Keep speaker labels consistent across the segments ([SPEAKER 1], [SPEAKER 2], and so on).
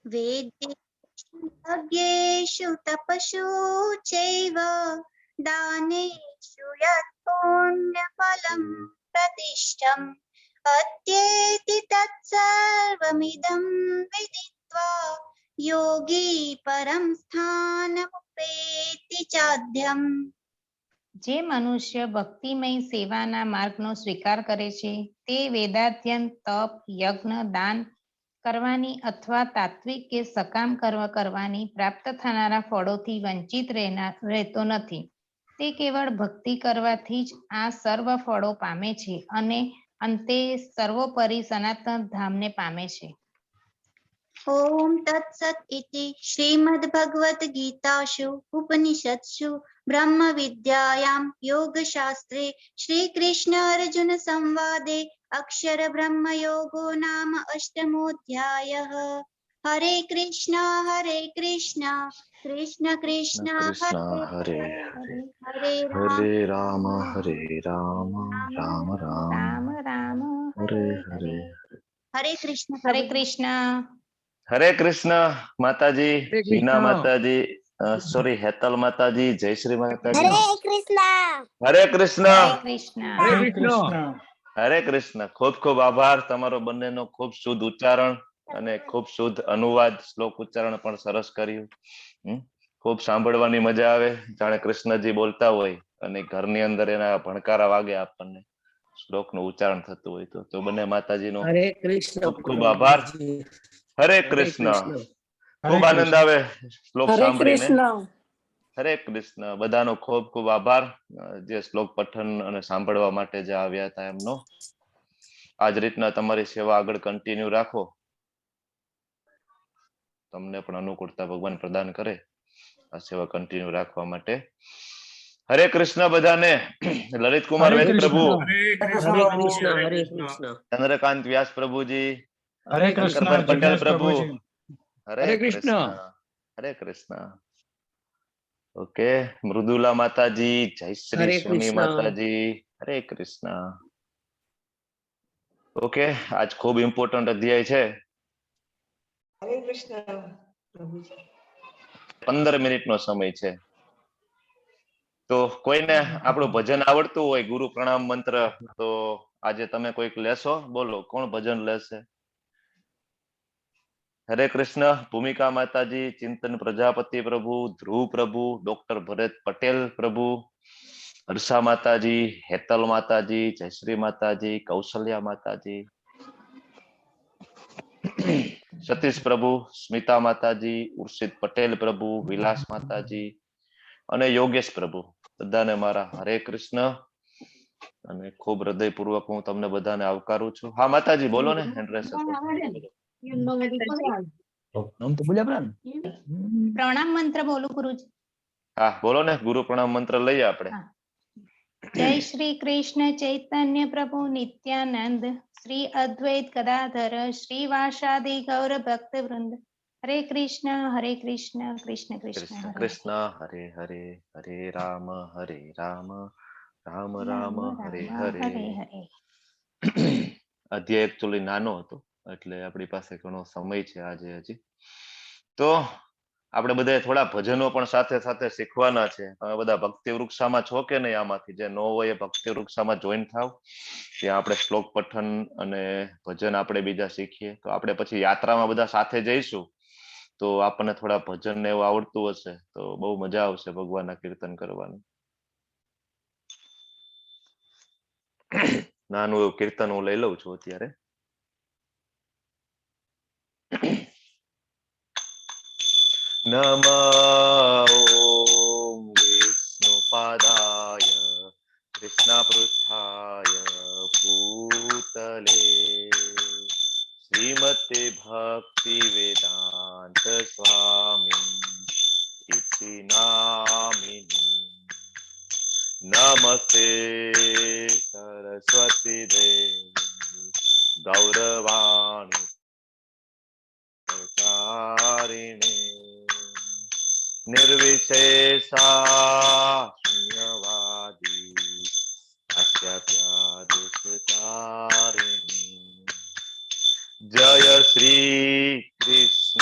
[SPEAKER 1] वेदेषु यज्ञेषु तपसु चैव दानेषु यत् पुण्यफलं प्रतिष्ठम् अत्येति तत्सर्वमिदं विदित्वा योगी परं स्थानमुपेति चाद्यम्।
[SPEAKER 2] જે મનુષ્ય ભક્તિમય સેવાના માર્ગનો સ્વીકાર કરે છે તે વેદાધ્યન તપ યજ્ઞ દાન કરવાની અથવા તાત્વિક કે સકામ કર્મ કરવાની પ્રાપ્ત થનારા ફળોથી વંચિત રહેતો નથી. તે કેવળ ભક્તિ કરવાથી જ આ સર્વ ફળો પામે છે અને અંતે સર્વોપરી સનાતન ધામને પામે છે.
[SPEAKER 1] ओम तत्सत इति श्रीमद्भगवद्गीतासु उपनिषत्सु ब्रह्म विद्यायां योगशास्त्रे श्रीकृष्ण अर्जुन संवादे अक्षर ब्रह्म योगो नाम अष्टमोऽध्यायः। हरे कृष्ण कृष्ण कृष्ण
[SPEAKER 3] कृष्ण
[SPEAKER 1] हरे
[SPEAKER 3] हरे हरे
[SPEAKER 1] हरे
[SPEAKER 3] हरे राम राम राम
[SPEAKER 2] રામ રામ
[SPEAKER 3] हरे
[SPEAKER 2] હરે
[SPEAKER 3] हरे
[SPEAKER 1] हरे कृष्ण
[SPEAKER 2] હરે
[SPEAKER 1] प्रभु।
[SPEAKER 2] કૃષ્ણ.
[SPEAKER 3] हरे कृष्ण माताजी,
[SPEAKER 4] हरे
[SPEAKER 3] हीना
[SPEAKER 4] कृष्ण।
[SPEAKER 3] माताजी, सॉरी हेतल माताजी, जय श्री माताजी।
[SPEAKER 1] कृष्ण।
[SPEAKER 3] हरे कृष्ण
[SPEAKER 2] હરે કૃષ્ણ.
[SPEAKER 4] हरे कृष्ण।
[SPEAKER 3] हरे कृष्ण। खूब खूब आभार तमारो बंनेनो खूब शुद्ध उच्चारण અને ખૂબ શુદ્ધ અનુવાદ શ્લોક ઉચ્ચારણ પણ સરસ કર્યું. ખૂબ સાંભળવાની મજા આવે જાણે કૃષ્ણજી બોલતા હોય અને ઘરની અંદર એના ભણકારા વાગે આપણને શ્લોકનું ઉચ્ચારણ થતું હોય તો બંને માતાજીનો
[SPEAKER 4] हरे कृष्ण
[SPEAKER 3] ખૂબ ખૂબ આભાર. હરે કૃષ્ણ. ખૂબ આનંદ આવે શ્લોક સાંભળીને. હરે કૃષ્ણ. બધાનો ખૂબ ખૂબ આભાર જે શ્લોક પઠન અને સાંભળવા માટે જે આવ્યા હતા એમનો. આજ રીતના તમારી સેવા આગળ કન્ટિન્યુ રાખો. તમને પણ અનુકૂળતા ભગવાન પ્રદાન કરે આ સેવા કન્ટિન્યુ રાખવા માટે. હરે કૃષ્ણ બધાને. લલિત કુમાર વેદ પ્રભુ,
[SPEAKER 4] हरे कृष्ण।
[SPEAKER 3] ચંદ્રકાંત વ્યાસ પ્રભુજી,
[SPEAKER 5] हरे कृष्ण
[SPEAKER 3] શંકરભાઈ પટેલ
[SPEAKER 5] जिज्ञास
[SPEAKER 3] પ્રભુ,
[SPEAKER 5] प्रभु जी।
[SPEAKER 3] હરે
[SPEAKER 4] हरे
[SPEAKER 3] કૃષ્ણ.
[SPEAKER 4] कृष्ण।
[SPEAKER 3] હરે કૃષ્ણ. ઓકે, મૃદુલા માતાજી, જય શ્રી
[SPEAKER 4] हरे
[SPEAKER 3] સોની
[SPEAKER 4] कृष्ण।
[SPEAKER 3] માતાજી, હરે કૃષ્ણ. ઓકે, આજ ખૂબ ઇમ્પોર્ટન્ટ અધ્યાય છે.
[SPEAKER 6] હરે કૃષ્ણ પ્રભુજી.
[SPEAKER 3] 15 મિનિટનો સમય છે. તો કોઈને આપણું ભજન આવડતું હોય ગુરુ પ્રણામ મંત્ર તો આજે તમે કોઈક લેશો? બોલો કોણ ભજન લેશે? હરે કૃષ્ણ. ભૂમિકા માતાજી, ચિંતન પ્રજાપતિ પ્રભુ, ધ્રુવ પ્રભુ, ડોક્ટર ભરત પટેલ પ્રભુ, હર્ષા માતાજી, હેતલ માતાજી, જયશ્રી માતાજી, કૌશલ્યા માતાજી, સતીશ પ્રભુ, સ્મિતા માતાજી, ઉર્ષિત પટેલ પ્રભુ, વિલાસ માતાજી અને યોગેશ પ્રભુ. બધાને મારા હરે કૃષ્ણ અને ખૂબ હૃદયપૂર્વક હું તમને બધાને આવકારું છું. હા માતાજી બોલો ને. એડ્રેસ
[SPEAKER 2] પ્રણામ મંત્ર બોલું ગુરુજી.
[SPEAKER 3] હા બોલો ને. ગુરુ પ્રણામ મંત્ર લઈએ આપણે.
[SPEAKER 2] જય શ્રી કૃષ્ણ ચૈતન્ય પ્રભુ નિત્યાનંદ શ્રી અદ્વૈત ગદાધર શ્રીવાસાદિ ગૌર ભક્ત વૃંદ. હરે કૃષ્ણ કૃષ્ણ કૃષ્ણ
[SPEAKER 3] કૃષ્ણ
[SPEAKER 2] હરે
[SPEAKER 3] કૃષ્ણ હરે હરે હરે રામ રામ રામ હરે હરે. અધ્યાય એકચ્યુઅલી નાનો હતો એટલે આપણી પાસે ઘણો સમય છે આજે હજી. તો આપણે બધા થોડા ભજનો પણ સાથે સાથે શીખવાના છે. તમે બધા ભક્તિ વૃક્ષામાં છો કે નહીં? આમાંથી જે ન હોય એ ભક્તિ વૃક્ષામાં જોઈન થાવ. ત્યાં આપણે શ્લોક પઠન અને ભજન આપણે બીજા શીખીએ. તો આપણે પછી યાત્રામાં બધા સાથે જઈશું તો આપણને થોડા ભજન ને એવું આવડતું હશે તો બહુ મજા આવશે ભગવાનના કીર્તન કરવાની. નાનું એવું કીર્તન હું લઈ લઉં છું અત્યારે. નમઃ ઓમ વિષ્ણુપાદાય કૃષ્ણપૃષ્ઠાય ભૂતલે શ્રીમતે ભક્તિ વેદાંત સ્વામી ઇતિ નામિની. નમસ્તે સરસ્વતી દેવી ગૌરવાણી પ્રચારિણે निर्विशेषा शून्यवादी अस्याप्यादितारिणी. जय श्री कृष्ण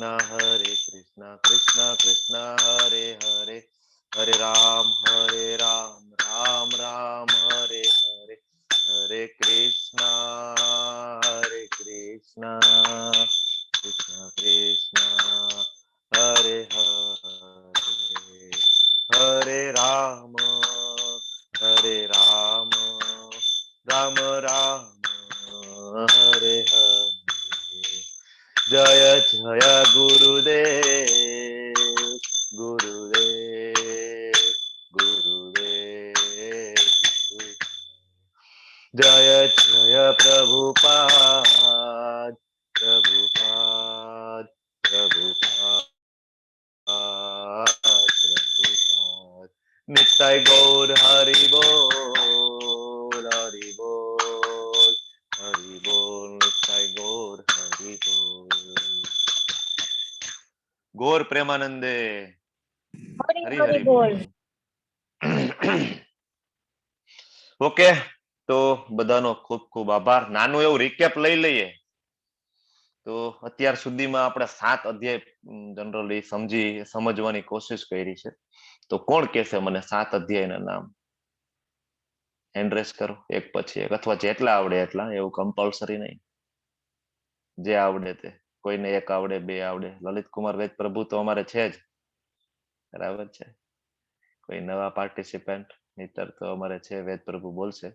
[SPEAKER 3] કૃષ્ણ કૃષ્ણ કૃષ્ણ હરે હરે હરે રામ રામ રામ હરે હરે હરે કૃષ્ણ કૃષ્ણ કૃષ્ણ હરે હરે હરે રામ રામ રામ હરે હરે જય જય ગુરુદેવ ગુરુદેવ ગુરુદેવ જય જય પ્રભુપાદ પ્રભુપાદ પ્રભુપાદ પ્રભુપાદ નિતાય ગૌર હરિ બોલ હરિ બોલ હરિ બોલ નિતાય ગૌર હરિ બોલ ગોર પ્રેમાનંદે હરિ હરિ બોલ. ઓકે, તો બધાનો ખૂબ ખૂબ આભાર. નાનું એવું રિકેપ લઈ લઈએ તો અત્યાર સુધીમાં આપણે 7 અધ્યાય જનરલી સમજવાની કોશિશ કરી છે. તો કોણ કહેશે મને 7 અધ્યાયના નામ? હેન્ડ રેસ કરો એક પછી એક, અથવા જેટલા આવડે એટલા, એવું કમ્પલસરી નહીં, જે આવડે તે. કોઈને 1 આવડે 2 આવડે. લલિત કુમાર વેદ પ્રભુ તો અમારે છે જ, બરાબર છે. કોઈ નવા પાર્ટિસિપન્ટ નહીતર તો અમારે છે, વેદ પ્રભુ બોલશે.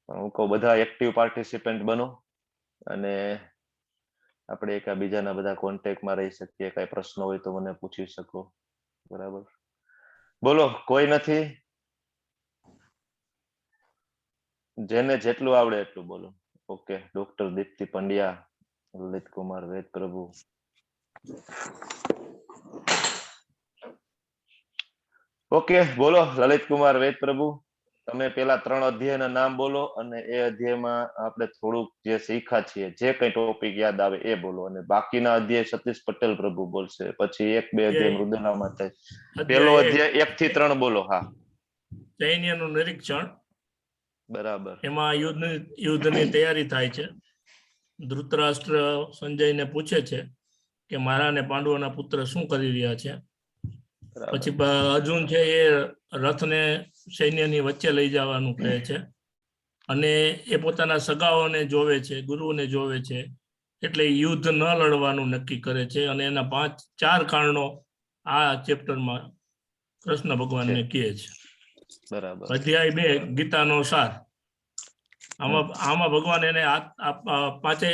[SPEAKER 3] પણ હું કહું બધા એક્ટિવ પાર્ટિસિપન્ટ બનો અને આપણે એકબીજાના બધા કોન્ટેક્ટમાં રહી શકીએ. કઈ પ્રશ્ન હોય તો મને પૂછી શકો, બરાબર? બોલો, કોઈ નથી? જેને જેટલું આવડે એટલું બોલો. ઓકે, ડોક્ટર દીપ્તિ પંડ્યા, લલિત કુમાર વેદ પ્રભુ. ઓકે, બોલો લલિત કુમાર વેદ પ્રભુ. તમે પેલા 3 અધ્યાયના નામ બોલો અને એ અધ્યાયમાં આપણે થોડુંક જે શીખ્યા છીએ, જે કઈ ટોપિક યાદ આવે એ બોલો. અને બાકીના અધ્યાય સતીશ પટેલ પ્રભુ બોલશે. પછી 1-2 અધ્યાય મૃદુલા માતા. પેલો અધ્યાય 1 થી 3 બોલો. હા,
[SPEAKER 5] સૈન્યનું નિરીક્ષણ.
[SPEAKER 3] બરાબર.
[SPEAKER 5] એમાં યુદ્ધની તૈયારી થાય છે. ધૃતરાષ્ટ્ર સંજયને પૂછે છે કે મારા અને પાંડવોના પુત્ર શું કરી રહ્યા છે. પછી અર્જુન છે એ રથને સૈન્યની વચ્ચે લઈ જવાનું કહે છે અને એ પોતાના સગાઓને જોવે છે, ગુરુને જોવે છે. એટલે યુદ્ધ ન લડવાનું નક્કી કરે છે અને એના 4 કારણો આ ચેપ્ટરમાં કૃષ્ણ ભગવાનને કહે છે.
[SPEAKER 3] બરાબર.
[SPEAKER 5] અધ્યાય 2 ગીતાનો સાર. આમાં ભગવાન એને 5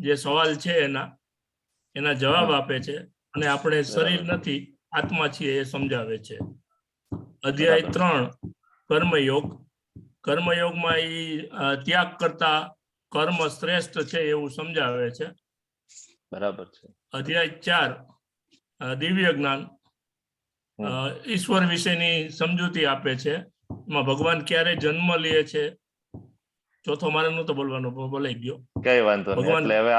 [SPEAKER 5] જે સવાલ છે એના જવાબ આપે છે અને આપણે શરીર નથી, આત્મા છીએ એ સમજાવે છે. અધ્યાય 3 કર્મયોગ. કર્મયોગમાં એ ત્યાગ કરતા કર્મ શ્રેષ્ઠ છે એવું સમજાવે છે.
[SPEAKER 3] બરાબર છે.
[SPEAKER 5] અધ્યાય 4 દિવ્ય જ્ઞાન. ઈશ્વર વિશેની સમજૂતી આપે છે. એમાં ભગવાન ક્યારે જન્મ લે છે. ચોથો મારે નતો બોલવાનો, બોલાઈ ગયો.
[SPEAKER 3] કઈ વાંધો નહીં. એટલે હવે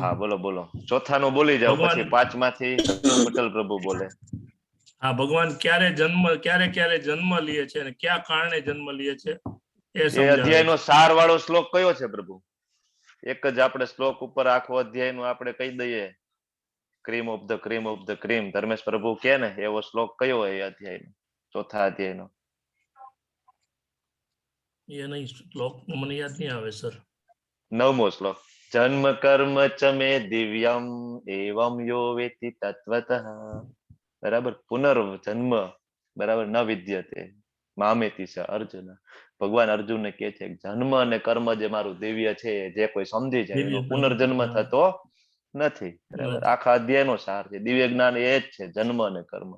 [SPEAKER 3] હા, બોલો બોલો. ચોથાનું બોલી જાવ, પછી 5 માંથી પટેલ પ્રભુ બોલે.
[SPEAKER 5] હા, ભગવાન ક્યારે જન્મ લે છે અને કયા કારણે જન્મ લે છે એ
[SPEAKER 3] અધ્યાયનો સાર વાળો શ્લોક કયો છે પ્રભુ? એક જ આપણે શ્લોક ઉપર આખો અધ્યાયનો આપણે કહી દઈએ. Cream of the cream. Dharmesh પ્રભુ કે ને એવો શ્લોક કયો હોય અધ્યાયનો, ચોથા અધ્યાયનો?
[SPEAKER 5] એ નહીં, શ્લોક મને યાદ નહીં આવે સર.
[SPEAKER 3] 9મો શ્લોક. જન્મ કર્મ ચ મે દિવ્યમ એવમ યો વેતિ તત્વતઃ. બરાબર. પુનર્જન્મ, બરાબર, ન વિદ્યતે મામેતિ સ અર્જુન. ભગવાન અર્જુનને કહે છે જન્મ અને કર્મ જે મારું દિવ્ય છે, જે કોઈ સમજી જાય એનો પુનર્જન્મ થતો નથી. બરાબર. આખા અધ્યાયનો સાર છે. દિવ્ય જ્ઞાન એ જ છે, જન્મ અને કર્મ.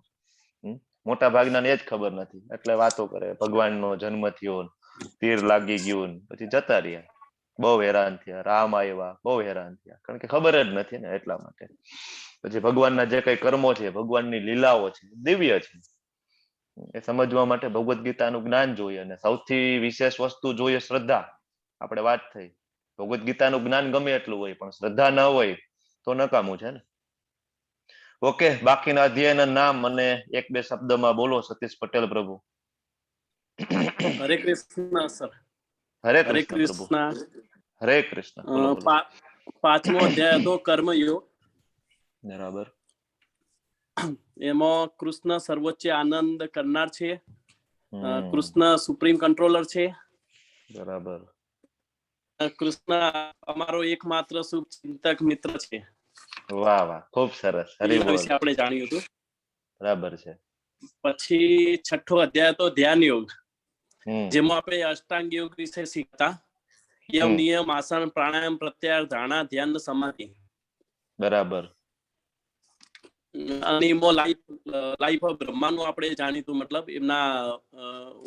[SPEAKER 3] મોટા ભાગના એ જ ખબર નથી, એટલે વાતો કરે ભગવાનનો જન્મ થયો, તીર લાગી ગયું, પછી જતા રહ્યા. બહુ હેરાન થયા. રામ આવ્યા, બહુ હેરાન થયા, કારણ કે ખબર જ નથી ને, એટલા માટે. પછી ભગવાનના જે કઈ કર્મો છે, ભગવાનની લીલાઓ છે, દિવ્ય છે. એ સમજવા માટે ભગવદ્ ગીતાનું જ્ઞાન જોઈએ. અને સૌથી વિશેષ વસ્તુ જોઈએ શ્રદ્ધા. આપણે વાત થઈ, ભગવદ્ ગીતાનું જ્ઞાન ગમે એટલું હોય પણ શ્રદ્ધા ન હોય તો નકામું છે ને. ઓકે, બાકીના અધ્યાયના નામ અને 1-2 શબ્દમાં બોલો સતીશ પટેલ પ્રભુ.
[SPEAKER 7] હરે કૃષ્ણ સર.
[SPEAKER 3] હરે કૃષ્ણ પ્રભુ. હરે કૃષ્ણ.
[SPEAKER 7] 5મો અધ્યાય હતો કર્મયોગ.
[SPEAKER 3] બરાબર.
[SPEAKER 7] એમાં કૃષ્ણ સર્વોચ્ચ આનંદ કરનાર છે.
[SPEAKER 3] હમ,
[SPEAKER 7] કૃષ્ણ સુપ્રીમ કંટ્રોલર છે.
[SPEAKER 3] બરાબર.
[SPEAKER 7] કૃષ્ણ અમારો એકમાત્ર શુભ ચિંતક મિત્ર છે.
[SPEAKER 3] વાહ વાહ, ખૂબ સરસ. હરી
[SPEAKER 7] એના
[SPEAKER 3] બોલ.
[SPEAKER 7] વિશે આપણે જાણ્યું હતું.
[SPEAKER 3] બરાબર છે.
[SPEAKER 7] પછી છઠ્ઠો અધ્યાય હતો ધ્યાન યોગ,
[SPEAKER 3] હમ
[SPEAKER 7] જેમાં આપણે અષ્ટાંગ યોગ વિશે શીખતા. યમ,
[SPEAKER 3] હમ,
[SPEAKER 7] નિયમ, આસન, પ્રાણાયામ, પ્રત્યાહાર, ધારણા, ધ્યાન, સમાધિ.
[SPEAKER 3] બરાબર.
[SPEAKER 7] અને એમાં લાઈફ ઓફ બ્રહ્માનું આપણે જાણીતું, મતલબ એમના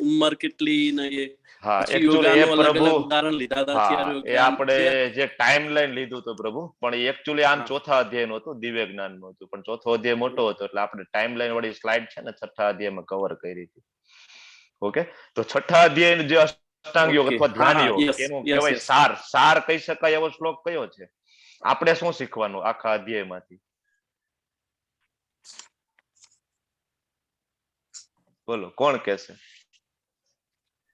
[SPEAKER 7] ઉંમર કેટલી ને એ.
[SPEAKER 3] હા,
[SPEAKER 7] પછી
[SPEAKER 3] એકચ્યુઅલી એ
[SPEAKER 7] યોગાનું અલગ
[SPEAKER 3] પ્રભુ,
[SPEAKER 7] અલગ ઉદાહરણ લીધા હતા.
[SPEAKER 3] હા,
[SPEAKER 7] ચાર
[SPEAKER 3] એ આપણે
[SPEAKER 7] યોગા.
[SPEAKER 3] જે ટાઈમ લાઈન લીધું હતું પ્રભુ, પણ એકચ્યુઅલી આમ
[SPEAKER 7] હા.
[SPEAKER 3] ચોથા અધ્યાયનું હતું, દિવ્ય જ્ઞાનનું હતું, પણ ચોથો અધ્યાય મોટો હતો એટલે આપણે ટાઈમ લાઈન વાળી સ્લાઇડ છે ને છઠ્ઠા અધ્યાયમાં કવર કરી હતી. ઓકે, તો છઠ્ઠા અધ્યાય જે અષ્ટાંગ યોગ
[SPEAKER 7] Okay.
[SPEAKER 3] અથવા ધ્યાન
[SPEAKER 7] હા,
[SPEAKER 3] યોગ,
[SPEAKER 7] yes,
[SPEAKER 3] એનું
[SPEAKER 7] yes,
[SPEAKER 3] કહેવાય
[SPEAKER 7] yes.
[SPEAKER 3] સાર કહી શકાય એવો શ્લોક કયો છે? આપણે શું શીખવાનું આખા અધ્યાયમાંથી? બોલો, કોણ કહેશે?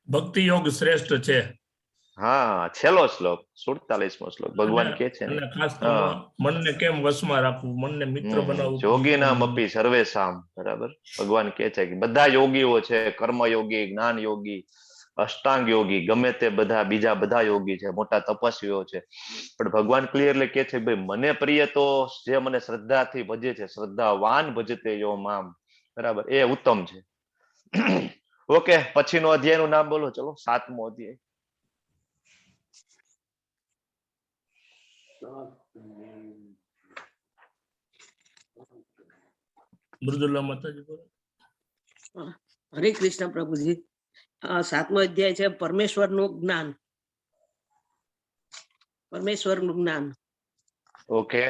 [SPEAKER 5] ભક્તિ યોગ શ્રેષ્ઠ છે.
[SPEAKER 3] હા, છેલ્લો શ્લોક, 47મો શ્લોક. ભગવાન કે છે ને,
[SPEAKER 5] અને ખાસ તો
[SPEAKER 3] હા,
[SPEAKER 5] મનને કેમ વશમાં રાખવું, મનને મિત્ર બનાવવું.
[SPEAKER 3] યોગીના મપી સર્વેશામ. બરાબર. ભગવાન કે છે કે બધા યોગીઓ છે, કર્મ યોગી, જ્ઞાન યોગી, અષ્ટાંગ યોગી, ગમે તે બધા બીજા બધા યોગી છે, મોટા તપસ્વીઓ છે, પણ ભગવાન ક્લિયરલી કે છે ભાઈ મને પ્રિય તો જે મને શ્રદ્ધાથી ભજે છે, શ્રદ્ધાવાન ભજતે યો મામ. બરાબર, એ ઉત્તમ છે. ઓકે, પછીનો અધ્યાયનું નામ બોલો. ચલો, 7મો અધ્યાય.
[SPEAKER 5] મૃદુલા માતાજી બોલો.
[SPEAKER 4] હરે કૃષ્ણ પ્રભુજી. 7મો અધ્યાય છે પરમેશ્વરનું જ્ઞાન. પરમેશ્વરનું જ્ઞાન.
[SPEAKER 3] ઓકે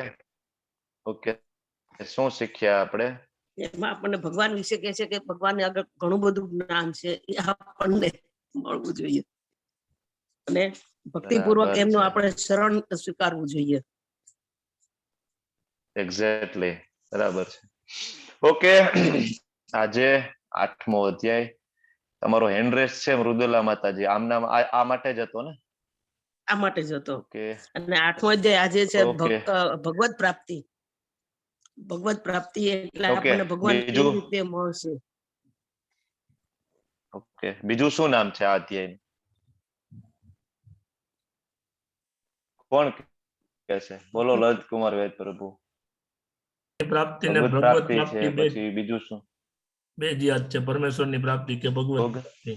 [SPEAKER 3] ઓકે, શું શીખ્યા આપણે?
[SPEAKER 4] એમાં આપણને ભગવાન વિશે કહે છે કે ભગવાનને આગળ ઘણું બધું જ્ઞાન છે, એ આપણને મળવું જોઈએ અને ભક્તિપૂર્વક
[SPEAKER 3] બરાબર
[SPEAKER 4] એમનું
[SPEAKER 3] છે.
[SPEAKER 4] આપણે શરણ સ્વીકારવું જોઈએ.
[SPEAKER 3] એક્ઝેક્ટલી, બરાબર છે. ઓકે, આજે 8મો અધ્યાય. તમારો હેન્ડરેસ છે મૃદુલા માતાજી, આમના આ માટે જ હતો ને?
[SPEAKER 4] આ માટે જ હતો.
[SPEAKER 3] ઓકે
[SPEAKER 4] અને 8મો અધ્યાય આજે છે
[SPEAKER 3] ઓકે
[SPEAKER 4] ભગવત પ્રાપ્તિ. ભગવત પ્રાપ્તિ એટલે
[SPEAKER 3] ઓકે,
[SPEAKER 4] આપણને ભગવાન કેવી
[SPEAKER 3] બીજું?
[SPEAKER 4] રીતે મળશે.
[SPEAKER 3] ઓકે, બીજું શું નામ છે આ અધ્યાયનું? કોણ કહેશે? બોલો, લલિત કુમાર વેદ પ્રભુ.
[SPEAKER 5] પ્રાપ્તિ ને
[SPEAKER 3] ભગવત
[SPEAKER 5] ભગવત
[SPEAKER 3] પ્રાપ્તિ છે,
[SPEAKER 5] પ્રાપ્તિ
[SPEAKER 3] પછી બીજું શું?
[SPEAKER 5] બે જ યાદ છે, પરમેશ્વરની પ્રાપ્તિ કે ભગવત
[SPEAKER 3] ભોગ.
[SPEAKER 5] પ્રાપ્તિ.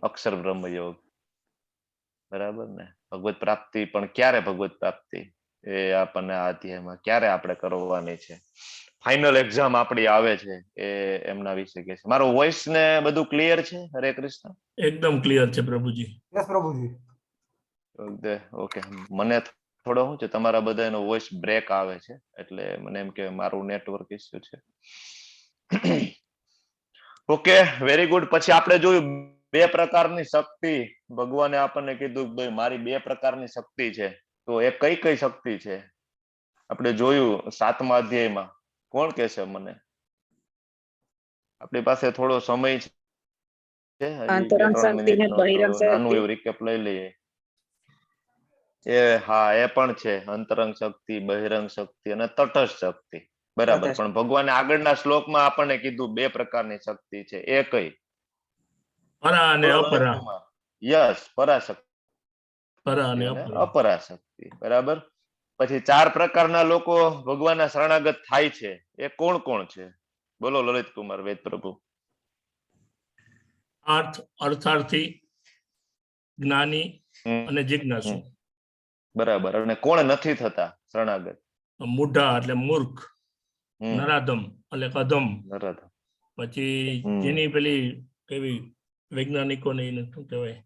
[SPEAKER 3] અક્ષર બ્રહ્મ યોગ. બરાબર ને? ભગવત પ્રાપ્તિ પણ ક્યારે ભગવત પ્રાપ્તિ, એ આપણને આ અધ્યાયમાં ક્યારે આપણે કરવાની છે? ફાઇનલ એક્ઝામ આપણી આવે છે, એ એમના વિશે કે છે. મારો વોઇસ ને બધું ક્લિયર છે? હરે કૃષ્ણ.
[SPEAKER 5] એકદમ ક્લિયર છે પ્રભુજી.
[SPEAKER 3] ઓકે, મને થોડો શું છે, તમારા બધાનો વોઇસ બ્રેક આવે છે, એટલે મને એમ કે મારું નેટવર્ક ઇસ્યુ છે. Okay, very good. પછી આપણે જોયું બે પ્રકારની શક્તિ. ભગવાને આપણને કીધું ભાઈ મારી બે પ્રકારની શક્તિ છે. તો એ કઈ કઈ શક્તિ છે આપણે જોયું 7મા અધ્યાયમાં. કોણ કહેશે મને? આપણી પાસે થોડો સમય છે, હજી 2-3 મિનિટનો, તો નાનું એવું રિકેપ લઈ લઈએ. હા, એ પણ છે અંતરંગ શક્તિ, બહિરંગ શક્તિ અને તટસ્થ શક્તિ. બરાબર, પણ ભગવાને આગળના શ્લોકમાં આપણને કીધું બે પ્રકારની શક્તિ છે. એ કઈ?
[SPEAKER 5] પરા અને અપરા.
[SPEAKER 3] યસ, પરાશક્તિ
[SPEAKER 5] પરા અને
[SPEAKER 3] અને
[SPEAKER 5] અપરા.
[SPEAKER 3] અપરાશક્તિ. બરાબર. પછી 4 પ્રકારના લોકો ભગવાનના શરણાગત થાય છે. એ કોણ કોણ છે? બોલો લલિત કુમાર વેદ પ્રભુ.
[SPEAKER 5] અર્થાર્થી, જ્ઞાની અને જિજ્ઞાસુ.
[SPEAKER 3] બરાબર. અને કોણ નથી થતા શરણાગત?
[SPEAKER 5] મૂઢા એટલે મૂર્ખ, નરાધમ એટલે અધમ, પછી જેની પેલી કેવી વૈજ્ઞાનિકોને શું કહેવાય,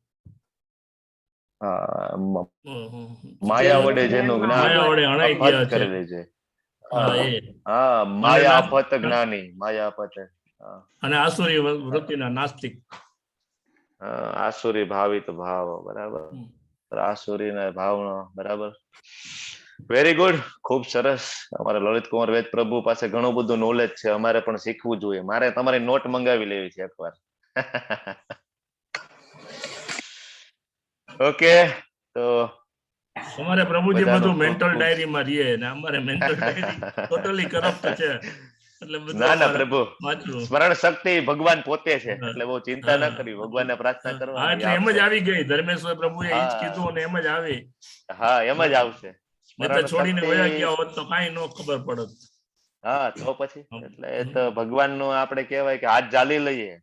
[SPEAKER 3] માયા વડે જેનું જ્ઞાન
[SPEAKER 5] માયા વડે હણાઈ
[SPEAKER 3] અપહત
[SPEAKER 5] ગયા છે.
[SPEAKER 3] કરેલી છે.
[SPEAKER 5] એ
[SPEAKER 3] હા, માયા અપહત જ્ઞાની, માયા અપહત.
[SPEAKER 5] અને આસુરી વૃત્તિના નાસ્તિક.
[SPEAKER 3] આસુરી ભાવિત ભાવ. બરાબર, આસુરીના ભાવનો. બરાબર, વેરી ગુડ, ખૂબ સરસ. અમારા લલિત કુમાર વેદ પ્રભુ પાસે ઘણું બધું નોલેજ છે, અમારે પણ શીખવું જોઈએ. મારે તમારી નોટ મંગાવી લેવી છે એકવાર. ઓકે, તો
[SPEAKER 5] અમારે પ્રભુજી
[SPEAKER 3] બધાનો
[SPEAKER 5] બધું મેન્ટલ
[SPEAKER 3] ખૂબ-
[SPEAKER 5] ડાયરીમાં રહીએ ને અમારે મેન્ટલ ડાયરી ટોટલી કરપ્ટ છે એટલે બધું
[SPEAKER 3] ના ના
[SPEAKER 5] અમારે
[SPEAKER 3] પ્રભુ,
[SPEAKER 5] વાંચવું.
[SPEAKER 3] સ્મરણ શક્તિ ભગવાન પોતે છે,
[SPEAKER 5] હા.
[SPEAKER 3] એટલે બહુ ચિંતા ના
[SPEAKER 5] હા.
[SPEAKER 3] કરવી, ભગવાનને પ્રાર્થના
[SPEAKER 5] હા,
[SPEAKER 3] કરવાની,
[SPEAKER 5] એટલે એમ જ
[SPEAKER 3] આપશે.
[SPEAKER 5] આવી ગઈ ધર્મેશ્વર પ્રભુએ ઈ જ
[SPEAKER 3] હા.
[SPEAKER 5] કીધું અને એમ જ આવી.
[SPEAKER 3] હા, એમ જ આવશે.
[SPEAKER 5] નહીં તો
[SPEAKER 3] સ્મરણ
[SPEAKER 5] છોડીને
[SPEAKER 3] શક્તિ,
[SPEAKER 5] વયા ગયા હોત તો કાંઈ ન ખબર પડત.
[SPEAKER 3] હા તો પછી એટલે એ
[SPEAKER 5] હમ.
[SPEAKER 3] તો ભગવાનનું આપણે કહેવાય કે હાથ ઝાલી લઈએ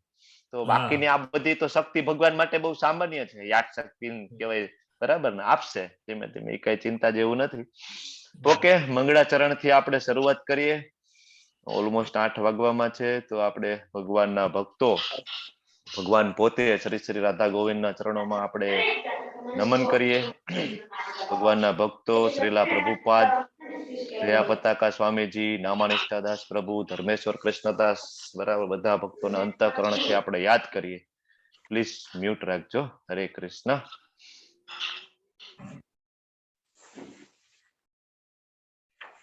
[SPEAKER 3] તો
[SPEAKER 5] હા.
[SPEAKER 3] બાકીની આ બધી તો શક્તિ ભગવાન માટે બહુ સામાન્ય છે, યાદ શક્તિ કહેવાય, બરાબર ને, આપશે ધીમે ધીમે, એ કઈ ચિંતા જેવું નથી. ઓકે, મંગળાચરણ થી આપણે શરૂઆત કરીએ. ઓલમોસ્ટ 8 વાગવામાં છે, તો આપણે ભગવાનના ભક્તો, ભગવાન પોતે શ્રી શ્રી રાધા ગોવિંદના ચરણોમાં આપણે નમન કરીએ. ભગવાનના ભક્તો શ્રીલા પ્રભુપાદ, જયા પતાકા સ્વામીજી, નામાનિષ્ઠાદાસ પ્રભુ, ધર્મેશ્વર કૃષ્ણદાસ, બરાબર, બધા ભક્તોના અંતઃકરણથી આપણે યાદ કરીએ. પ્લીઝ મ્યુટ રાખજો. હરે કૃષ્ણ.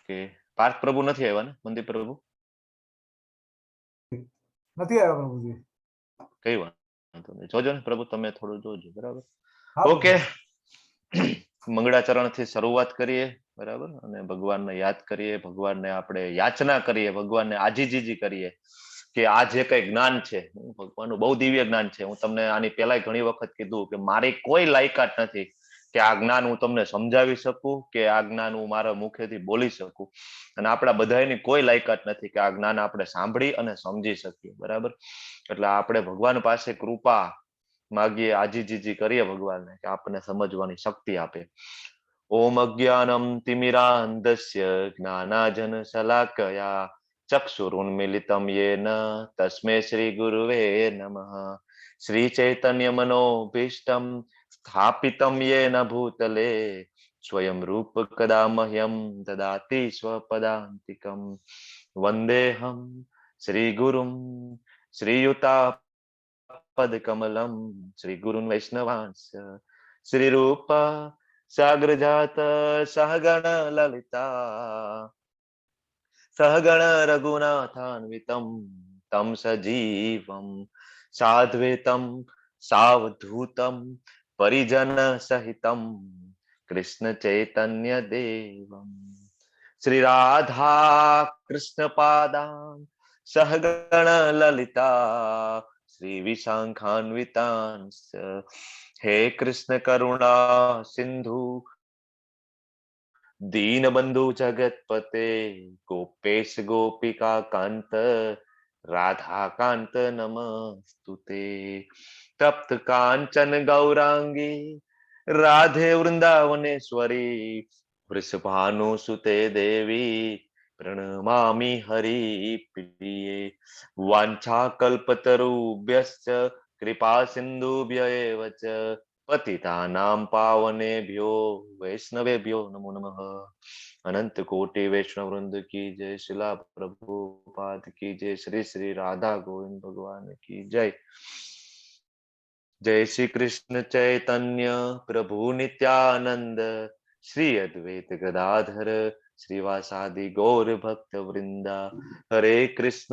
[SPEAKER 3] કે પાર્થ પ્રભુ નથી આવ્યા ને? મંદિર પ્રભુ
[SPEAKER 8] નથી આવ્યા પ્રભુજી.
[SPEAKER 3] કઈ વાંધો નહીં, જોજો ને પ્રભુ, તમે થોડું જોજો, બરાબર.
[SPEAKER 8] હા
[SPEAKER 3] ઓકે, મંગળાચરણ થી શરૂઆત કરીએ, બરાબર, અને ભગવાનને યાદ કરીએ, ભગવાનને આપણે યાચના કરીએ, ભગવાનને આજીજીજી કરીએ કે આ જે કઈ જ્ઞાન છે, ભગવાનનું બહુ દિવ્ય જ્ઞાન છે. હું તમને આની પહેલા ઘણી વખત કીધું કે મારી કોઈ લાયકાત નથી કે આ જ્ઞાન હું તમને સમજાવી શકું, કે આ જ્ઞાન હું મારા મુખેથી બોલી શકું, અને આપણા બધાની કોઈ લાયકાત નથી કે આ જ્ઞાન આપણે સાંભળી અને સમજી શકીએ, બરાબર. એટલે આપણે ભગવાન પાસે કૃપા માગીએ, આજીજીજી કરીએ ભગવાનને કે આપણને સમજવાની શક્તિ આપે. ઓમ અજ્ઞાનમ તિમિરાંધસ્ય જ્ઞાનાજન શલાકયા ચક્ષુરુન્મિલિતમ યેન તસ્મૈ શ્રી ગુરુવે નમઃ. શ્રી ચૈતન્ય મનોભીષ્ટમ સ્થાપિતમ યેન ભૂતલે સ્વયં રૂપ કદા મહ્યમ દદાતિ સ્વપદાંતિકમ. વંદેહમ શ્રી ગુરુમ શ્રીયુતા પદકમલમ શ્રી ગુરુન વૈષ્ણવાંશ શ્રી રૂપ સાગ્રજાત સહગણ લલિતા સહગણ રઘુનાથાન્વિતમ તમ સજીવમ સાધ્વેતમ સાવધૂતમ પરિજન સહિતમ કૃષ્ણ ચૈતન્ય દેવમ શ્રી રાધા કૃષ્ણ પાદાન સહગણ લલિતા શ્રી વિશાખાન્વિતાંશ હે કૃષ્ણ કરુણા સિંધુ दीनबंधु जगतपते गोपेश गोपिका कांत राधा कांत नमस्तुते. तप्त कांचन गौरांगी राधे वृंदावनेश्वरी वृषभानु सुते देवी प्रणमामि हरि प्रिये. वांछा कल्पतरुभ्यश्च कृपा सिंधुभ्य एव च पतितानां पावनेभ्यो वैष्णवेभ्यो नमो नमः. अनंत कोटि वैष्णव वृंद की जय. शिला प्रभुपाद की जय. श्री श्री राधा गोविंद भगवान की जय. जय श्री कृष्ण चैतन्य प्रभु नित्यानंद श्री अद्वैत गदाधर श्रीवासादि गौर भक्त वृंदा. हरे कृष्ण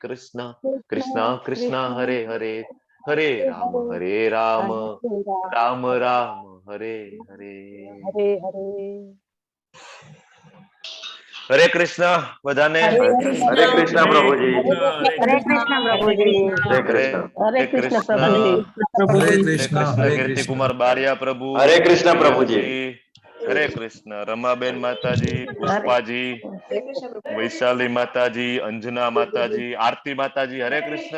[SPEAKER 3] कृष्ण कृष्ण हरे हरे, हरे राम राम राम हरे हरे. हरे कृष्ण बधाने.
[SPEAKER 5] હરે
[SPEAKER 3] हरे कृष्ण प्रभुजी.
[SPEAKER 5] હરે કૃષ્ણ પ્રભુજી.
[SPEAKER 3] हरे कृष्ण
[SPEAKER 4] પ્રભુજી.
[SPEAKER 8] હરે
[SPEAKER 3] हरे
[SPEAKER 8] કૃષ્ણ
[SPEAKER 3] कृष्ण
[SPEAKER 8] હરે
[SPEAKER 3] कीर्ति
[SPEAKER 8] કૃષ્ણ.
[SPEAKER 3] कुमार बारिया प्रभु.
[SPEAKER 9] हरे कृष्ण प्रभुजी.
[SPEAKER 3] हरे कृष्ण रमाबेन माताजी, पुष्पाजी,
[SPEAKER 6] હરે કૃષ્ણ પ્રભુ.
[SPEAKER 3] वैशाली माताजी, अंजना माताजी, आरती माताजी. हरे कृष्ण.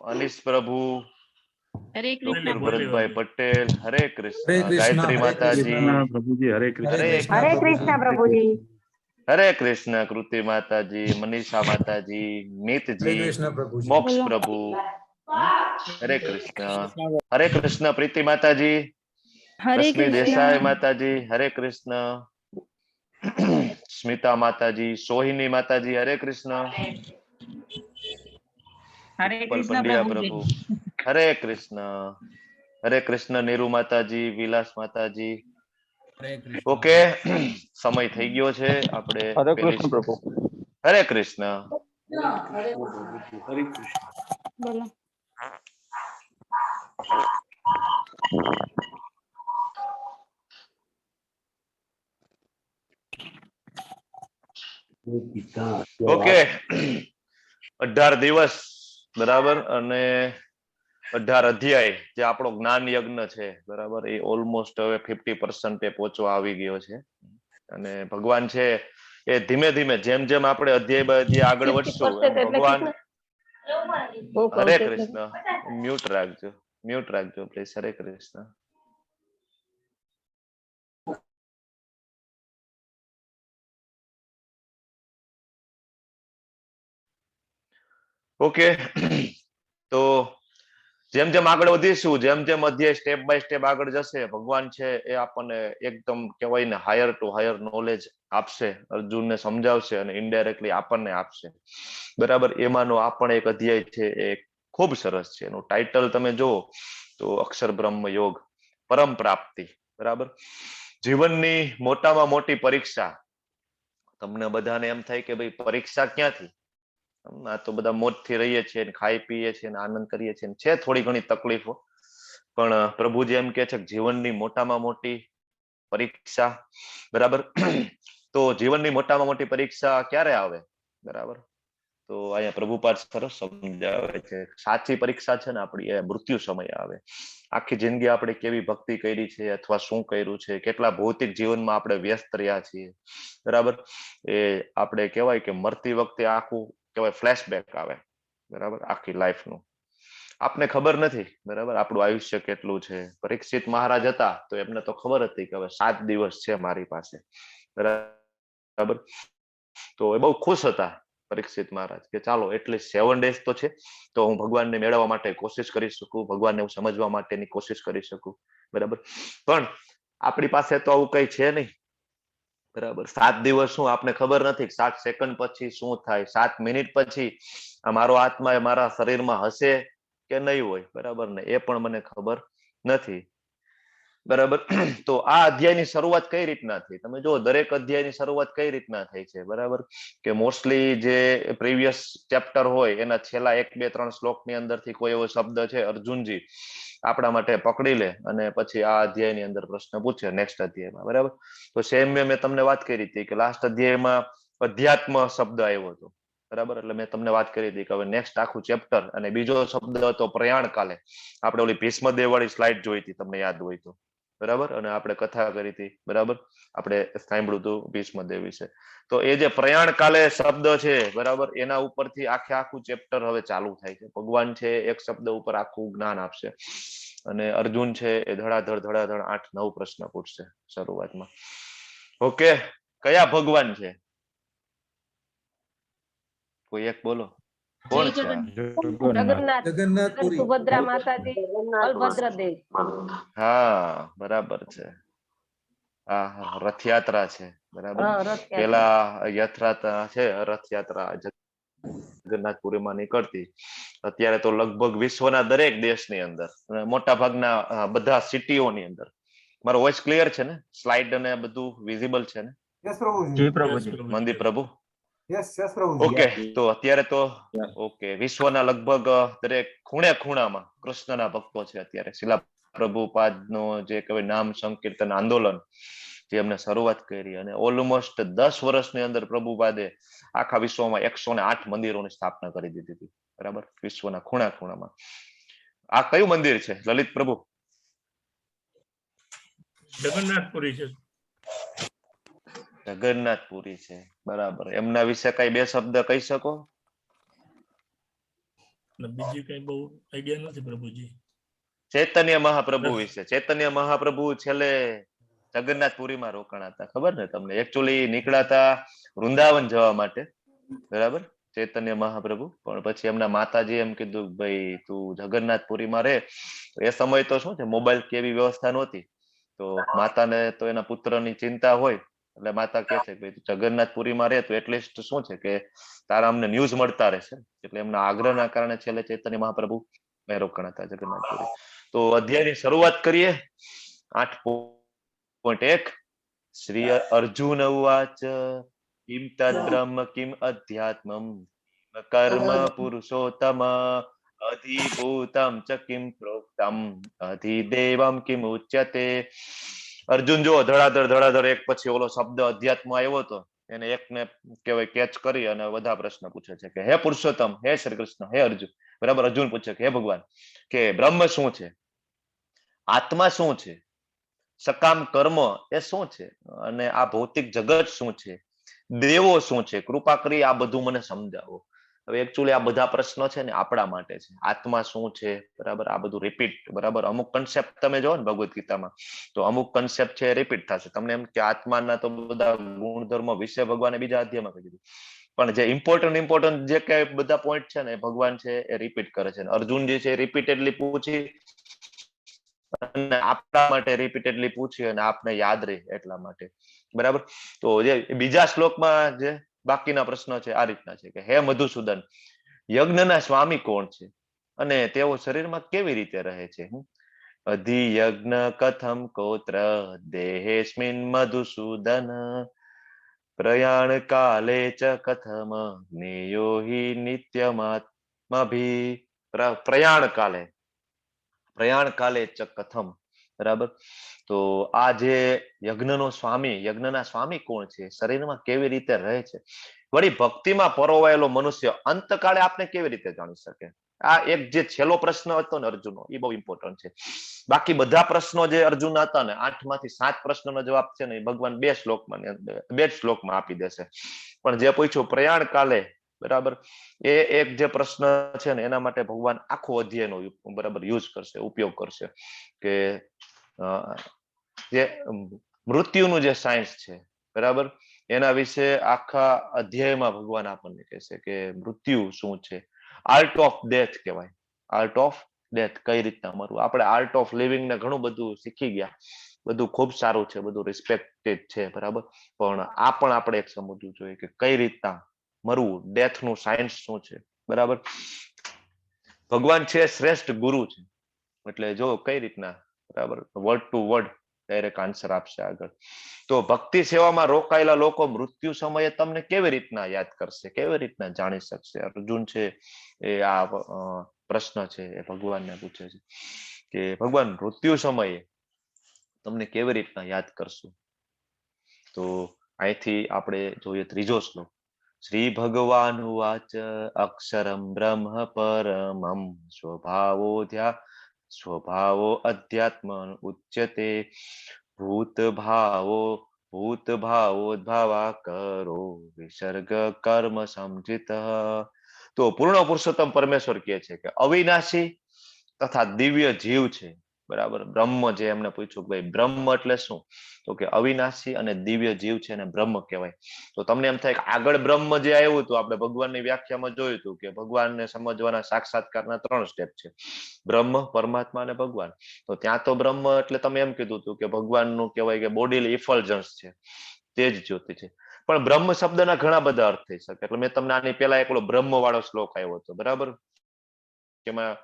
[SPEAKER 3] अनिश प्रभु,
[SPEAKER 1] हरे
[SPEAKER 3] डॉक्टर
[SPEAKER 5] बोली,
[SPEAKER 3] भरत भाई पटेल. हरे
[SPEAKER 8] हरे
[SPEAKER 3] कृष्ण.
[SPEAKER 8] कृष्ण,
[SPEAKER 3] गायत्री
[SPEAKER 8] हरे
[SPEAKER 3] माताजी.
[SPEAKER 8] कृष्ण.
[SPEAKER 9] प्रभुजी हरे कृष्ण.
[SPEAKER 3] हरे
[SPEAKER 8] हरे कृष्ण
[SPEAKER 2] પ્રભુજી.
[SPEAKER 3] हरे कृष्ण. कृति माताजी, मनीषा माताजी, नीत
[SPEAKER 8] हरे
[SPEAKER 3] जी,
[SPEAKER 8] कृष्ण प्रभु जी.
[SPEAKER 3] मोक्ष प्रभु. हरे कृष्ण. हरे कृष्ण. प्रीति माताजी, रश्मि देसाई माताजी. हरे कृष्ण. स्मिता माताजी, सोहिनी माताजी. हरे कृष्ण. उत्पल पंड्या प्रभु. हरे कृष्ण. हरे कृष्ण. नीरू माताजी, विलास माताजी.
[SPEAKER 8] हरे कृष्ण.
[SPEAKER 3] ઓકે, સમય થઈ ગયો છે. આપણે
[SPEAKER 9] हरे
[SPEAKER 3] પેલી
[SPEAKER 9] कृष्ण प्रभु.
[SPEAKER 3] હરે કૃષ્ણ.
[SPEAKER 9] हरे कृष्ण.
[SPEAKER 3] ઓકે 18 દિવસ બરાબર અને 18 અધ્યાય જે આપણો જ્ઞાન યજ્ઞ છે બરાબર એ ઓલમોસ્ટ હવે 50% પહોંચવા આવી ગયો છે અને ભગવાન છે એ ધીમે ધીમે જેમ જેમ આપણે અધ્યાય બાય અધ્યાય આગળ વધશું એમ ભગવાન હરે કૃષ્ણ મ્યુટ રાખજો પ્લીઝ હરે કૃષ્ણ ઓકે તો જેમ જેમ આગળ વધીશું જેમ જેમ અધ્યાય સ્ટેપ બાય સ્ટેપ આગળ જશે ભગવાન છે એ આપણને એકદમ કહેવાય ને હાયર ટુ હાયર નોલેજ આપશે અર્જુનને સમજાવશે અને ઇનડાયરેક્ટલી આપણને આપશે બરાબર એમાંનો આ પણ એક અધ્યાય છે એ ખૂબ સરસ છે એનું ટાઇટલ તમે જુઓ તો અક્ષર બ્રહ્મ યોગ પરમ પ્રાપ્તિ બરાબર જીવનની મોટામાં મોટી પરીક્ષા તમને બધાને એમ થાય કે ભાઈ પરીક્ષા ક્યાંથી આ તો બધા મોજથી રહીએ છીએ ખાઈ પીએ છીએ આનંદ કરીએ છીએ છે થોડી ઘણી તકલીફો પણ પ્રભુજી એમ કે છે કે જીવનની મોટામાં મોટી પરીક્ષા બરાબર તો જીવનની મોટામાં મોટી પરીક્ષા ક્યારે આવે બરાબર તો અહીંયા પ્રભુપાદ સરસ સમજાવે છે સાચી પરીક્ષા છે ને આપણી એ મૃત્યુ સમય આવે આખી જિંદગી આપણે કેવી ભક્તિ કરી છે અથવા શું કર્યું છે કેટલા ભૌતિક જીવનમાં આપણે વ્યસ્ત રહ્યા છીએ બરાબર એ આપણે કહેવાય કે મરતી વખતે આખું કહેવાય ફ્લેશબેક આવે બરાબર આખી લાઈફનું આપને ખબર નથી બરાબર આપણું આયુષ્ય કેટલું છે પરીક્ષિત મહારાજ હતા તો એમને તો ખબર હતી કે હવે 7 દિવસ છે મારી પાસે બરાબર તો એ બહુ ખુશ હતા પરીક્ષિત મહારાજ કે ચાલો એટલીસ્ટ 7 days તો છે તો હું ભગવાનને મેળવવા માટે કોશિશ કરી શકું ભગવાનને હું સમજવા માટેની કોશિશ કરી શકું બરાબર પણ આપણી પાસે તો આવું કઈ છે નહીં બરાબર 7 દિવસ શું આપને ખબર નથી 7 સેકન્ડ પછી શું થાય 7 મિનિટ પછી આ મારો આત્મા એ મારા શરીરમાં હશે કે નહીં હોય બરાબર ને એ પણ મને ખબર નથી બરાબર તો આ અધ્યાયની શરૂઆત કઈ રીતના થઈ તમે જો દરેક અધ્યાયની શરૂઆત કઈ રીતના થઈ છે બરાબર કે મોસ્ટલી જે પ્રીવિયસ ચેપ્ટર હોય એના છેલ્લા 1 2 3 શ્લોકની અંદરથી કોઈ એવો શબ્દ છે અર્જુનજી આપણા માટે પકડી લે અને પછી આ અધ્યાયની અંદર પ્રશ્ન પૂછે નેક્સ્ટ અધ્યાયમાં બરાબર તો સેમ મેં તમને વાત કરી હતી કે લાસ્ટ અધ્યાયમાં અધ્યાત્મ શબ્દ આવ્યો હતો બરાબર એટલે મેં તમને વાત કરી હતી કે હવે નેક્સ્ટ આખું ચેપ્ટર અને બીજો શબ્દ હતો પ્રયાણ કાલે આપણે ઓલી ભીષ્મદેવ વાળી સ્લાઇડ જોઈ હતી તમને યાદ હોય તો બરાબર અને આપણે કથા કરી હતી બરાબર આપણે સાંભળ્યું હતું ભીષ્મદેવ વિશે તો એ જે પ્રયાણ કાલે શબ્દ છે બરાબર એના ઉપરથી આખું ચેપ્ટર હવે ચાલુ થાય છે ભગવાન છે એક શબ્દ ઉપર આખું જ્ઞાન આપશે અને અર્જુન છે એ ધડાધડ 8-9 પ્રશ્ન પૂછશે શરૂઆતમાં ઓકે કયા ભગવાન છે કોઈ એક બોલો કોણ છે
[SPEAKER 8] જગન્નાથપુરી
[SPEAKER 4] સુભદ્રા માતાજી બલભદ્ર દેવ
[SPEAKER 3] હા બરાબર છે હા રથયાત્રા છે બરાબર પેલા યાત્રા છે રથયાત્રા જગન્નાથપુરીમાં નીકળતી અત્યારે તો લગભગ વિશ્વના દરેક દેશની અંદર મોટા ભાગના બધા સિટીઓની અંદર મારો વોઇસ ક્લિયર છે ને સ્લાઇડ અને બધું વિઝિબલ છે ને મંદિર પ્રભુ ઓકે તો અત્યારે તો ઓકે વિશ્વના લગભગ દરેક ખૂણામાં કૃષ્ણના ભક્તો છે અત્યારે શિલા પ્રભુપાદનો જે કહેવાય નામ સંકીર્તન આંદોલન જે એમને શરૂઆત કરી અને ઓલમોસ્ટ 10 વર્ષની અંદર પ્રભુપાદે આખા વિશ્વમાં 108 મંદિરોની સ્થાપના કરી દીધી હતી બરાબર વિશ્વના ખૂણામાં આ કયું મંદિર છે લલિત પ્રભુ
[SPEAKER 5] જગન્નાથપુરી છે
[SPEAKER 3] જગન્નાથપુરી છે બરાબર એમના વિશે કઈ 2 શબ્દ કહી શકો
[SPEAKER 5] બીજી કઈ બહુ આઈડિયા નથી પ્રભુજી
[SPEAKER 3] ચૈતન્ય મહાપ્રભુ વિશે ચૈતન્ય મહાપ્રભુ છેલ્લે જગન્નાથપુરીમાં રોકાણા હતા ખબર ને તમને એકચ્યુઅલી નીકળ્યા હતા વૃંદાવન જવા માટે બરાબર ચૈતન્ય મહાપ્રભુ પણ પછી એમના માતાજી એમ કીધું ભાઈ તું જગન્નાથપુરીમાં રહે એ સમય તો શું છે મોબાઈલ કેવી વ્યવસ્થા નહોતી તો માતાને તો એના પુત્રની ચિંતા હોય એટલે માતા કહે છે કે જગન્નાથપુરીમાં રહે તો એટલીસ્ટ શું છે કે તારા અમને ન્યૂઝ મળતા રહેશે એટલે એમના આગ્રહના કારણે છેલ્લે ચૈતન્ય મહાપ્રભુ રોકાણા હતા જગન્નાથપુરી તો અધ્યાયની શરૂઆત કરીએ 8.1 શ્રી અર્જુન ઉવાચ કિમ તદ્બ્રહ્મ કિમ અધ્યાત્મમ કર્મ પુરુષોત્તમ અધિભૂતમ ચ કિમ પ્રોક્તમ અધિદેવમ કિમ ઉચ્યતે અર્જુન જો ધડાધડ એક પછી ઓલો શબ્દ અધ્યાત્મ આવ્યો હતો એને એકને કહેવાય કેચ કરી અને બધા પ્રશ્ન પૂછે છે કે હે પુરુષોત્તમ, હે શ્રી કૃષ્ણ, હે અર્જુન, બરાબર. અર્જુન પૂછે કે હે ભગવાન, કે બ્રહ્મ શું છે, આત્મા શું છે, સકામ કર્મ એ શું છે, અને આ ભૌતિક જગત શું છે, દેવો શું છે, કૃપા કરી આ બધું મને સમજાવો. હવે એકચ્યુઅલી આ બધા પ્રશ્નો છે ને આપણા માટે છે. આત્મા શું છે, બરાબર, આ બધું રિપીટ, બરાબર. અમુક કન્સેપ્ટ તમે જો ને ભગવદ્ ગીતામાં, તો અમુક કન્સેપ્ટ છે રિપીટ થશે. તમને એમ કે આત્માના તો બધા ગુણધર્મો વિશે ભગવાને બીજા અધ્યાયમાં કહી દીધું, પણ જે ઇમ્પોર્ટન્ટ જે કઈ બધા પોઈન્ટ છે ને ભગવાન છે એ રિપીટ કરે છે. અર્જુન જે છે રિપીટેડલી પૂછી અને આપણા માટે રિપીટેડલી પૂછી અને આપને યાદ રહે એટલા માટે, બરાબર. તો જે બીજા શ્લોકમાં જે બાકીના પ્રશ્નો છે આ રીતના છે કે હે મધુસૂદન, યજ્ઞના સ્વામી કોણ છે અને તેઓ શરીરમાં કેવી રીતે રહે છે? અધિયજ્ઞ કથમ કોત્ર દેહેસ્મિન મધુસૂદન, પ્રયાણ કાલે ચ કથમ જ્ઞેયો હિ નિત્યમાત્માભી. પ્રયાણ કાલે ચ કથમ, બરાબર. તો આ જે યજ્ઞના સ્વામી કોણ છે, શરીરમાં કેવી રીતે રહે છે, વળી ભક્તિમાં પરોવાયેલો મનુષ્ય અંતકાળે આપને કેવી રીતે જાણી શકે? આ એક જે છેલ્લો પ્રશ્ન હતો ને અર્જુનનો, એ બહુ ઇમ્પોર્ટન્ટ છે. બાકી બધા પ્રશ્નો જે અર્જુનના હતા ને 8 માંથી 7 પ્રશ્નોનો જવાબ છે ને ભગવાન 2 શ્લોકમાં આપી દેશે. પણ જે પૂછ્યું પ્રયાણ કાલે, બરાબર, એ એક જે પ્રશ્ન છે ને એના માટે ભગવાન આખો અધ્યાયનો બરાબર યુઝ કરશે, ઉપયોગ કરશે કે જે મૃત્યુનું જે સાયન્સ છે, બરાબર, એના વિશે આખા અધ્યાયમાં ભગવાન આપણને કહેશે કે મૃત્યુ શું છે. આર્ટ ઓફ ડેથ કહેવાય, આર્ટ ઓફ ડેથ, કઈ રીતના મરવું. આપણે આર્ટ ઓફ લિવિંગ ને ઘણું બધું શીખી ગયા, બધું ખૂબ સારું છે, બધું રિસ્પેક્ટેડ છે, બરાબર. પણ આ પણ આપણે એક સમજવું જોઈએ કે કઈ રીતના મરવું, ડેથ નું સાયન્સ શું છે, બરાબર. ભગવાન છે શ્રેષ્ઠ ગુરુ છે, એટલે જો કઈ રીતના, બરાબર, word to word direct answer આપશે આગળ. તો ભક્તિ સેવામાં રોકાયેલા લોકો મૃત્યુ સમયે તમને કેવી રીતના યાદ કરશે, કેવી રીતના જાણી શકશે? અર્જુન છે એ આ પ્રશ્ન છે એ ભગવાનને પૂછે છે કે ભગવાન મૃત્યુ સમયે તમને કેવી રીતના યાદ કરશું? તો અહીંથી આપણે જોઈએ ત્રીજો શ્લોક. શ્રી ભગવાન વાચ અક્ષરમ બ્રહ્મ પરમમ સ્વભાવો અધ્યાત્મ ઉચ્યતે ભૂતભાવોદ્ભાવા કરો વિસર્ગ કર્મ સમજિત. તો પૂર્ણ પુરુષોત્તમ પરમેશ્વર કહે છે કે અવિનાશી તથા દિવ્ય જીવ છે, બરાબર. બ્રહ્મ જે એમને પૂછ્યું ભાઈ બ્રહ્મ એટલે શું, તો કે અવિનાશી અને દિવ્ય જીવ છે એને બ્રહ્મ કહેવાય. તો તમને એમ થાય કે આગળ બ્રહ્મ જે આવ્યું હતું, આપણે ભગવાનની વ્યાખ્યામાં જોયું હતું કે ભગવાનને સમજવાના સાક્ષાત્કારના 3 સ્ટેપ છે, બ્રહ્મ, પરમાત્મા અને ભગવાન. તો ત્યાં તો બ્રહ્મ એટલે તમે એમ કીધું હતું કે ભગવાનનું કહેવાય કે બોડીલી ઇફલ્જન્સ છે, તે જ જ્યોતિ છે. પણ બ્રહ્મ શબ્દના ઘણા બધા અર્થ થઈ શકે. એટલે મેં તમને આની પહેલા એકલો બ્રહ્મ વાળો શ્લોક આવ્યો હતો, બરાબર, એમાં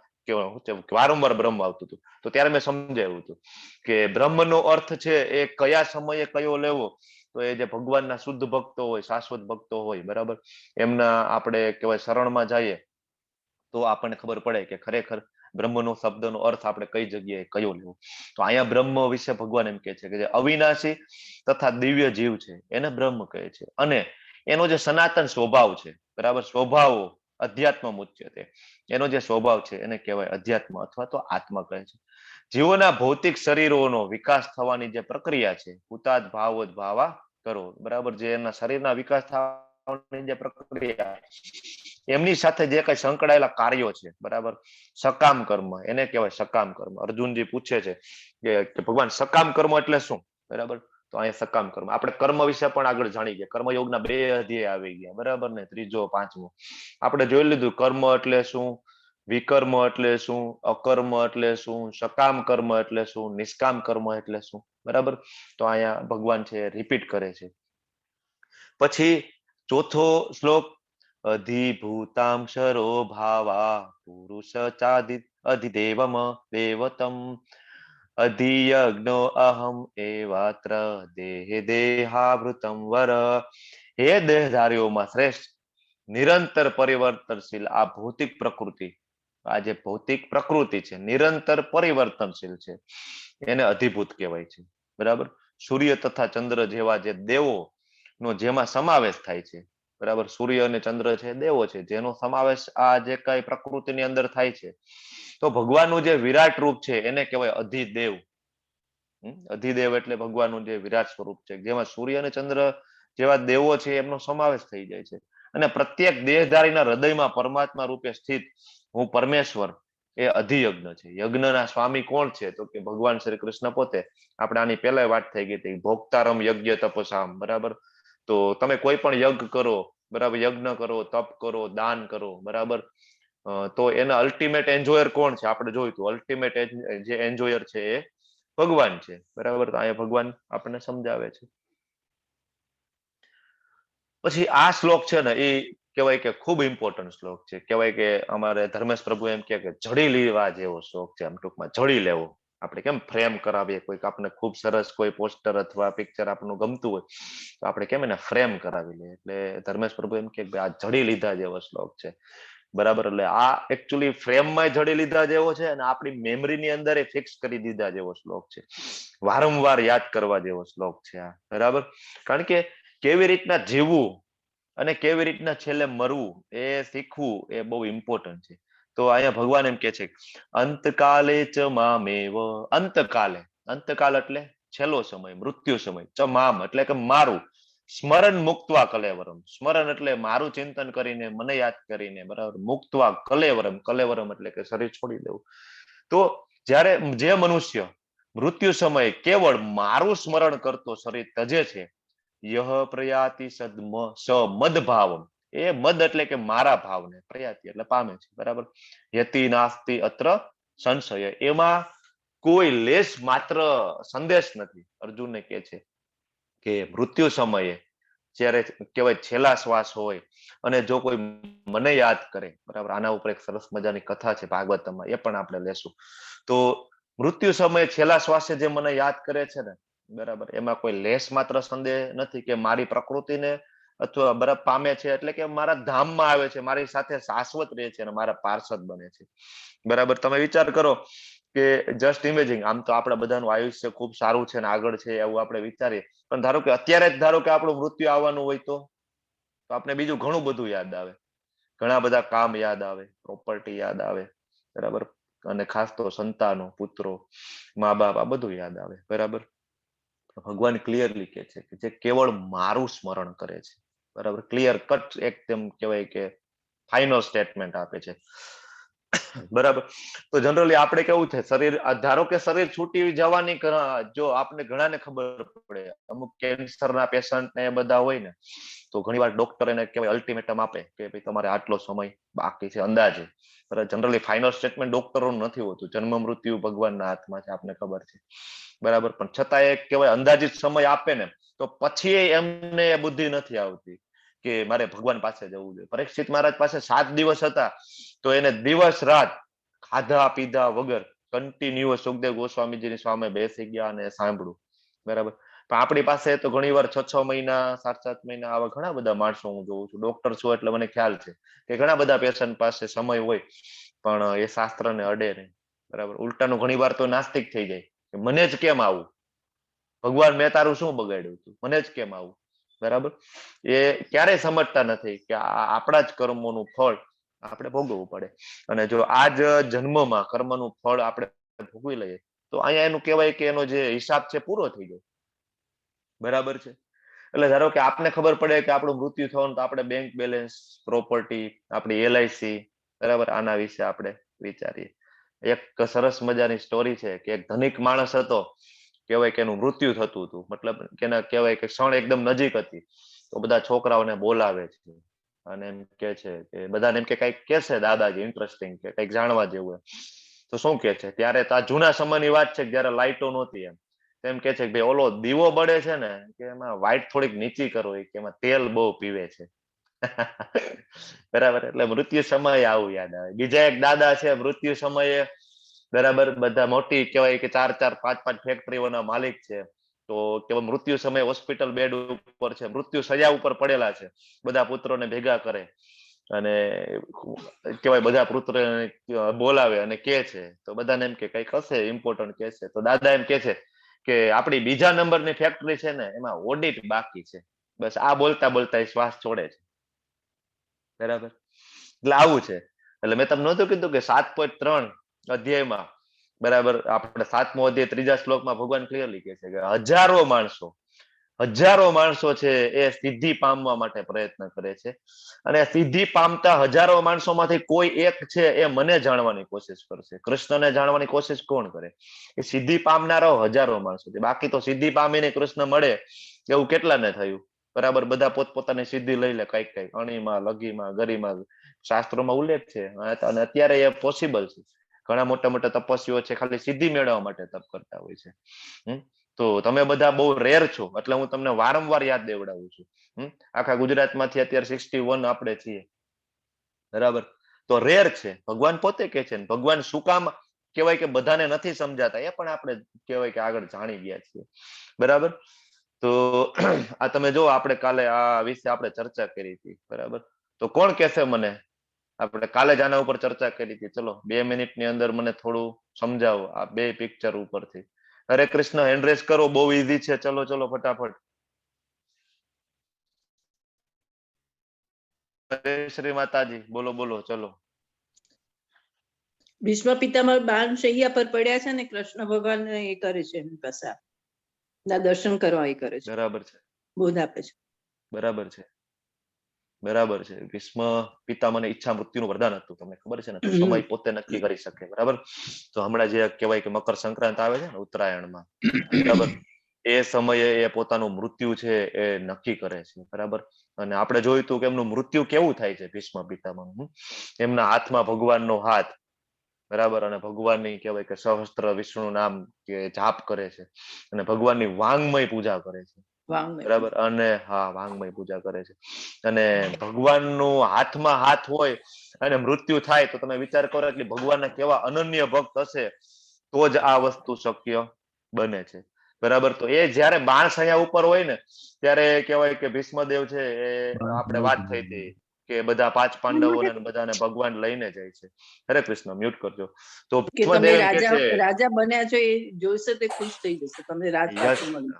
[SPEAKER 3] વારંવાર બ્રહ્મ આવતું હતું. તો ત્યારે મેં સમજાવ્યું હતું કે બ્રહ્મનો અર્થ છે એ કયા સમયે કયો લેવો, તો એ જે ભગવાનના શુદ્ધ ભક્તો હોય, શાશ્વત ભક્તો હોય, બરાબર, એમના આપણે કહેવાય શરણમાં જઈએ તો આપણને ખબર પડે કે ખરેખર બ્રહ્મનો શબ્દનો અર્થ આપણે કઈ જગ્યાએ કયો લેવો. તો અહીંયા બ્રહ્મ વિશે ભગવાન એમ કહે છે કે જે અવિનાશી તથા દિવ્ય જીવ છે એને બ્રહ્મ કહે છે, અને એનો જે સનાતન સ્વભાવ છે, બરાબર, સ્વભાવો અધ્યાત્મ ઉચ્યતે, એનો જે સ્વભાવ છે એને કહેવાય અધ્યાત્મ અથવા તો આત્મા કહે છે. જીવોના ભૌતિક શરીરોનો વિકાસ થવાની જે પ્રક્રિયા છે, ભૂતાદ ભાવોદ્ભાવા કરો, બરાબર, જે એના શરીરના વિકાસ થવાની જે પ્રક્રિયા એમની સાથે જે કઈ સંકળાયેલા કાર્યો છે, બરાબર, સકામ કર્મ એને કહેવાય સકામ કર્મ. અર્જુનજી પૂછે છે કે ભગવાન સકામ કર્મ એટલે શું, બરાબર. તો અહીંયા સકામ કર્મ, આપણે કર્મ વિશે પણ આગળ જાણી ગયા, કર્મયોગના 2 અધ્યાય આવી ગયા, બરાબર ને, 3જો 5મો આપણે જોઈ લીધું. કર્મ એટલે શું, વિકર્મ એટલે શું, અકર્મ એટલે શું, સકામ કર્મ એટલે શું, નિષ્કામ કર્મ એટલે શું, બરાબર. તો અહીંયા ભગવાન છે રિપીટ કરે છે. પછી ચોથો શ્લોક, અધિભૂતાંશરો ભાવા પુરુષ ચાદિ અધિદેવમ દેવતમ અધિયજ્ઞો અહમ એવાત્ર દેહાવૃતમ વર. હે દેહધારીઓમાં શ્રેષ્ઠ, નિરંતર પરિવર્તનશીલ આ ભૌતિક પ્રકૃતિ, આ જે ભૌતિક પ્રકૃતિ છે નિરંતર પરિવર્તનશીલ છે, એને અધિભૂત કહેવાય છે, બરાબર. સૂર્ય તથા ચંદ્ર જેવા જે દેવો નો જેમાં સમાવેશ થાય છે, બરાબર. સૂર્ય અને ચંદ્ર છે દેવો છે, જેનો સમાવેશ આ જે કઈ પ્રકૃતિની અંદર થાય છે. તો ભગવાનનું જે વિરાટ રૂપ છે એને કહેવાય અધિદેવ. અધિદેવ એટલે ભગવાનનું જે વિરાટ સ્વરૂપ છે, જેમાં સૂર્ય અને ચંદ્ર જેવા દેવો છે એમનો સમાવેશ થઈ જાય છે. અને પ્રત્યેક દેહધારીના હૃદયમાં પરમાત્મા રૂપે સ્થિત હું પરમેશ્વર એ અધિયજ્ઞ છે. યજ્ઞના સ્વામી કોણ છે? તો કે ભગવાન શ્રી કૃષ્ણ પોતે. આપણે આની પહેલા વાત થઈ ગઈ હતી, ભોક્તારમ યજ્ઞ તપસામ, બરાબર. તો તમે કોઈ પણ યજ્ઞ કરો, બરાબર, યજ્ઞ કરો, તપ કરો, દાન કરો, બરાબર, તો એના અલ્ટિમેટ એન્જોયર કોણ છે? આપણે જોયું હતું, અલ્ટિમેટ જે એન્જોયર છે એ ભગવાન છે, બરાબર. તો અહીંયા ભગવાન આપણને સમજાવે છે. પછી આ શ્લોક છે ને એ કહેવાય કે ખૂબ ઇમ્પોર્ટન્ટ શ્લોક છે. કહેવાય કે અમારે ધર્મેશ પ્રભુ એમ કે જડી લેવા જેવો શ્લોક છે. આમ ટૂંકમાં જડી લેવો. આપણે કેમ ફ્રેમ કરાવીએ, કોઈક આપણે ખૂબ સરસ કોઈ પોસ્ટર અથવા પિક્ચર આપણનું ગમતું હોય તો આપણે કેમ એને ફ્રેમ કરાવી લઈએ. એટલે ધર્મેશ પ્રભુ એમ કે આ જડી લીધા જેવો શ્લોક છે, બરાબર. એટલે આ એકચ્યુઅલી ફ્રેમમાં જડી લીધા જેવો છે અને આપણી મેમરીની અંદર એ ફિક્સ કરી દીધા જેવો શ્લોક છે. વારંવાર યાદ કરવા જેવો શ્લોક છે આ, બરાબર. કારણ કે કેવી રીતના જીવવું અને કેવી રીતના છેલ્લે મરવું એ શીખવું એ બહુ ઇમ્પોર્ટન્ટ છે. તો અહીંયા ભગવાન એમ કે છે અંતકાલે ચ મામેવ, અંતકાલે, અંતકાલ એટલે છેલ્લો સમય, મૃત્યુ સમય, ચ મામ એટલે કે મારું, સ્મરણ મુક્તવા કલેવરમ, સ્મરણ એટલે મારું ચિંતન કરીને, મને યાદ કરીને, બરાબર, મુક્તવા કલેવરમ, કલેવરમ એટલે કે શરીર છોડી દેવું. તો જ્યારે જે મનુષ્ય મૃત્યુ સમયે કેવળ મારું સ્મરણ કરતો શરીર તજે છે, યહ પ્રયાતિ સદમ સ મદ ભાવમ, એ મદ એટલે કે મારા ભાવને, પ્રયાતિ એટલે પામે છે, બરાબર. યતિ નાસ્તિ અત્ર સંશય, એમાં કોઈ લેશ માત્ર સંદેશ નથી. અર્જુનને કે છે કે મૃત્યુ સમયે જ્યારે કહેવાય છેલ્લા શ્વાસ હોય અને જો કોઈ મને યાદ કરે, બરાબર. આના ઉપર એક સરસ મજાની કથા છે ભાગવતમાં, એ પણ આપણે લેશું. તો મૃત્યુ સમયે છેલ્લા શ્વાસે જે મને યાદ કરે છે ને, બરાબર, એમાં કોઈ લેશ માત્ર સંદેહ નથી કે મારી પ્રકૃતિને અથવા બરાબર પામે છે, એટલે કે મારા ધામમાં આવે છે, મારી સાથે શાશ્વત રહે છે અને મારા પાર્ષદ બને છે, બરાબર. તમે વિચાર કરો કે જસ્ટ ઇમેજિંગ, આમ તો આપણા બધાનું આયુષ્ય ખૂબ સારું છે ને આગળ છે એવું આપણે વિચારીએ, પણ ધારો કે અત્યારે જ ધારો કે આપણું મૃત્યુ આવવાનું હોય તો આપણે બીજું ઘણું બધું યાદ આવે, ઘણા બધા કામ યાદ આવે, પ્રોપર્ટી યાદ આવે, બરાબર, અને ખાસ તો સંતાનો, પુત્રો, મા બાપ, આ બધું યાદ આવે, બરાબર. ભગવાન ક્લિયરલી કે છે કે જે કેવળ મારું સ્મરણ કરે છે, બરાબર, ક્લિયર કટ એકદમ કહેવાય કે ફાઇનલ સ્ટેટમેન્ટ આપે છે, બરાબર. તો જનરલી આપણે કેવું છે, શરીર ધારો કે શરીર છૂટી જવાની, જો આપણે ઘણાને ખબર પડે, અમુક કેન્સરના પેશન્ટ ને બધા હોય ને, તો ઘણીવાર ડોક્ટર એને કહેવાય અલ્ટિમેટમ આપે કે ભાઈ તમારે આટલો સમય બાકી છે અંદાજે. જનરલી ફાઇનલ સ્ટેટમેન્ટ ડોક્ટરોનું નથી હોતું, જન્મ મૃત્યુ ભગવાનના હાથમાં છે, આપને ખબર છે, બરાબર. પણ છતાં એ કહેવાય અંદાજિત સમય આપે ને, તો પછી એમને બુદ્ધિ નથી આવતી કે મારે ભગવાન પાસે જવું જોઈએ. પરીક્ષિત મહારાજ પાસે 7 દિવસ હતા તો એને દિવસ રાત ખાધા પીધા વગર કન્ટિન્યુઅસ સુખદેવ ગોસ્વામીજીની સામે બેસી ગયા અને સાંભળ્યું, બરાબર. પણ આપણી પાસે તો ઘણીવાર 6 મહિના 7 મહિના આવા ઘણા બધા માણસો હું જોઉં છું, ડોક્ટર છું એટલે મને ખ્યાલ છે કે ઘણા બધા પેશન્ટ પાસે સમય હોય પણ એ શાસ્ત્રને અડે નહીં, બરાબર. ઉલટાનું ઘણીવાર તો નાસ્તિક થઈ જાય કે મને જ કેમ આવું, ભગવાન મેં તારું શું બગાડ્યું હતું, મને જ કેમ આવું, બરાબર. એ ક્યારેય સમજતા નથી કે આપણા જ કર્મોનું ફળ આપણે ભોગવવું પડે, અને જો આ જ જન્મમાં કર્મનું ફળ આપણે ભોગવી લઈએ તો અહીંયા એનું કહેવાય કે એનો જે હિસાબ છે પૂરો થઈ જાય, બરાબર છે. એટલે ધારો કે આપને ખબર પડે કે આપણું મૃત્યુ થવાનું, તો આપણે બેંક બેલેન્સ, પ્રોપર્ટી, આપણી LIC, બરાબર, આના વિશે આપણે વિચારીએ. એક સરસ મજાની સ્ટોરી છે કે એક ધનિક માણસ હતો, કહેવાય કે એનું મૃત્યુ થતું હતું, મતલબ કે કહેવાય કે ક્ષણ એકદમ નજીક હતી. તો બધા છોકરાઓને બોલાવે છે અને એમ કે છે કે બધાને એમ કે કંઈક કહેશે દાદાજી ઇન્ટરેસ્ટિંગ કે કંઈક જાણવા જેવું, તો શું કે છે, ત્યારે તો આ જૂના સમયની વાત છે જયારે લાઇટો નહોતી, એમ કે છે કે ભાઈ ઓલો દીવો બળે છે ને કે એમાં વાઇટ થોડીક નીચી કરો, કે એમાં તેલ બહુ પીવે છે. બરાબર. એટલે મૃત્યુ સમયે આવું યાદ આવે. બીજા એક દાદા છે, મૃત્યુ સમયે, બરાબર, બધા મોટી કહેવાય કે 4-4, 5-5 ફેક્ટરીઓના માલિક છે, તો કેવા મૃત્યુ સમયે હોસ્પિટલ બેડ ઉપર છે, મૃત્યુ સજા ઉપર પડેલા છે, બધા પુત્રોને ભેગા કરે અને કહેવાય બધા પુત્ર બોલાવે અને કે છે, તો બધાને એમ કે કઈક હશે ઇમ્પોર્ટન્ટ કે છે, તો દાદા એમ કે છે કે આપણી બીજા નંબરની ફેક્ટરી છે ને એમાં ઓડિટ બાકી છે, બસ આ બોલતા બોલતા એ શ્વાસ છોડે છે, બરાબર. એટલે આવું છે. એટલે મેં તમને નહોતું કીધું કે 7.3 અધ્યાયમાં, બરાબર, આપણે 7મો અધ્યાય 3જા શ્લોકમાં ભગવાન ક્લિયરલી કહે છે કે હજારો માણસો છે એ સિદ્ધિ પામવા માટે પ્રયત્ન કરે છે, અને સિદ્ધિ પામતા હજારો માણસોમાંથી કોઈ એક છે એ મને જાણવાની કોશિશ કરશે. કૃષ્ણને જાણવાની કોશિશ કોણ કરે? એ સિદ્ધિ પામનારો હજારો માણસો છે. બાકી તો સિદ્ધિ પામીને કૃષ્ણ મળે એવું કેટલાને થયું? બરાબર, બધા પોતપોતાની સિદ્ધિ લઈ લે, કઈક અણીમાં, લગીમાં, ગરીમાં, શાસ્ત્રોમાં ઉલ્લેખ છે. અને અત્યારે એ પોસિબલ છે. ઘણા મોટા મોટા તપસ્વીઓ છે ખાલી સિદ્ધિ મેળવવા માટે તપ કરતા હોય છે. તો તમે બધા બહુ રેર છો, એટલે હું તમને વારંવાર યાદ દેવડાવું છું. આખા ગુજરાતમાંથી અત્યારે 61 આપણે છીએ, બરાબર. તો રેર છે. ભગવાન પોતે કે છે, ભગવાન શું કામ કહેવાય કે બધાને નથી સમજાતા, એ પણ આપણે કહેવાય કે આગળ જાણી ગયા છીએ, બરાબર. તો આ તમે જો, આપણે કાલે આ વિશે આપણે ચર્ચા કરી હતી, બરાબર. તો કોણ કહેશે મને? આપણે કાલે જ આના ઉપર ચર્ચા કરી હતી. ચલો 2 મિનિટની અંદર મને થોડું સમજાવો આ 2 પિક્ચર ઉપરથી. હરે કૃષ્ણ, હેન્ડ રેસ કરો, બહુ ઈઝી છે. ચલો ફટાફટ. હરે શ્રી માતાજી, બોલો ચલો.
[SPEAKER 10] ભીષ્મ પિતામહ બાણ શૈયા પર પડ્યા છે ને કૃષ્ણ ભગવાન એ કરે છે એમની પાસે ના દર્શન કરવા એ કરે છે,
[SPEAKER 3] બરાબર છે,
[SPEAKER 10] બોધ આપે છે.
[SPEAKER 3] બરાબર છે. ભીષ્મ પિતામહને ઈચ્છા મૃત્યુનું વરદાન હતું, તમને ખબર છે ને? તો સમય પોતે નક્કી કરી શકે, બરાબર. તો હમણાં જે કહેવાય કે મકર સંક્રાંત આવે છે ને ઉત્તરાયણમાં, બરાબર, એ સમયે એ પોતાનું મૃત્યુ છે એ નક્કી કરે છે, બરાબર. અને આપણે જોયું હતું કે એમનું મૃત્યુ કેવું થાય છે ભીષ્મ પિતામહ. એમના હાથમાં ભગવાનનો હાથ, બરાબર, અને ભગવાનની કહેવાય કે સહસ્ત્ર વિષ્ણુ નામ કે જાપ કરે છે, અને ભગવાનની વાંગમય પૂજા કરે છે, બરાબર. અને હા, વાંગમય પૂજા કરે છે. અને ભગવાનનું હાથમાં હાથ હોય અને મૃત્યુ થાય, તો તમે વિચાર કરો કે ભગવાનના કેવા અનન્ય ભક્ત હશે, તો જ આ વસ્તુ શક્ય બને છે, બરાબર. તો એ જયારે બાણસૈયા ઉપર હોય ને, ત્યારે કહેવાય કે ભીષ્મદેવ છે એ, આપણે વાત થઈ હતી કે બધા 5 પાંડવોને બધાને ભગવાન લઈને જાય છે. હરે કૃષ્ણ, મ્યુટ કરજો. તો
[SPEAKER 10] કે તમે
[SPEAKER 3] ભીષ્મદેવ કે છે,
[SPEAKER 10] રાજા બન્યા છો એ જોશે તે ખુશ થઈ જશે, તમને રાજ પાછું મળે.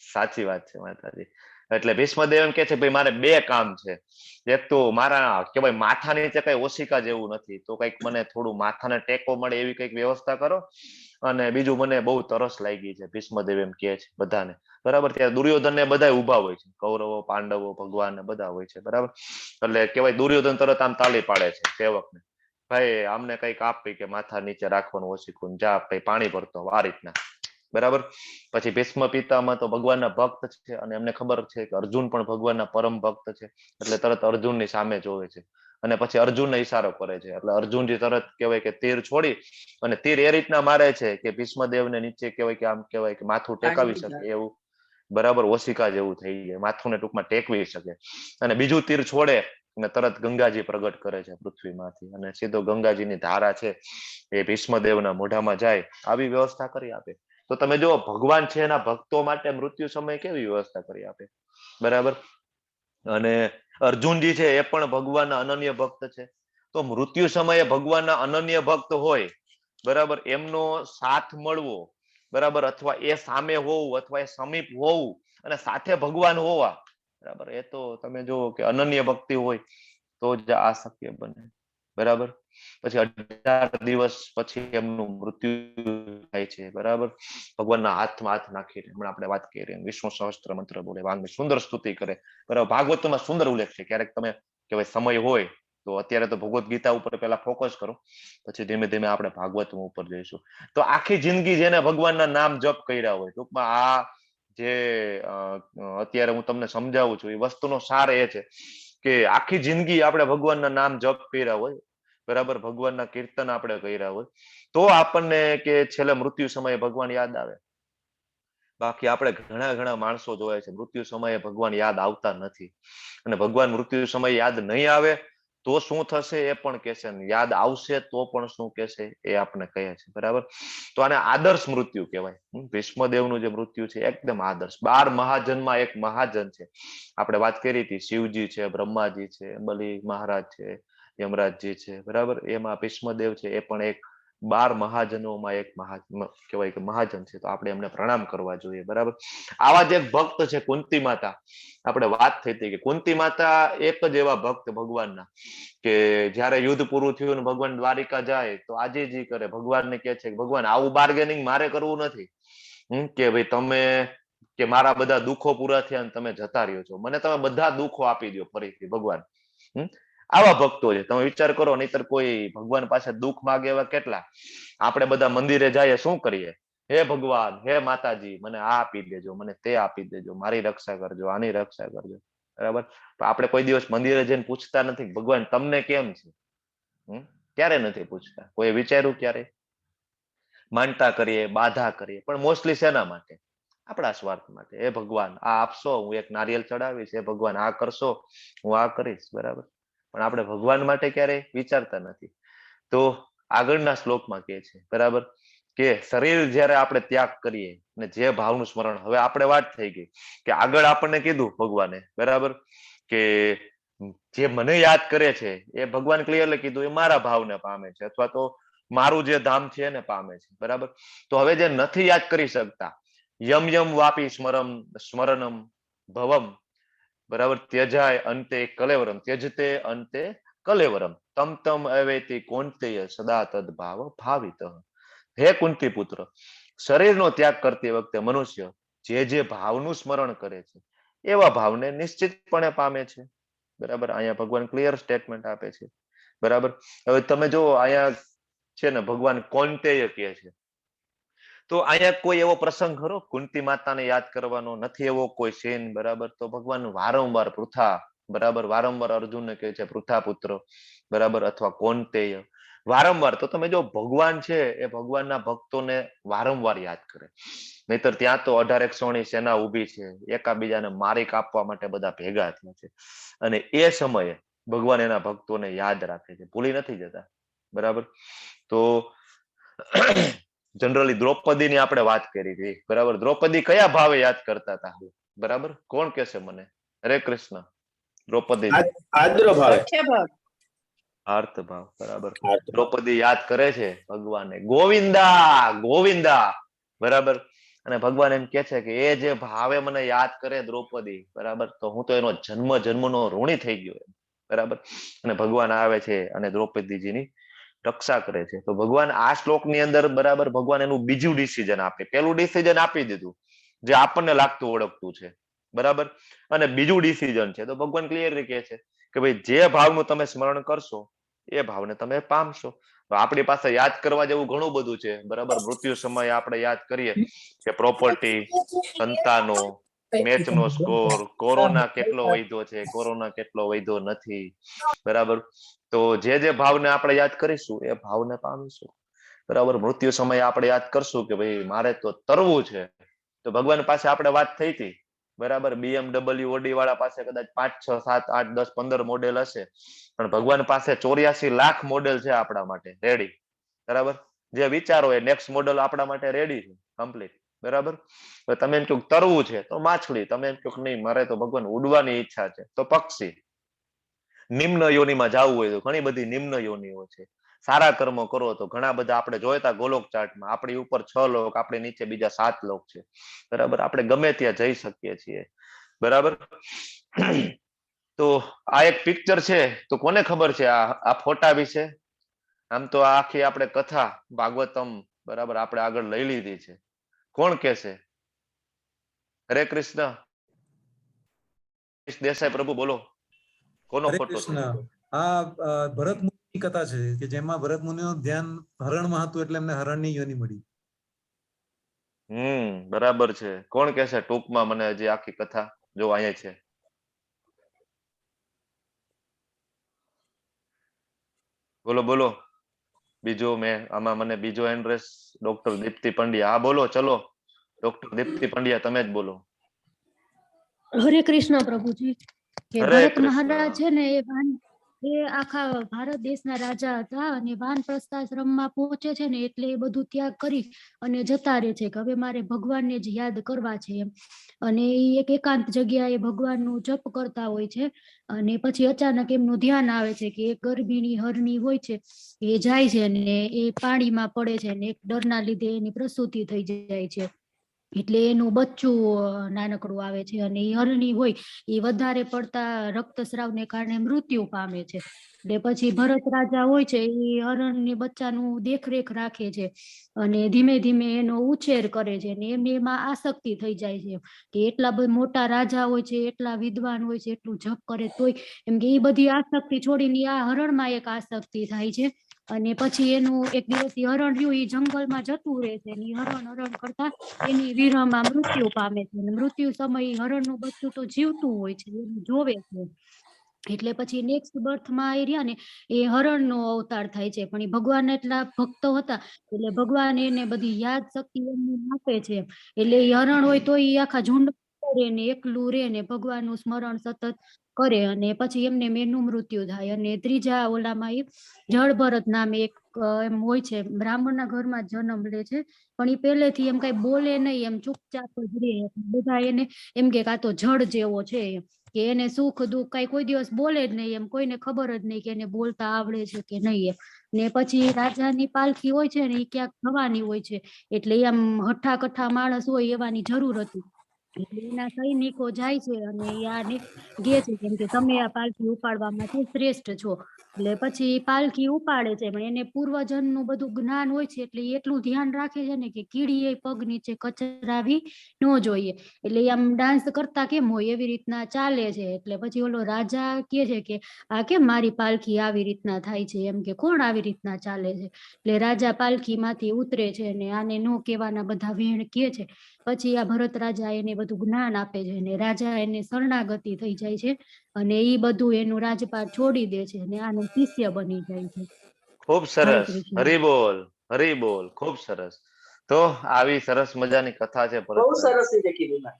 [SPEAKER 3] સાચી વાત છે માતાજી. એટલે ભીષ્મદેવ એમ કે છે, ભાઈ મારે 2 કામ છે. એક તો મારા કહેવાય માથા નીચે કઈ ઓશિકા જેવું નથી, તો કઈક મને થોડું માથાને ટેકો મળે એવી કઈક વ્યવસ્થા કરો. અને બીજું, મને બહુ તરસ લાગી છે. ભીષ્મદેવ એમ કહે છે બધાને, બરાબર. ત્યારે દુર્યોધન ને બધા ઉભા હોય છે, કૌરવો, પાંડવો, ભગવાન ને બધા હોય છે, બરાબર. એટલે કહેવાય દુર્યોધન તરત આમ તાલી પાડે છે સેવકને, ભાઈ આમને કઈક આપ, કે માથા નીચે રાખવાનું ઓશિકું, જા ભાઈ પાણી ભરતો, આ રીતના, બરાબર. પછી ભીષ્મ પિતામહ તો ભગવાનના ભક્ત છે, અને એમને ખબર છે કે અર્જુન પણ ભગવાનના પરમ ભક્ત છે, એટલે તરત અર્જુનની સામે જોવે છે, અને પછી અર્જુનને ઈશારો કરે છે. એટલે અર્જુનજી તરત કહેવાય કે તીર છોડી, અને તીર એ રીતના મારે છે કે ભીષ્મદેવને નીચે કહેવાય કે આમ કહેવાય કે માથું ટેકાવી શકે એવું, બરાબર, ઓશિકા જેવું થઈ જાય, માથું ને ટૂંકમાં ટેકવી શકે. અને બીજું તીર છોડે અને તરત ગંગાજી પ્રગટ કરે છે પૃથ્વીમાંથી, અને સીધો ગંગાજીની ધારા છે એ ભીષ્મદેવના મોઢામાં જાય, આવી વ્યવસ્થા કરી આપે. તો તમે જો, ભગવાન છે એના ભક્તો માટે મૃત્યુ સમય કેવી વ્યવસ્થા કરી આપે, બરાબર. અને અર્જુનજી છે એ પણ ભગવાનના અનન્ય ભક્ત છે. તો મૃત્યુ સમયે ભગવાનના અનન્ય ભક્ત હોય, બરાબર, એમનો સાથ મળવો, બરાબર, અથવા એ સામે હોવું, અથવા એ સમીપ હોવું, અને સાથે ભગવાન હોવા, બરાબર, એ તો તમે જો કે અનન્ય ભક્તિ હોય તો જ આ શક્ય બને, બરાબર. પછી 18 દિવસ પછી એમનું મૃત્યુ થાય છે, બરાબર. ભગવાનના હાથમાં હાથ નાખીને, હમણાં આપણે વાત કરી વિષ્ણુ સહસ્ત્ર મંત્ર બોલે, વાંગની સુંદર સ્તુતિ કરે, બરાબર. ભાગવતમાં સુંદર ઉલ્લેખ છે. ક્યારેક તમે કહેવાય સમય હોય તો અત્યારે તો ભગવદ્ ગીતા ઉપર પહેલા ફોકસ કરો, પછી ધીમે ધીમે આપણે ભાગવત ઉપર જઈશું. તો આખી જિંદગી જેને ભગવાનના નામ જપ કર્યા હોય, ટૂંકમાં આ જે અત્યારે હું તમને સમજાવું છું એ વસ્તુનો સાર એ છે કે આખી જિંદગી આપણે ભગવાનના નામ જપ કર્યા હોય, બરાબર, ભગવાનના કીર્તન આપણે કર્યા હોય, તો આપણને કે છેલ્લે મૃત્યુ સમયે ભગવાન યાદ આવે. બાકી આપણે ઘણા માણસો જોયા છે મૃત્યુ સમયે ભગવાન યાદ આવતા નથી, અને ભગવાન મૃત્યુ સમયે યાદ નહીં આવે તો શું થશે એ પણ કહેશે, યાદ આવશે તો પણ શું કહેશે એ આપણે કહે છે, બરાબર. તો આને આદર્શ મૃત્યુ કહેવાય. ભીષ્મદેવનું જે મૃત્યુ છે એકદમ આદર્શ. 12 મહાજનમાં એક મહાજન છે. આપણે વાત કરી હતી, શિવજી છે, બ્રહ્માજી છે, બલિ મહારાજ છે, યમરાજજી છે, બરાબર. એમાં ભીષ્મદેવ છે એ પણ એક 12 મહાજનોમાં એક કહેવાય કે મહાજન છે, તો આપણે એમને પ્રણામ કરવા જોઈએ. બરાબર. આવા જ એક ભક્ત છે કુંતી માતા. આપણે વાત થઈ હતી કે કુંતી માતા એક જ એવા ભક્ત ભગવાનના કે જયારે યુદ્ધ પૂરું થયું ને ભગવાન દ્વારિકા જાય તો આજીજી કરે, ભગવાનને કહે છે કે ભગવાન આવું બાર્ગેનિંગ મારે કરવું નથી કે ભાઈ તમે કે મારા બધા દુઃખો પૂરા થયા અને તમે જતા રહ્યો છો, મને તમે બધા દુઃખો આપી દો ફરીથી ભગવાન. આવા ભક્તો છે. તમે વિચાર કરો, નહીતર કોઈ ભગવાન પાસે દુઃખ માગે એવા કેટલા. આપણે બધા મંદિરે જઈએ શું કરીએ? હે ભગવાન, હે માતાજી, મને આ આપી દેજો, મને તે આપી દેજો, મારી રક્ષા કરજો, આની રક્ષા કરજો. બરાબર. તો આપણે કોઈ દિવસ મંદિરે જઈને પૂછતા નથી ભગવાન તમને કેમ છે? ક્યારે નથી પૂછતા. કોઈ વિચાર્યું ક્યારે? માનતા કરીએ, બાધા કરીએ, પણ મોસ્ટલી શેના માટે? આપણા સ્વાર્થ માટે. હે ભગવાન આ આપશો, હું એક નારિયેલ ચડાવીશ. હે ભગવાન આ કરશો, હું આ કરીશ. બરાબર. પણ આપણે ભગવાન માટે ક્યારેય વિચારતા નથી. તો આગળના શ્લોકમાં કહે છે, બરાબર, કે શરીર જ્યારે આપણે ત્યાગ કરીએ ને જે ભાવનું સ્મરણ, હવે આપણે વાત થઈ ગઈ કે આગળ આપણને કીધું ભગવાને, બરાબર, કે જે મને યાદ કરે છે એ ભગવાન ક્લિયરલી કીધું એ મારા ભાવને પામે છે, અથવા તો મારું જે ધામ છે એને પામે છે. બરાબર. તો હવે જે નથી યાદ કરી શકતા, યમ યમ વાપી સ્મરણમ ભવમ, બરાબર, ત્યજાય અંતે કલેવરમ, ત્યજતે અંતે કલેવરમ, તમ તમ અવેતિ કોંતેય સદા તદભાવ ભાવિત. હે કુંતી પુત્ર, શરીરનો ત્યાગ કરતી વખતે મનુષ્ય જે જે ભાવનું સ્મરણ કરે છે એવા ભાવને નિશ્ચિતપણે પામે છે. બરાબર. અહીંયા ભગવાન ક્લિયર સ્ટેટમેન્ટ આપે છે. બરાબર. હવે તમે જો અહીંયા છે ને ભગવાન કોંતેય કહે છે, તો અહીંયા કોઈ એવો પ્રસંગ ખરો કુંતી માતાને યાદ કરવાનો નથી, એવો કોઈ સીન? બરાબર. તો ભગવાન વારંવાર પૃથા, બરાબર, વારંવાર અર્જુનને કહે છે પૃથા પુત્ર, બરાબર, અથવા કોંતેય, વારંવાર. તો તમે જો ભગવાન છે એ ભગવાનના ભક્તોને વારંવાર યાદ કરે, નહીતર ત્યાં તો 1800 સેના ઉભી છે, એકાબીજાને મારી કાપવા માટે બધા ભેગા થયા છે, અને એ સમયે ભગવાન એના ભક્તોને યાદ રાખે છે, ભૂલી નથી જતા. બરાબર. તો જનરલી દ્રૌપદીની આપણે વાત કરી હતી. બરાબર. દ્રૌપદી કયા ભાવે યાદ કરતા હતા? બરાબર. કોણ કહેશે મને? હરે કૃષ્ણ. દ્રૌપદી
[SPEAKER 9] આદ્ર ભાવે,
[SPEAKER 3] આર્ત ભાવ. બરાબર. દ્રૌપદી યાદ કરે છે ભગવાનને, ગોવિંદા ગોવિંદા. બરાબર. અને ભગવાન એમ કે છે કે એ જે ભાવે મને યાદ કરે દ્રૌપદી, બરાબર, તો હું તો એનો જન્મ જન્મનો ઋણી થઈ ગયો. બરાબર. અને ભગવાન આવે છે અને દ્રૌપદીજીની રક્ષા કરે છે. તો ભગવાન આ શ્લોકની અંદર, બરાબર, ભગવાન એનું બીજું ડિસિઝન આપે. પેલું ડિસિઝન આપી દીધું જે આપણને લાગતું ઓળખતું છે, બરાબર, અને બીજું ડિસિઝન છે તો ભગવાન ક્લિયરલી કહે છે કે ભાઈ જે ભાવનું તમે સ્મરણ કરશો એ ભાવને તમે પામશો. આપણી પાસે યાદ કરવા જેવું ઘણું બધું છે. બરાબર. મૃત્યુ સમયે આપણે યાદ કરીએ કે પ્રોપર્ટી, સંતાનો, મેચનો સ્કોર, કોરોના કેટલો વધ્યો છે, કોરોના કેટલો વધ્યો નથી. બરાબર. તો જે ભાવને આપણે યાદ કરીશું એ ભાવને પામીશું. બરાબર. મૃત્યુ સમયે આપણે યાદ કરશું કે ભાઈ મારે તો તરવું છે, તો ભગવાન પાસે આપણે વાત થઈ હતી. બરાબર. BMW ઓડી વાળા પાસે કદાચ 5, 6, 7, 8, 10, 15 મોડેલ હશે, પણ ભગવાન પાસે 84 લાખ મોડેલ છે આપણા માટે રેડી. બરાબર. જે વિચારો એ નેક્સ્ટ મોડેલ આપણા માટે રેડી છે, કમ્પ્લીટ. બરાબર. તમે એમ કહો તરવું છે તો માછલી, તમે એમ કહો નહીં મારે તો ભગવાન ઉડવાની ઈચ્છા છે તો પક્ષી. નિમ્ન યોનિમાં જવું હોય તો ઘણી બધી નિમ્ન યોનિઓ છે. સારા કર્મો કરો તો ઘણા બધા, આપણે જોઈતા ગોલોક ચાર્ટમાં આપણી ઉપર 6 લોક, આપણી નીચે બીજા 7 લોક છે. બરાબર. આપણે ગમે ત્યાં જઈ શકીએ છીએ. બરાબર. તો આ એક પિક્ચર છે, તો કોને ખબર છે આ ફોટા વિશે? આમ તો આખી આપણે કથા ભાગવતમ, બરાબર, આપણે આગળ લઈ લીધી છે. કોણ કહેશે? હરે કૃષ્ણ. દેસાઈ પ્રભુ બોલો, કોનો ફોટો છે?
[SPEAKER 8] આ ભરત મુનિની કથા છે કે જેમાં ભરત મુનિનું ધ્યાન હરણમાં હતું એટલે એમને હરણની યોની મળી.
[SPEAKER 3] બરાબર છે. કોણ કહેશે ટૂંકમાં મને હજી આખી કથા? જો અહીંયા છે. બોલો બોલો. બીજો આમાં મને બીજો એડ્રેસ ડોક્ટર દીપ્તિ પંડ્યા. હા બોલો, ચલો ડોક્ટર દીપ્તિ પંડ્યા તમે જ બોલો.
[SPEAKER 11] હરે કૃષ્ણ પ્રભુજી. કે
[SPEAKER 3] હરે
[SPEAKER 11] ભરત
[SPEAKER 3] કૃષ્ણ.
[SPEAKER 11] મહારાજ છે ને એ એ આખા ભારત દેશના રાજા હતા અને વાનપ્રસ્થાશ્રમમાં પહોંચે છે ને એટલે એ બધું ત્યાગ કરી અને જતા રહે છે કે હવે મારે ભગવાનને જ યાદ કરવા છે એમ. અને એ એક એકાંત જગ્યાએ ભગવાનનું જપ કરતા હોય છે અને પછી અચાનક એમનું ધ્યાન આવે છે કે એક ગર્ભિણી હરણી હોય છે એ જાય છે ને એ પાણીમાં પડે છે ને એક ડરના લીધે એની પ્રસૂતિ થઈ જાય છે. એટલે એનું બચ્ચું નાનકડું આવે છે અને એ હરણી હોય એ વધારે પડતા રક્તસ્રાવને કારણે મૃત્યુ પામે છે. એટલે પછી ભરત રાજા હોય છે એ હરણની બચ્ચાનું દેખરેખ રાખે છે અને ધીમે ધીમે એનો ઉછેર કરે છે અને એમાં આસક્તિ થઈ જાય છે કે એટલા બધા મોટા રાજા હોય છે, એટલા વિદ્વાન હોય છે, એટલું જપ કરે તોય એમ કે એ બધી આસક્તિ છોડીને આ હરણમાં એક આસક્તિ થાય છે. અને પછી એનું એક દિવસ હરણ રહ્યું એ જંગલમાં જતું રહે છે અને હરણ કરતા એની વિરહમાં મૃત્યુ પામે છે અને મૃત્યુ સમયે હરણનું બચ્ચું તો જીવતું હોય છે, એનું જોવે છે. એટલે પછી નેક્સ્ટ બર્થમાં એ રહ્યા ને એ હરણનો અવતાર થાય છે પણ એ ભગવાન એટલા ભક્તો હતા એટલે ભગવાન એને બધી યાદ શક્તિ એમને આપે છે. એટલે એ હરણ હોય તો એ આખા ઝુંડ રે ને એકલું રે ને ભગવાનનું સ્મરણ સતત કરે અને પછી એમને એનું મૃત્યુ થાય. અને ત્રીજા ઓલામાં એ જળભરત નામે એક એમ હોય છે, બ્રાહ્મણના ઘરમાં જન્મ લે છે પણ એ પહેલેથી એમ કઈ બોલે નહીં, એમ ચૂપચાપ જ રહે. બધા એને એમ કે આ તો જળ જેવો છે એમ કે એને સુખ દુઃખ કઈ કોઈ દિવસ બોલે જ નહીં, એમ કોઈને ખબર જ નહીં કે એને બોલતા આવડે છે કે નહીં એમ. ને પછી રાજાની પાલખી હોય છે ને એ ક્યાંક જવાની હોય છે એટલે આમ હઠ્ઠા કઠ્ઠા માણસ હોય એવાની જરૂર હતી. એટલે એના સૈનિકો જાય છે અને આને કહે છે કેમ કે તમે આ પાલખી ઉપાડવામાં શ્રેષ્ઠ છો. એટલે પછી પાલખી ઉપાડે છે પણ એને પૂર્વજન્મનું બધું જ્ઞાન હોય છે એટલે એટલું ધ્યાન રાખે છે ને કે કીડીએ પગ નીચે કચરાવી ન જોઈએ. એટલે આમ ડાન્સ કરતા કેમ હોય એવી રીતના ચાલે છે. એટલે પછી ઓલો રાજા કે છે કે આ કેમ મારી પાલખી આવી રીતના થાય છે, એમ કે કોણ આવી રીતના ચાલે છે. એટલે રાજા પાલખીમાંથી ઉતરે છે અને આને નો કહેવાના બધા વેણ કે છે. પછી આ ભરત રાજા એને બધું જ્ઞાન આપે છે અને રાજા એને શરણાગતિ થઈ જાય છે અને એ બધું એનું રાજપાટ છોડી દે છે અને આનો શિષ્ય બની જાય છે.
[SPEAKER 3] ખૂબ
[SPEAKER 11] હરે
[SPEAKER 3] સરસ,
[SPEAKER 11] કૃષ્ણ.
[SPEAKER 3] હરી બોલ, ખૂબ સરસ. તો આવી સરસ મજાની કથા છે
[SPEAKER 6] બહુ
[SPEAKER 3] ભરતભાઈ.
[SPEAKER 6] સરસ રીતે કીધું ના.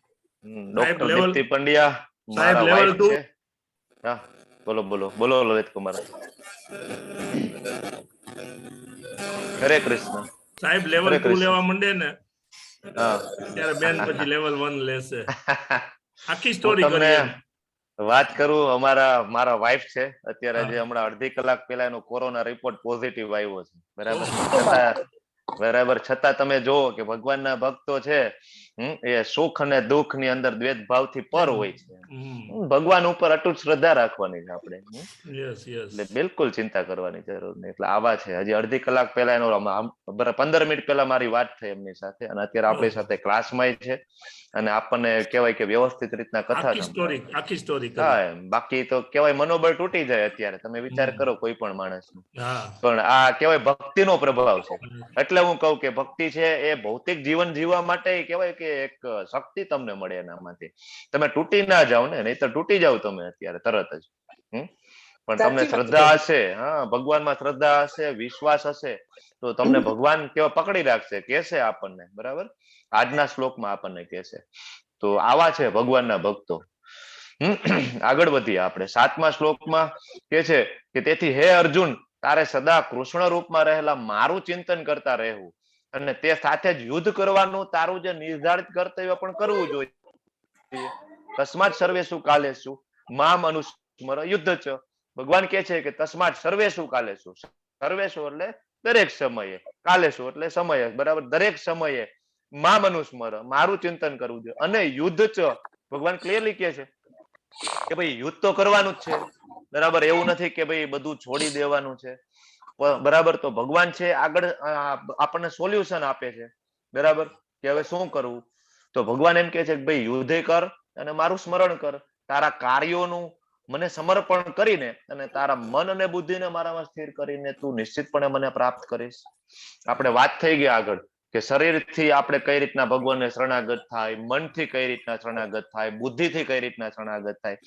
[SPEAKER 5] સાહેબ
[SPEAKER 3] ડોક્ટર
[SPEAKER 5] લેવલ
[SPEAKER 3] દીપ્તિ પંડ્યા
[SPEAKER 5] સાહેબ
[SPEAKER 3] મારા
[SPEAKER 5] લેવલ
[SPEAKER 3] વાઇફ
[SPEAKER 5] 2
[SPEAKER 3] છે. હા, બોલો બોલો બોલો લલિત કુમાર. હરે કૃષ્ણ,
[SPEAKER 5] સાહેબ લેવલ
[SPEAKER 3] હરે
[SPEAKER 5] 2
[SPEAKER 3] કૃષ્ણ.
[SPEAKER 5] લેવા માંડે ને
[SPEAKER 3] હા.
[SPEAKER 5] ત્યારે બેન પછી લેવલ 1 લેશે. આખી
[SPEAKER 3] હું
[SPEAKER 5] સ્ટોરી
[SPEAKER 3] તમને
[SPEAKER 5] કરી એમ.
[SPEAKER 3] વાત કરું, મારા વાઇફ છે અત્યારે જે હમણાં અડધી કલાક પહેલા એનો કોરોના રિપોર્ટ પોઝિટિવ આવ્યો છે, બરાબર. છતાં તમે જોવો કે ભગવાનના ભક્તો છે એ સુખ અને દુઃખ ની અંદર દ્વેષભાવથી પર હોય છે. ભગવાન ઉપર અટૂટ શ્રદ્ધા રાખવાની છે આપણે.
[SPEAKER 5] Yes yes.
[SPEAKER 3] એટલે બિલકુલ ચિંતા કરવાની જરૂર નહીં. એટલે આવા છે. હજી અડધી કલાક પહેલા એનો 15 મિનિટ પહેલા મારી વાત થઈ એમની સાથે અને અત્યારે આપણી સાથે ક્લાસમાં છે અને આપણને કહેવાય કે વ્યવસ્થિત રીતના કથા
[SPEAKER 5] આખી સ્ટોરી કરી.
[SPEAKER 3] હા, બાકી તો કહેવાય મનોબળ તૂટી જાય અત્યારે. તમે વિચાર કરો કોઈ પણ માણસનું. પણ આ કહેવાય ભક્તિનો પ્રભાવ છે. એટલે હું કહું કે ભક્તિ છે એ ભૌતિક જીવન જીવવા માટે કહેવાય કે એક શક્તિ તમને મળે એનામાંથી. તમે તૂટી ના જાઓ ને, નહીં તો તૂટી જાવ તમે અત્યારે તરત જ. પણ તમને શ્રદ્ધા હશે, હા, ભગવાનમાં શ્રદ્ધા હશે, વિશ્વાસ હશે તો તમને ભગવાન કેવા પકડી રાખશે, કહેશે આપણને. બરાબર, આજના શ્લોકમાં આપણને કહેશે. તો આવા છે ભગવાનના ભક્તો. આગળ વધીએ આપણે. 7મા શ્લોકમાં કે છે કે તેથી હે અર્જુન, તારે સદા કૃષ્ણ રૂપમાં રહેલા મારું ચિંતન કરતા રહેવું અને તે સાથે જ યુદ્ધ કરવાનું તારું જે નિર્ધારિત કર્તવ્ય પણ કરવું જોઈએ. તસ્માત સર્વેષુ કાલેષુ મામ અનુસ્મર યુદ્ધ ચ. ભગવાન કે છે કે તસ્માત સર્વેષુ કાલેષુ, સર્વેષુ એટલે દરેક સમયે, કાલેષુ એટલે સમયે, બરાબર, દરેક સમયે મામ અનુસ્મર, મારું ચિંતન કરવું જોઈએ. અને યુદ્ધ ચ, ભગવાન ક્લિયરલી કહે છે કે ભાઈ યુદ્ધ તો કરવાનું જ છે. બરાબર, એવું નથી કે ભાઈ બધું છોડી દેવાનું છે. બરાબર, તો ભગવાન છે આગળ આપણને સોલ્યુશન આપે છે. બરાબર, કે હવે શું કરવું. તો ભગવાન એમ કે છે કે ભાઈ યુદ્ધ કર અને મારું સ્મરણ કર. તારા કાર્યોનું મને સમર્પણ કરીને અને તારા મન અને બુદ્ધિને મારામાં સ્થિર કરીને તું નિશ્ચિતપણે મને પ્રાપ્ત કરીશ. આપણે વાત થઈ ગઈ આગળ કે શરીરથી આપણે કઈ રીતના ભગવાનને શરણાગત થાય, મનથી કઈ રીતના શરણાગત થાય, બુદ્ધિથી કઈ રીતના શરણાગત થાય.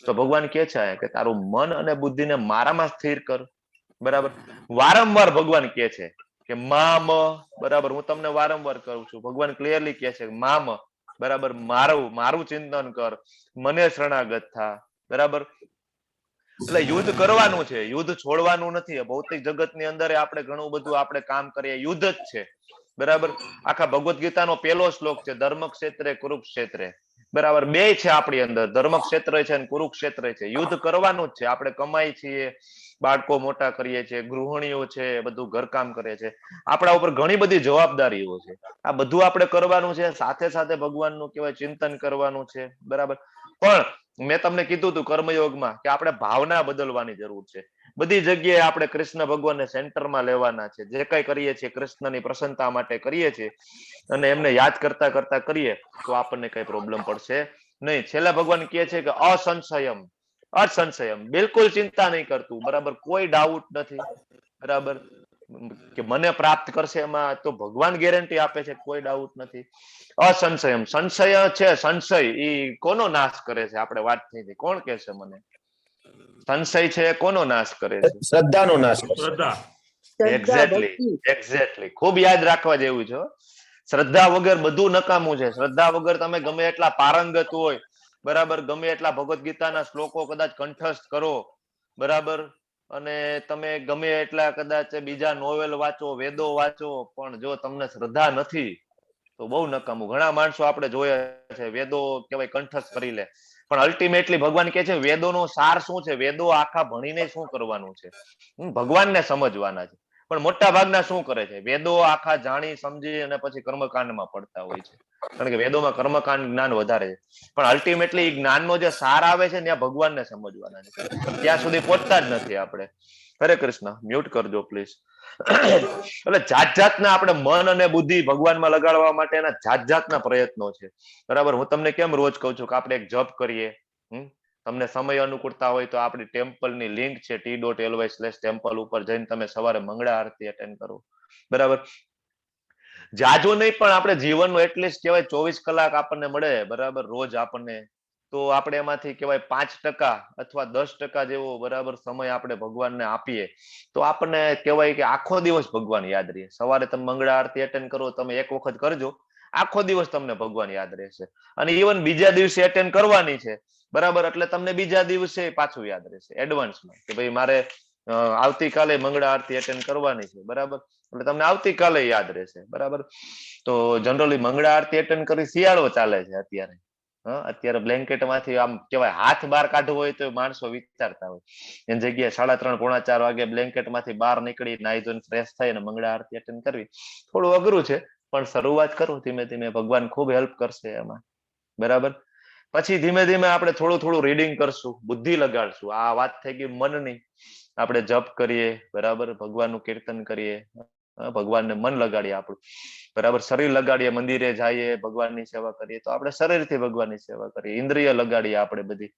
[SPEAKER 3] તો ભગવાન કે છે કે તારું મન અને બુદ્ધિને મારામાં સ્થિર કર. બરાબર, વારંવાર ભગવાન કે છે કે મામ, બરાબર, હું તમને વારંવાર કહું છું, ભગવાન ક્લિયરલી કે છે મામ, બરાબર, મારું ચિંતન કર, મને શરણાગત થા. બરાબર, એટલે યુદ્ધ કરવાનું છે, યુદ્ધ છોડવાનું નથી. ભૌતિક જગતની અંદર આપણે ઘણું બધું આપણે કામ કરીએ, યુદ્ધ જ છે, બરાબર. આખા ભગવદ્ ગીતાનો પહેલો શ્લોક છે, ધર્મ ક્ષેત્રે કુરુક્ષેત્રે, બરાબર. બે છે આપણી અંદર, ધર્મ ક્ષેત્ર છે અને કુરુક્ષેત્ર છે. યુદ્ધ કરવાનું જ છે. આપણે કમાઈ છીએ, બાળકો મોટા કરીએ છીએ, ગૃહિણીઓ છે, બધું ઘરકામ કરે છે, આપણા ઉપર ઘણી બધી જવાબદારીઓ છે. આ બધું આપણે કરવાનું છે, સાથે સાથે ભગવાનનું કહેવાય ચિંતન કરવાનું છે, બરાબર. પણ મેં તમને કીધું હતું કર્મયોગમાં કે આપણે ભાવના બદલવાની જરૂર છે. બધી જગ્યાએ આપણે કૃષ્ણ ભગવાનને સેન્ટરમાં લેવાના છે. જે કઈ કરીએ છીએ કૃષ્ણની પ્રસન્નતા માટે કરીએ છીએ અને એમને યાદ કરતા કરતા કરીએ તો આપણને કઈ પ્રોબ્લેમ પડશે નહીં. છેલ્લા ભગવાન કહે છે કે અસંશયમ, અસંશયમ, બિલકુલ ચિંતા નહીં કરતું, બરાબર. કોઈ ડાઉટ નથી, બરાબર, કે મને પ્રાપ્ત કરશે એમાં તો ભગવાન ગેરંટી આપે છે, કોઈ ડાઉટ નથી. અસંશયમ, સંશય છે, સંશય ઈ કોનો નાશ કરે છે? આપણે વાત થઈ હતી, કોણ કહેશે મને? સંશય છે કોનો નાશ કરે છે?
[SPEAKER 9] શ્રદ્ધાનો નાશ કરશે.
[SPEAKER 5] શ્રદ્ધા.
[SPEAKER 3] એક્ઝેક્ટલી ખૂબ યાદ રાખવા જેવું છે. શ્રદ્ધા વગર બધું નકામું છે. શ્રદ્ધા વગર તમે ગમે એટલા પારંગત હોય, બરાબર, ગમે એટલા ભગવદ્ ગીતાના શ્લોકો કદાચ કંઠસ્થ કરો, બરાબર, અને તમે ગમે એટલા કદાચ બીજા નોવેલ વાંચો, વેદો વાંચો, પણ જો તમને શ્રદ્ધા નથી તો બહુ નકામું. ઘણા માણસો આપણે જોયા છે વેદો કહેવાય કંઠસ્થ કરી લે, પણ અલ્ટિમેટલી ભગવાન કહે છે વેદોનો સાર શું છે? વેદો આખા ભણીને શું કરવાનું છે? ભગવાનને સમજવાના છે. પણ મોટા ભાગના શું કરે છે? વેદો આખા જાણી સમજી અને પછી કર્મકાંડમાં પડતા હોય છે, કારણ કે વેદોમાં કર્મકાંડ જ્ઞાન વધારે છે. પણ અલ્ટિમેટલી જ્ઞાનનો જે સાર આવે છે ત્યાં ભગવાનને સમજવાના છે, ત્યાં સુધી પહોંચતા જ નથી આપણે. હરે કૃષ્ણ. મ્યુટ કરજો પ્લીઝ. એટલે જાત જાતના આપણે મન અને બુદ્ધિ ભગવાનમાં લગાડવા માટેના જાત જાતના પ્રયત્નો છે, બરાબર. હું તમને કેમ રોજ કહું છું કે આપણે એક જપ કરીએ. તમને સમય અનુકૂળતા હોય તો આપણી ટેમ્પલની લિંક છે t.ly/temple ઉપર જઈને તમે સવારે મંગળા આરતી અટેન્ડ કરો, બરાબર. જાજો નહીં પણ આપણે જીવનનો એટલીસ્ટ કહેવાય 24 કલાક આપણને મળે, બરાબર, રોજ આપણને, તો આપણે એમાંથી કહેવાય 5% અથવા 10% જેવો, બરાબર, સમય આપણે ભગવાનને આપીએ તો આપણને કહેવાય કે આખો દિવસ ભગવાન યાદ રહે. સવારે તમે મંગળા આરતી એટેન્ડ કરો, તમે એક વખત કરજો, આખો દિવસ તમને ભગવાન યાદ રહેશે. અને ઇવન બીજા દિવસે એટેન્ડ કરવાની છે, બરાબર, એટલે તમને બીજા દિવસે પાછું યાદ રહેશે એડવાન્સમાં કે ભાઈ મારે આવતીકાલે મંગળા આરતી એટેન્ડ કરવાની છે, બરાબર, એટલે તમને આવતીકાલે યાદ રહેશે, બરાબર. તો જનરલી મંગળા આરતી એટેન્ડ કરી શિયાળો ચાલે છે અત્યારે. અત્યારે બ્લેન્કેટ માંથી આમ કહેવાય હાથ બહાર કાઢવો હોય તો માણસો વિચારતા હોય, એની જગ્યાએ 3:30 પોણા 4 વાગે બ્લેન્કેટ માંથી બહાર નીકળી નાહી ધોઈને ફ્રેશ થઈ અને મંગળા આરતી એટેન્ડ કરવી થોડું અઘરું છે, પણ શરૂઆત કરું ધીમે ધીમે, ભગવાન ખૂબ હેલ્પ કરશે એમાં, બરાબર. પછી ધીમે ધીમે આપણે થોડું થોડું રીડિંગ કરશું, બુદ્ધિ લગાડશું. આ વાત થઈ ગઈ મનની. આપણે જપ કરીએ, બરાબર, ભગવાનનું કીર્તન કરીએ, ભગવાનને મન લગાડીએ આપણું, બરાબર. શરીર લગાડીએ, મંદિરે જઈએ, ભગવાનની સેવા કરીએ તો આપણે શરીરથી ભગવાનની સેવા કરીએ. ઇન્દ્રિય લગાડીએ આપણે બધી,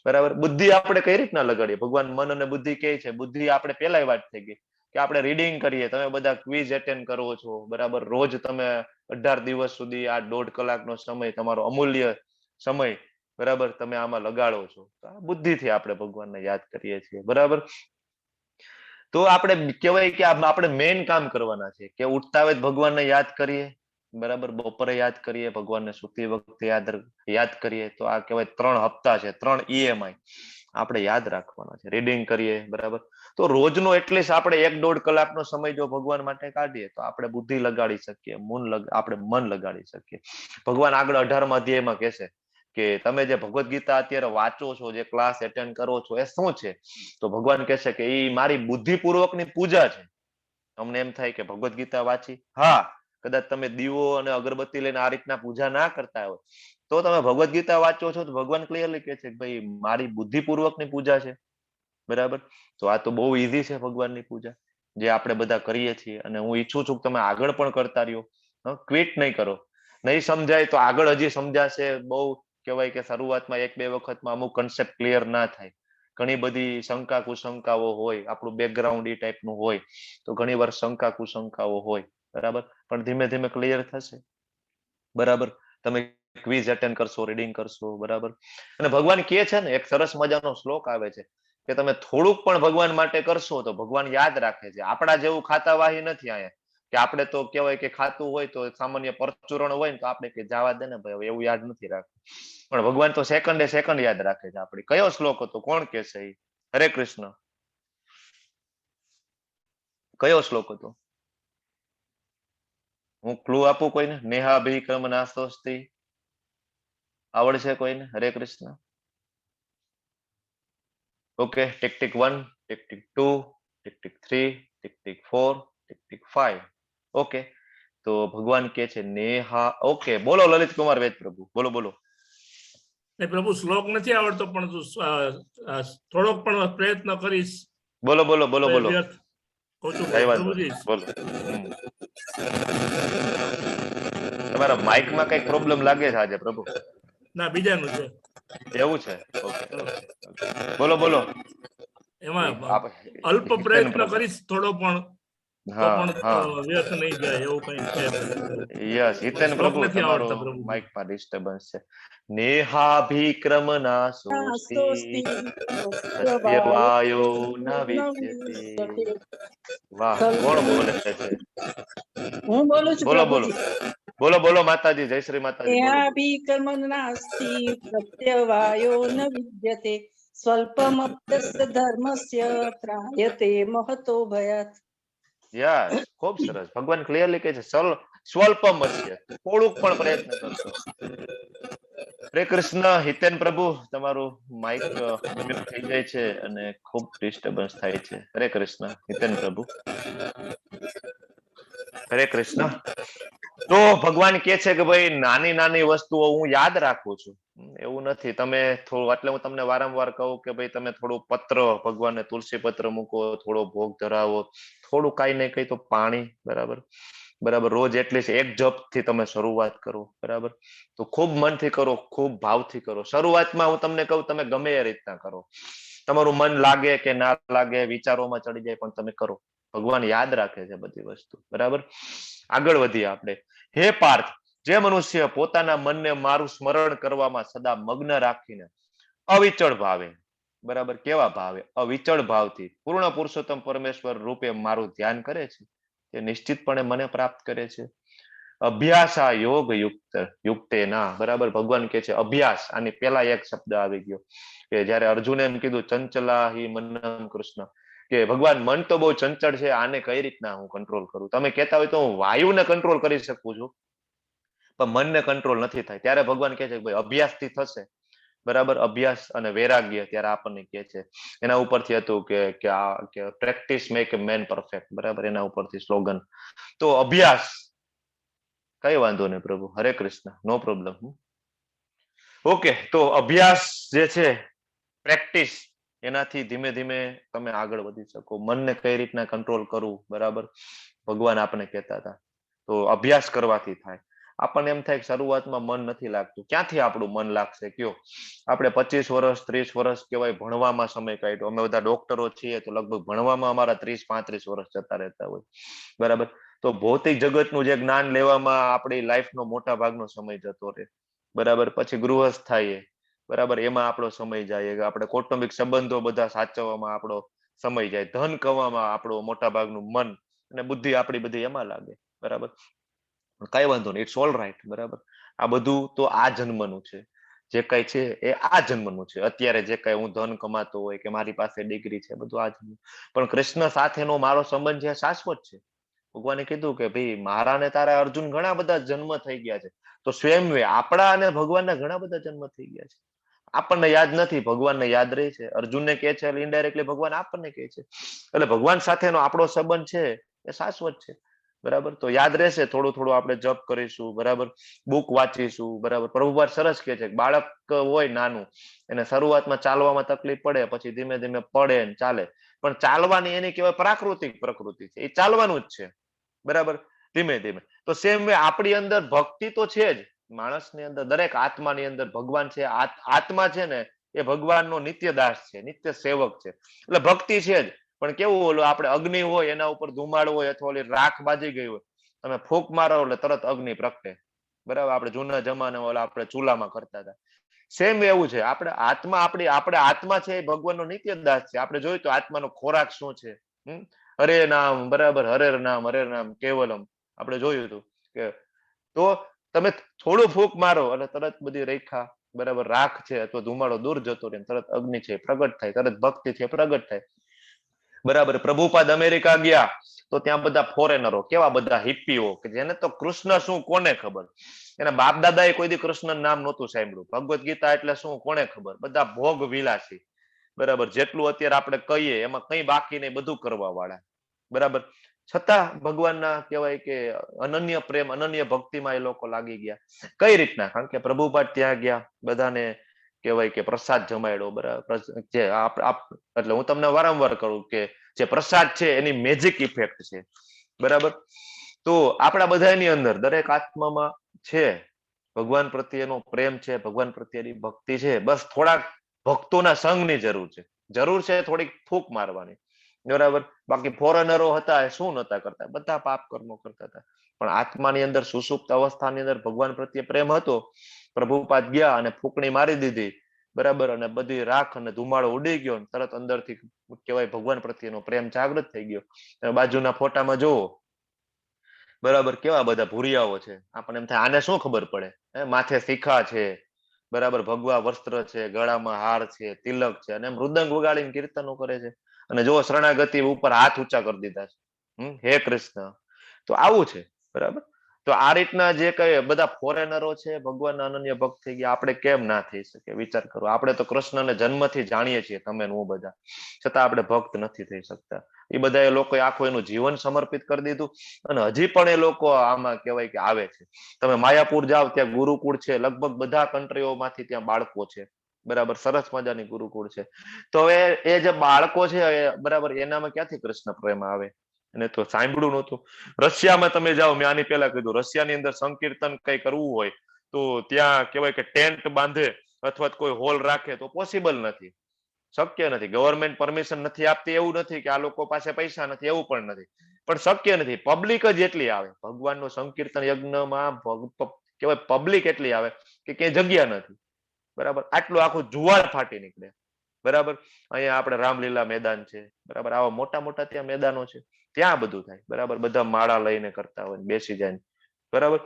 [SPEAKER 3] બરાબર. બુદ્ધિ આપણે કઈ રીતના લગાડીએ? ભગવાન મન અને બુદ્ધિ કે છે, બુદ્ધિ આપણે પેલા વાત થઈ ગઈ કે આપણે રીડિંગ કરીએ. તમે બધા ક્વિઝ એટેન્ડ કરો છો, બરાબર, રોજ તમે 18 દિવસ સુધી આ 1.5 કલાકનો સમય, તમારો અમૂલ્ય સમય, બરાબર, તમે આમાં લગાડો છો. બુદ્ધિથી આપણે ભગવાનને યાદ કરીએ છીએ, બરાબર. તો આપણે કહેવાય કે આપણે મેઇન કામ કરવાના છે કે ઉઠતા હોય ભગવાનને યાદ કરીએ, બરાબર, બપોરે યાદ કરીએ, ભગવાનને સૂતી વખતે યાદ કરીએ. તો આ કહેવાય 3 હપ્તા છે, 3 EMI આપણે યાદ રાખવાના છે. રીડિંગ કરીએ, બરાબર. તો રોજનો એટલીસ્ટ આપણે 1-1.5 કલાકનો સમય જો ભગવાન માટે કાઢીએ તો આપણે બુદ્ધિ લગાડી શકીએ, આપણે મન લગાડી શકીએ. ભગવાન આગળ 18મા અધ્યાયમાં કહેશે કે તમે જે ભગવદ્ ગીતા અત્યારે વાંચો છો, જે ક્લાસ એટેન્ડ કરો છો, એ શું છે? તો ભગવાન કહેશે કે એ મારી બુદ્ધિપૂર્વકની પૂજા છે. અમને એમ થાય કે ભગવદ્ ગીતા વાંચી, હા, કદાચ તમે દીવો અને અગરબત્તી લઈને આ રીતના પૂજા ના કરતા હોય તો તમે ભગવદ્ ગીતા વાંચો છો તો ભગવાન ક્લિયરલી કહે છે કે ભાઈ મારી બુદ્ધિપૂર્વકની પૂજા છે, બરાબર. તો આ તો બહુ ઈઝી છે ભગવાનની પૂજા, જે આપણે બધા કરીએ છીએ. અને હું ઈચ્છું છું કે તમે આગળ પણ કરતા રહ્યો, ક્વિટ નહીં કરો. નહીં સમજાય તો આગળ હજી સમજાશે. બહુ કહેવાય કે શરૂઆતમાં 1-2 વખતમાં અમુક કન્સેપ્ટ ક્લિયર ના થાય, ઘણી બધી શંકા કુશંકાઓ હોય, આપણું બેકગ્રાઉન્ડ એ ટાઈપનું હોય તો ઘણી વાર શંકા કુશંકાઓ હોય, બરાબર, પણ ધીમે ધીમે ક્લિયર થશે, બરાબર. તમે ક્વિઝ એટેન્ડ કરશો, રીડિંગ કરશો, બરાબર. અને ભગવાન કહે છે ને, એક સરસ મજાનો શ્લોક આવે છે કે તમે થોડુંક પણ ભગવાન માટે કરશો તો ભગવાન યાદ રાખે છે. આપણા જેવું ખાતાવાહી નથી અહીંયા કે આપણે તો કહેવાય કે ખાતું હોય તો સામાન્ય પરચુરણ હોય ને તો આપણે કે જવા દે ને ભાઈ, એવું યાદ નથી રાખતું. પણ ભગવાન તો સેકન્ડે સેકન્ડ યાદ રાખે છે. આપણે કયો શ્લોક હતો, કોણ કહેશે? હરે કૃષ્ણ. કયો શ્લોક હતો? હું ક્લુ આપું કોઈને? નેહાભિક્રમ નાસ્તોસ્તિ. આવડશે કોઈને? હરે Krishna. Okay, tick tick 1, tick tick 2, tick tick 3, tick tick 4, tick tick 5. Okay, તો ભગવાન કે છે નેહા. ઓકે, બોલો લલિત કુમાર વેદ પ્રભુ, બોલો બોલો.
[SPEAKER 5] એ પ્રભુ શ્લોક નથી આવડતો, પણ તું થોડોક પણ પ્રયત્ન કરીશ
[SPEAKER 3] બોલો બોલો બોલો
[SPEAKER 5] તો એ
[SPEAKER 3] બોલો.
[SPEAKER 5] વ્યર્થ. કહું છું
[SPEAKER 3] કઈ વાંધો
[SPEAKER 5] પ્રભુજી.
[SPEAKER 3] નહીં, બોલો. તમારા માઇકમાં કઈક પ્રોબ્લેમ લાગે છે આજે પ્રભુ?
[SPEAKER 5] ના, બીજાનું છે.
[SPEAKER 3] એવું છે? ઓકે, બોલો બોલો.
[SPEAKER 5] એમાં અલ્પ
[SPEAKER 3] હિતેન
[SPEAKER 5] પ્રયત્ન
[SPEAKER 3] પ્રભુ.
[SPEAKER 5] કરીશ થોડો પણ, તો
[SPEAKER 3] હા
[SPEAKER 5] પણ
[SPEAKER 3] હા,
[SPEAKER 5] વ્યર્થ નહીં જાય એવું કઈ છે.
[SPEAKER 3] યસ હિતેન
[SPEAKER 5] શ્લોક
[SPEAKER 3] પ્રભુ,
[SPEAKER 5] નથી
[SPEAKER 3] તમારો
[SPEAKER 5] આવડતા પ્રભુજી.
[SPEAKER 3] માઇકમાં ડિસ્ટર્બન્સ છે. નેહાભિક્રમ નાસોસ્તિ સત્યવાયો ન વિદ્યતે. વાહ, કોણ બોલે છે?
[SPEAKER 10] હું બોલું છું
[SPEAKER 3] બોલો બોલો
[SPEAKER 10] પ્રભુજી.
[SPEAKER 3] બોલો બોલો માતાજી, જય શ્રી માતાજી, બોલો બોલો.
[SPEAKER 10] નેહાભિકર્મ નાસ્તિ પ્રત્યવાયો ન વિદ્યતે સ્વલ્પમપ્યસ્ય ધર્મસ્ય ત્રાયતે મહતો ભયાત.
[SPEAKER 3] યસ, ખૂબ સરસ. ભગવાન ક્લિયરલી કહે છે સ્વલ્પમ હશે, થોડુંક પણ પ્રયત્ન કરશો. હરે કૃષ્ણ. હિતેન પ્રભુ, તમારું માઇક મ્યુટ થઈ જાય છે અને ખૂબ ડિસ્ટર્બન્સ થાય છે. હરે કૃષ્ણ હિતેન પ્રભુ. હરે કૃષ્ણ. તો ભગવાન કે છે કે ભાઈ નાની નાની વસ્તુઓ હું યાદ રાખું છું, એવું નથી. તમે થોડું, એટલે હું તમને વારંવાર કહું કે ભાઈ તમે થોડું પત્ર ભગવાનને તુલસી પત્ર મૂકો, થોડો ભોગ ધરાવો, થોડું કાંઈ નહીં કઈ તો પાણી, બરાબર બરાબર, રોજ એટલી એક જપ થી તમે શરૂઆત કરો, બરાબર. તો ખૂબ મનથી કરો, ખૂબ ભાવથી કરો. શરૂઆતમાં હું તમને કહું, તમે ગમે એ રીતના કરો, તમારું મન લાગે કે ના લાગે, વિચારોમાં ચડી જાય, પણ તમે કરો. ભગવાન યાદ રાખે છે બધી વસ્તુ, બરાબર. આગળ વધીએ આપણે. હે પાર્થ, જે મનુષ્ય પોતાના મનને મારું સ્મરણ કરવામાં સદા મગ્ન રાખીને અવિચળ ભાવે, બરાબર, કેવા ભાવે? અવિચળ ભાવથી પૂર્ણ પુરુષોત્તમ પરમેશ્વર રૂપે મારું ધ્યાન કરે છે, તે નિશ્ચિતપણે મને પ્રાપ્ત કરે છે. અભ્યાસા યોગ યુક્તે ના, બરાબર. ભગવાન કે છે અભ્યાસ. આની પેલા એક શબ્દ આવી ગયો કે જયારે અર્જુને એમ કીધું ચંચલા હિ મનમ કૃષ્ણ, કે ભગવાન મન તો બહુ ચંચળ છે, આને કઈ રીતના હું કંટ્રોલ કરું? તમે કહેતા હોય તો હું વાયુને કંટ્રોલ કરી શકું છું, પણ મનને કંટ્રોલ નથી થાય. ત્યારે ભગવાન કહે છે કે ભાઈ અભ્યાસથી થશે, બરાબર. અભ્યાસ અને વૈરાગ્ય ત્યારે આપણને કહે છે. એના ઉપરથી હતું કે પ્રેક્ટિસ મેક એ મેન પરફેક્ટ, બરાબર. એના ઉપરથી સ્લોગન. તો અભ્યાસ, કઈ વાંધો નહીં પ્રભુ, હરે કૃષ્ણ, નો પ્રોબ્લેમ. ઓકે, તો અભ્યાસ જે છે, પ્રેક્ટિસ, એનાથી ધીમે ધીમે તમે આગળ વધી શકો. મનને કઈ રીતના કંટ્રોલ કરવું, બરાબર, ભગવાન આપણે કહેતા હતા. તો અભ્યાસ કરવાથી થાય. આપણને એમ થાય કે શરૂઆતમાં મન નથી લાગતું. ક્યાંથી આપણું મન લાગશે કયો? આપણે 25 વર્ષ 30 વર્ષ કહેવાય ભણવામાં સમય કાઢ્યો. અમે બધા ડોક્ટરો છીએ તો લગભગ ભણવામાં અમારા 30-35 વર્ષ જતા રહેતા હોય, બરાબર. તો ભૌતિક જગતનું જે જ્ઞાન લેવામાં આપણી લાઈફનો મોટા ભાગનો સમય જતો રહે, બરાબર. પછી ગૃહસ્થ થાય, બરાબર, એમાં આપણો સમય જાય. આપણે કૌટુંબિક સંબંધો બધા સાચવવામાં આપણો સમય જાય. ધન કમાવામાં આપણું મોટા ભાગનું મન અને બુદ્ધિ આપણી બધી એમાં લાગે, બરાબર. કઈ વાંધો નહીં, ઇટ્સ ઓલ રાઈટ, બરાબર. આ બધું તો આ જન્મનું છે. જે કઈ છે એ આ જન્મનું છે. અત્યારે જે કઈ હું ધન કમાતો હોય કે મારી પાસે ડિગ્રી છે, બધું આ જન્મ. પણ કૃષ્ણ સાથેનો મારો સંબંધ છે શાશ્વત છે. ભગવાને કીધું કે ભાઈ મારા ને તારા અર્જુન ઘણા બધા જન્મ થઈ ગયા છે, તો સ્વયંવે આપણા અને ભગવાનના ઘણા બધા જન્મ થઈ ગયા છે. આપણને યાદ નથી, ભગવાનને યાદ રહે છે. અર્જુનને કહે છે એટલે ઇનડાયરેક્ટલી ભગવાન આપણને કહે છે. એટલે ભગવાન સાથેનો આપણો સંબંધ છે એ શાશ્વત છે, બરાબર. તો યાદ રહેશે. થોડું થોડું આપણે જપ કરીશું, બરાબર, બુક વાંચીશું, બરાબર. પ્રભુપાદ સરસ કહે છે બાળક હોય નાનું, એને શરૂઆતમાં ચાલવામાં તકલીફ પડે, પછી ધીમે ધીમે પડે ને ચાલે. પણ ચાલવાની એની કહેવાય પ્રાકૃતિક પ્રકૃતિ છે, એ ચાલવાનું જ છે, બરાબર, ધીમે ધીમે. તો સેમ વે આપણી અંદર ભક્તિ તો છે જ. માણસની અંદર, દરેક આત્માની અંદર ભગવાન છે. આત્મા છે ને એ ભગવાનનો નિત્ય દાસ છે, નિત્ય સેવક છે. એટલે ભક્તિ છે જ. પણ કેવું, ઓલું આપણે અગ્નિ હોય એના ઉપર ધુમાડો હોય અથવા ઓલી રાખ બાજી ગઈ હોય, તમે ફૂંક મારો એટલે તરત અગ્નિ પ્રગટે, બરાબર. આપણે જૂના જમાના ઓલા આપણે ચૂલામાં કરતા હતા. સેમ એવું છે. આપણે આત્મા, આપણે આત્મા છે એ ભગવાનનો નિત્ય દાસ છે. આપણે જોયું તો આત્માનો ખોરાક શું છે? હરે નામ, બરાબર, હરે નામ કેવલમ. આપણે જોયું હતું કે તો તમે થોડું ફૂંક મારો એટલે તરત બધી રેખા બરાબર રાખ છે અથવા ધુમાડો દૂર જતો રહે, તરત અગ્નિ છે પ્રગટ થાય, તરત ભક્તિ છે પ્રગટ થાય. બરાબર પ્રભુપાદ અમેરિકા ગયા તો ત્યાં બધા ફોરેનરો, કેવા બધા હિપ્પીઓ કે જેને તો કૃષ્ણ શું કોને ખબર, એના બાપ દાદાએ કોઈ દી કૃષ્ણ નામ નહોતું સાંભળ્યું, ભગવદ્ ગીતા એટલે શું કોને ખબર, બધા ભોગ વિલાસી. બરાબર જેટલું અત્યારે આપણે કહીએ એમાં કઈ બાકી નહીં, બધું કરવા વાળા. બરાબર છતાં ભગવાનના કહેવાય કે અનન્ય પ્રેમ અનન્ય ભક્તિમાં એ લોકો લાગી ગયા. કઈ રીતના? કારણ કે પ્રભુપાદ ત્યાં ગયા, બધાને કહેવાય કે પ્રસાદ જમાડ્યો. બરાબર જે એટલે હું તમને વારંવાર કરું કે જે પ્રસાદ છે એની મેજિક ઇફેક્ટ છે. બરાબર તો આપણા બધાની અંદર દરેક આત્મામાં છે ભગવાન પ્રત્યેનો પ્રેમ છે, ભગવાન પ્રત્યેની ભક્તિ છે. બસ થોડાક ભક્તોના સંઘની જરૂર છે થોડીક ફૂંક મારવાની. બરાબર બાકી ફોરેનરો હતા એ શું નતા કરતા, બધા પાપ કર્મો કરતા હતા. પણ આત્માની અંદર સુષુપ્ત અવસ્થાની અંદર ભગવાન પ્રત્યે પ્રેમ હતો. પ્રભુપાદ ગયા અને ફૂંકણી મારી દીધી. બરાબર અને બધી રાખ અને ધુમાડો ઉડી ગયો, તરત અંદરથી કહેવાય ભગવાન પ્રત્યેનો પ્રેમ જાગૃત થઈ ગયો. બાજુના ફોટામાં જોવો બરાબર કેવા બધા ભૂરિયાઓ છે, આપણને એમ થાય આને શું ખબર પડે, માથે શિખા છે, બરાબર ભગવા વસ્ત્ર છે, ગળામાં હાર છે, તિલક છે, અને મૃદંગ વગાડીને કીર્તનો કરે છે. અને જો શરણાગતિ ઉપર હાથ ઊંચા કરી દીધા છે, હે કૃષ્ણ. તો આવું છે. બરાબર તો આ રીતના જે કઈ બધા ફોરેનરો છે ભગવાનના અનન્ય ભક્ત થઈ ગયા, આપણે કેમ ના થઈ શકે? વિચાર કરો, આપણે તો કૃષ્ણને જન્મથી જાણીએ છીએ, તમે હું બધા, છતાં આપણે ભક્ત નથી થઈ શકતા. એ બધા એ લોકોએ આખું એનું જીવન સમર્પિત કરી દીધું અને હજી પણ એ લોકો આમાં કહેવાય કે આવે છે. તમે માયાપુર જાઓ ત્યાં ગુરુકુળ છે, લગભગ બધા કન્ટ્રીઓમાંથી ત્યાં બાળકો છે. બરાબર સરસ મજાની ગુરુકુળ છે. તો હવે એ જે બાળકો છે બરાબર એનામાં ક્યાંથી કૃષ્ણ પ્રેમ આવે? એને તો સાંભળ્યું નહોતું. રશિયામાં તમે જાઓ, મેં આની પહેલા કીધું, રશિયાની અંદર સંકીર્તન કઈ કરવું હોય તો ત્યાં કહેવાય કે ટેન્ટ બાંધે અથવા કોઈ હોલ રાખે તો પોસિબલ નથી, શક્ય નથી. ગવર્મેન્ટ પરમિશન નથી આપતી એવું નથી કે આ લોકો પાસે પૈસા નથી, એવું પણ નથી, પણ શક્ય નથી. પબ્લિક જ એટલી આવે ભગવાનનું સંકીર્તન યજ્ઞમાં, કહેવાય પબ્લિક એટલી આવે કે ક્યાંય જગ્યા નથી. બરાબર આટલું આખું જુવાર ફાટી નીકળે. બરાબર અહીંયા આપણે રામલીલા મેદાન છે, બરાબર આવા મોટા મોટા ત્યાં મેદાનો છે, ત્યાં બધું થાય. બરાબર બધા માળા લઈને કરતા હોય, બેસી જાય. બરાબર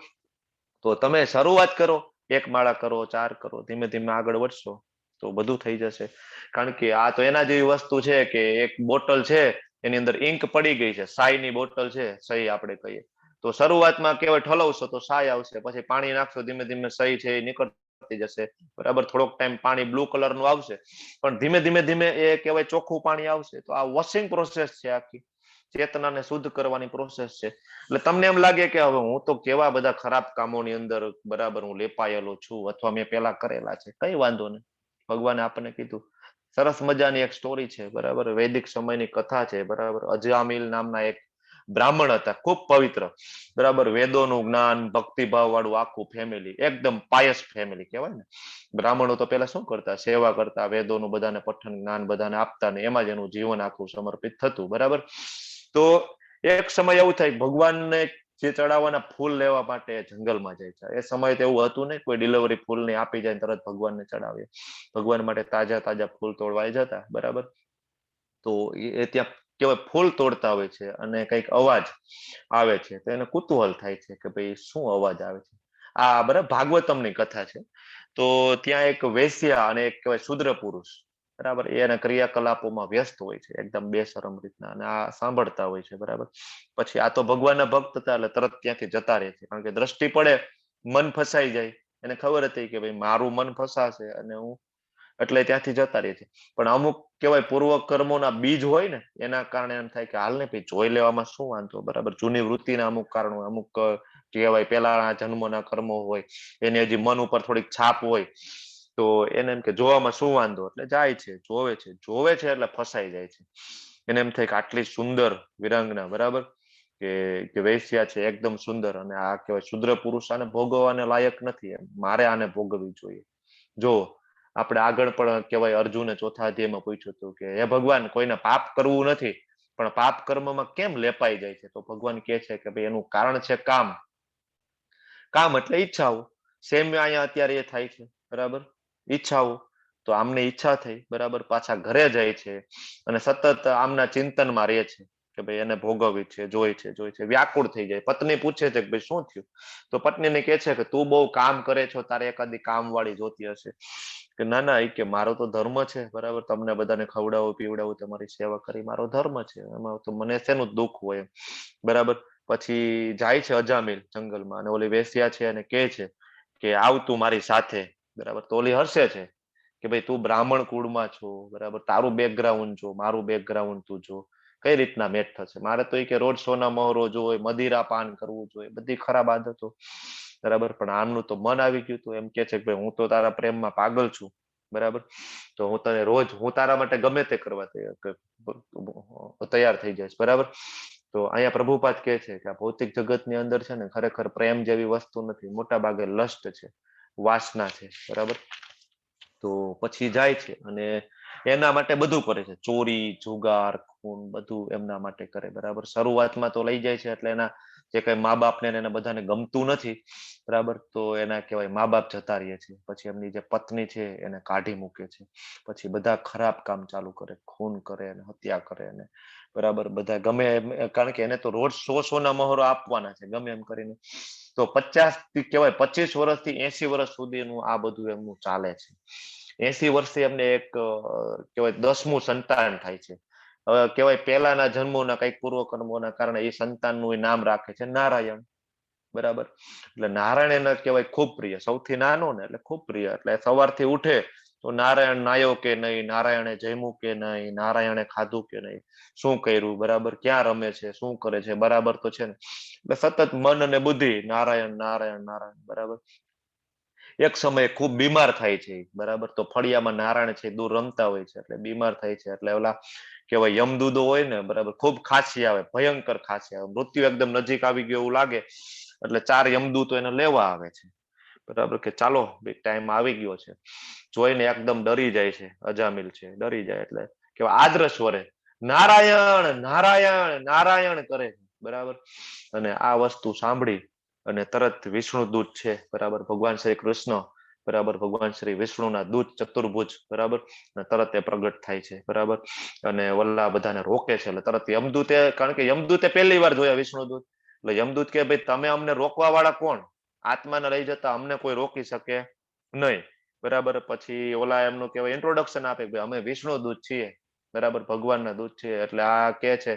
[SPEAKER 3] તો તમે શરૂઆત કરો, 1 માળા કરો, 4 કરો, ધીમે ધીમે આગળ વધશો તો બધું થઈ જશે. કારણ કે આ તો એના જેવી વસ્તુ છે કે એક બોટલ છે એની અંદર ઇંક પડી ગઈ છે, સાઈની બોટલ છે, સહી આપણે કહીએ તો શરૂઆતમાં કેવાય ઠલવશો તો સાય આવશે, પછી પાણી નાખશો ધીમે ધીમે સહી છે એ નીકળતી જશે. બરાબર થોડોક ટાઈમ પાણી બ્લુ કલરનું આવશે, પણ ધીમે ધીમે ધીમે એ કહેવાય ચોખ્ખું પાણી આવશે. તો આ વોશિંગ પ્રોસેસ છે, આખી ચેતનાને શુદ્ધ કરવાની પ્રોસેસ છે. એટલે તમને એમ લાગે કે હવે હું તો કેવા બધા ખરાબ કામોની અંદર બરાબર હું લેપાયેલો છું અથવા મેં પેલા કરેલા છે, કઈ વાંધો નહીં. ભગવાને આપણને કીધું, સરસ મજાની એક સ્ટોરી છે. બરાબર વૈદિક સમયની કથા છે. બરાબર અજામિલ નામના એક બ્રાહ્મણ હતા, ખૂબ પવિત્ર. બરાબર વેદોનું જ્ઞાન, ભક્તિભાવ વાળું આખું ફેમિલી, એકદમ પાયસ ફેમિલી કહેવાય ને. બ્રાહ્મણો તો પેલા શું કરતા, સેવા કરતા, વેદોનું બધાને પઠન જ્ઞાન બધાને આપતા ને એમાં જ એનું જીવન આખું સમર્પિત થતું. બરાબર તો એક સમય એવું થાય ભગવાનને જે ચડાવવાના ફૂલ લેવા માટે જંગલમાં જાય છે. એ સમય તો એવું હતું નહીં કોઈ ડિલિવરી ફૂલ ને આપી જાય તરત ભગવાનને ચડાવે. ભગવાન માટે તાજા તાજા ફૂલ તોડવા જતા. બરાબર તો એ ત્યાં કેવાય ફૂલ તોડતા હોય છે અને કઈક અવાજ આવે છે તો એને કુતૂહલ થાય છે કે ભાઈ શું અવાજ આવે છે. આ બરાબર ભાગવતમની કથા છે. તો ત્યાં એક વેશ્યા અને એક કહેવાય શુદ્ર પુરુષ, બરાબર એના ક્રિયાકલાપોમાં વ્યસ્ત હોય છે એકદમ બેશરમ રીતના, અને આ સાંભળતા હોય છે. બરાબર પછી આ તો ભગવાનના ભક્ત હતા એટલે તરત ત્યાંથી જતા રહે છે, કારણ કે દ્રષ્ટિ પડે મન ફસાઈ જાય. એને ખબર હતી કે ભાઈ મારું મન ફસાશે અને હું એટલે ત્યાંથી જતા રહે છે. પણ અમુક કહેવાય પૂર્વ કર્મોના બીજ હોય ને એના કારણે એમ થાય કે હાલ ને ભાઈ જોઈ લેવામાં શું વાંધો. બરાબર જૂની વૃત્તિના અમુક કારણો, અમુક કહેવાય પેલાના જન્મોના કર્મો હોય, એની હજી મન ઉપર થોડીક છાપ હોય, તો એને એમ કે જોવામાં શું વાંધો, એટલે જાય છે, જોવે છે એટલે ફસાઈ જાય છે. એને એમ થાય કે આટલી સુંદર વિરાંગના, બરાબર કે વૈશ્યા છે એકદમ સુંદર, અને આ કહેવાય શુદ્ર પુરુષ આને ભોગવવાને લાયક નથી, એમ મારે આને ભોગવવી જોઈએ. જો આપણે આગળ પણ કહેવાય અર્જુને ચોથા અધ્યાયમાં પૂછ્યું હતું કે હે ભગવાન કોઈને પાપ કરવું નથી પણ પાપ કર્મમાં કેમ લેપાઈ જાય છે? તો ભગવાન કહે છે કે ભાઈ એનું કારણ છે કામ. કામ એટલે ઈચ્છાઓ. સેમ અહીંયા અત્યારે એ થાય છે. બરાબર ઈચ્છાઓ. તો આમને ઈચ્છા થઈ, બરાબર પાછા ઘરે જાય છે અને સતત આમના ચિંતનમાં રહે છે. કે ભાઈ એને ભોગવવી છે, જોઈ છે, વ્યાકુળ થઈ જાય. પત્ની પૂછે છે કે ભાઈ શું થયું, તો પત્નીને કહે છે કે તું બહુ કામ કરે છો, તારે એકાદી કામવાળી જોતી હશે. કે ના ના, કે મારો તો ધર્મ છે, બરાબર, તમને બધાને ખવડાવું પીવડાવું, તમારી સેવા કરી મારો ધર્મ છે, એમાં તો મને શેનું દુઃખ હોય, બરાબર. પછી જાય છે અજામિલ જંગલમાં, અને ઓલી વેશ્યા છે અને કહે છે કે આવ તું મારી સાથે, બરાબર. તો ઓલી હસે છે કે ભાઈ તું બ્રાહ્મણ કુળમાં છો, બરાબર, તારું બેકગ્રાઉન્ડ જો, મારું બેકગ્રાઉન્ડ તું જો, કઈ રીતના મેચ થશે. મારે તો કે રોજ સોના મહોરો જોઈએ, મદિરા પાન કરવું જોઈએ, બધી ખરાબ આદતો, બરાબર. પણ આમનું તો મન આવી ગયું હતું, એમ કે છે કે ભાઈ હું તો તારા પ્રેમમાં પાગલ છું, બરાબર. તો હું તને રોજ, હું તારા માટે ગમે તે કરવા તૈયાર થઈ જઈશ, બરાબર. તો અહીંયા પ્રભુપાદ કહે છે કે આ ભૌતિક જગતની અંદર છે ને ખરેખર પ્રેમ જેવી વસ્તુ નથી, મોટા ભાગે લસ્ટ છે, વાસના છે, બરાબર. તો પછી જાય છે અને એના માટે બધું કરે છે, ચોરી, જુગાર, ખૂન, બધું એમના માટે કરે, બરાબર. શરૂઆતમાં તો લઈ જાય છે એટલે એના જે કઈ મા બાપને એને બધાને ગમતું નથી, બરાબર. તો એના કહેવાય મા બાપ જતા રહે છે. પછી એમની જે પત્ની છે એને કાઢી મૂકે છે. પછી બધા ખરાબ કામ ચાલુ કરે, ખૂન કરે અને હત્યા કરે, અને બરાબર બધા ગમે કારણ કે એને તો રોજ 100 ના મહોરો આપવાના છે, ગમે એમ કરીને. તો 50 થી કહેવાય 25 વર્ષથી 80 વર્ષ સુધીનું આ બધું એમનું ચાલે છે. 80 વર્ષે એમને એક કહેવાય 10મું સંતાન થાય છે. હવે કહેવાય પહેલાના જન્મોના કઈક પૂર્વકર્મોના કારણે એ સંતાનનું નામ રાખે છે નારાયણ, બરાબર. એટલે નારાયણ એને કહેવાય ખૂબ પ્રિય, સૌથી નાનો ને એટલે ખૂબ પ્રિય. એટલે સવારથી ઉઠે તો નારાયણ નાયો કે નહીં, નારાયણે જમ્યું કે નહીં, નારાયણે ખાધું કે નહીં, શું કર્યું, બરાબર, ક્યાં રમે છે, શું કરે છે, બરાબર તો છે ને. એટલે સતત મન અને બુદ્ધિ નારાયણ નારાયણ નારાયણ, બરાબર. એક સમયે ખૂબ બીમાર થાય છે, બરાબર. તો ફળિયામાં નારાયણ છે દૂર રમતા હોય છે, એટલે બીમાર થાય છે. એટલે ઓલા કહેવાય યમદૂતો હોય ને, બરાબર, ખૂબ ખાંસી આવે, ભયંકર ખાંસી આવે, મૃત્યુ એકદમ નજીક આવી ગયું એવું લાગે. એટલે 4 યમદૂતો એને લેવા આવે છે, બરાબર. કે ચાલો ભાઈ ટાઈમ આવી ગયો છે. જોઈને એકદમ ડરી જાય છે અજામિલ છે, ડરી જાય. એટલે કેવા આદ્ર સ્વરે નારાયણ નારાયણ નારાયણ કરે છે, બરાબર. અને આ વસ્તુ સાંભળી અને તરત વિષ્ણુ દૂત છે, બરાબર, ભગવાન શ્રી કૃષ્ણ, બરાબર, ભગવાન શ્રી વિષ્ણુના દૂત ચતુર્ભુજ, બરાબર, અને તરત એ પ્રગટ થાય છે, બરાબર. અને વલ્લા બધાને રોકે છે. એટલે તરત યમદૂતે, કારણ કે યમદૂતે પહેલી વાર જોયા વિષ્ણુ દૂત, એટલે યમદૂત કે ભાઈ તમે અમને રોકવા વાળા કોણ, આત્માને લઈ જતા અમને કોઈ રોકી શકે નહીં, બરાબર. પછી ઓલા એમનું કહેવાય ઇન્ટ્રોડક્શન આપે કે અમે વિષ્ણુ દૂત છીએ, બરાબર, ભગવાનના દૂત છીએ. એટલે આ કે છે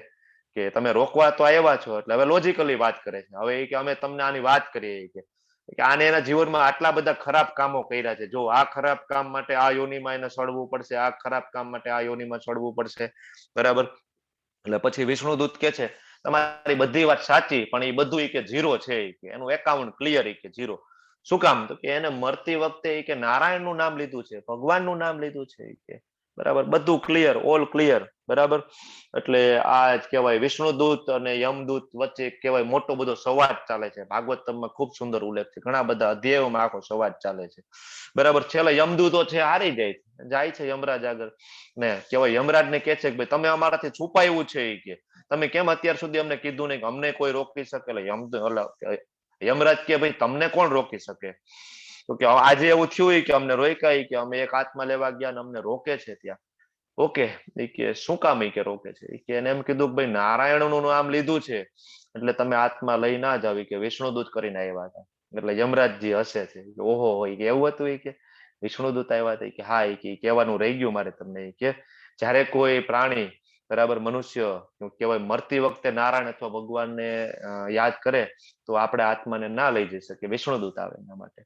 [SPEAKER 3] કે તમે રોકવા તો આવ્યા છો. એટલે હવે લોજિકલી વાત કરે છે. હવે એ કે અમે તમને આની વાત કરીએ કે આને એના જીવનમાં આટલા બધા ખરાબ કામો કર્યા છે, જો આ ખરાબ કામ માટે આ યોનિમાં એને સડવું પડશે, આ ખરાબ કામ માટે આ યોનિમાં સડવું પડશે, બરાબર. એટલે પછી વિષ્ણુદૂત કે છે તમારી બધી વાત સાચી, પણ એ બધું કે ઝીરો છે, કે એનું એકાઉન્ટ ક્લિયર, કે ઝીરો. શું કામ? તો કે એને મરતી વખતે કે નારાયણનું નામ લીધું છે, ભગવાનનું નામ લીધું છે, કે બરાબર, બધું ક્લિયર, ઓલ ક્લિયર, બરાબર. એટલે આ કહેવાય વિષ્ણુદૂત અને યમદૂત વચ્ચે કહેવાય મોટો બધો સંવાદ ચાલે છે. ભાગવતમાં ખૂબ સુંદર ઉલ્લેખ છે, ઘણા બધા અધ્યાયોમાં આખો સંવાદ ચાલે છે, બરાબર. છેલ્લે યમદૂતો છે હારી જાય છે યમરાજ આગળ, ને કહેવાય યમરાજને કહે છે કે ભાઈ તમે અમારાથી છુપાયું છે, કે તમે કેમ અત્યાર સુધી અમને કીધું નહીં, કે અમને કોઈ રોકી શકે. એટલે યમરાજ કે ભાઈ તમને કોણ રોકી શકે? તો કે આજે એવું થયું કે અમને રોક્યા, કે અમે એક આત્મા લેવા ગયા ને અમને રોકે છે ત્યાં. ઓકે, એ કે શું કામ કે રોકે છે? કે એને એમ કીધું કે ભાઈ નારાયણનું નામ લીધું છે એટલે તમે આત્મા લઈ ના જાવ, કે વિષ્ણુદૂત કરીને આવ્યા હતા. એટલે યમરાજજી હસે છે, ઓહો હોય કે એવું હતું, કે વિષ્ણુદૂત આવ્યા હતા, કે હા, એ કહેવાનું રહી ગયું મારે તમને, કે જ્યારે કોઈ પ્રાણી, બરાબર, મનુષ્ય કહેવાય મરતી વખતે નારાયણ અથવા ભગવાનને યાદ કરે તો આપણે આત્માને ના લઈ જઈ શકીએ, વિષ્ણુદૂત આવે એના માટે,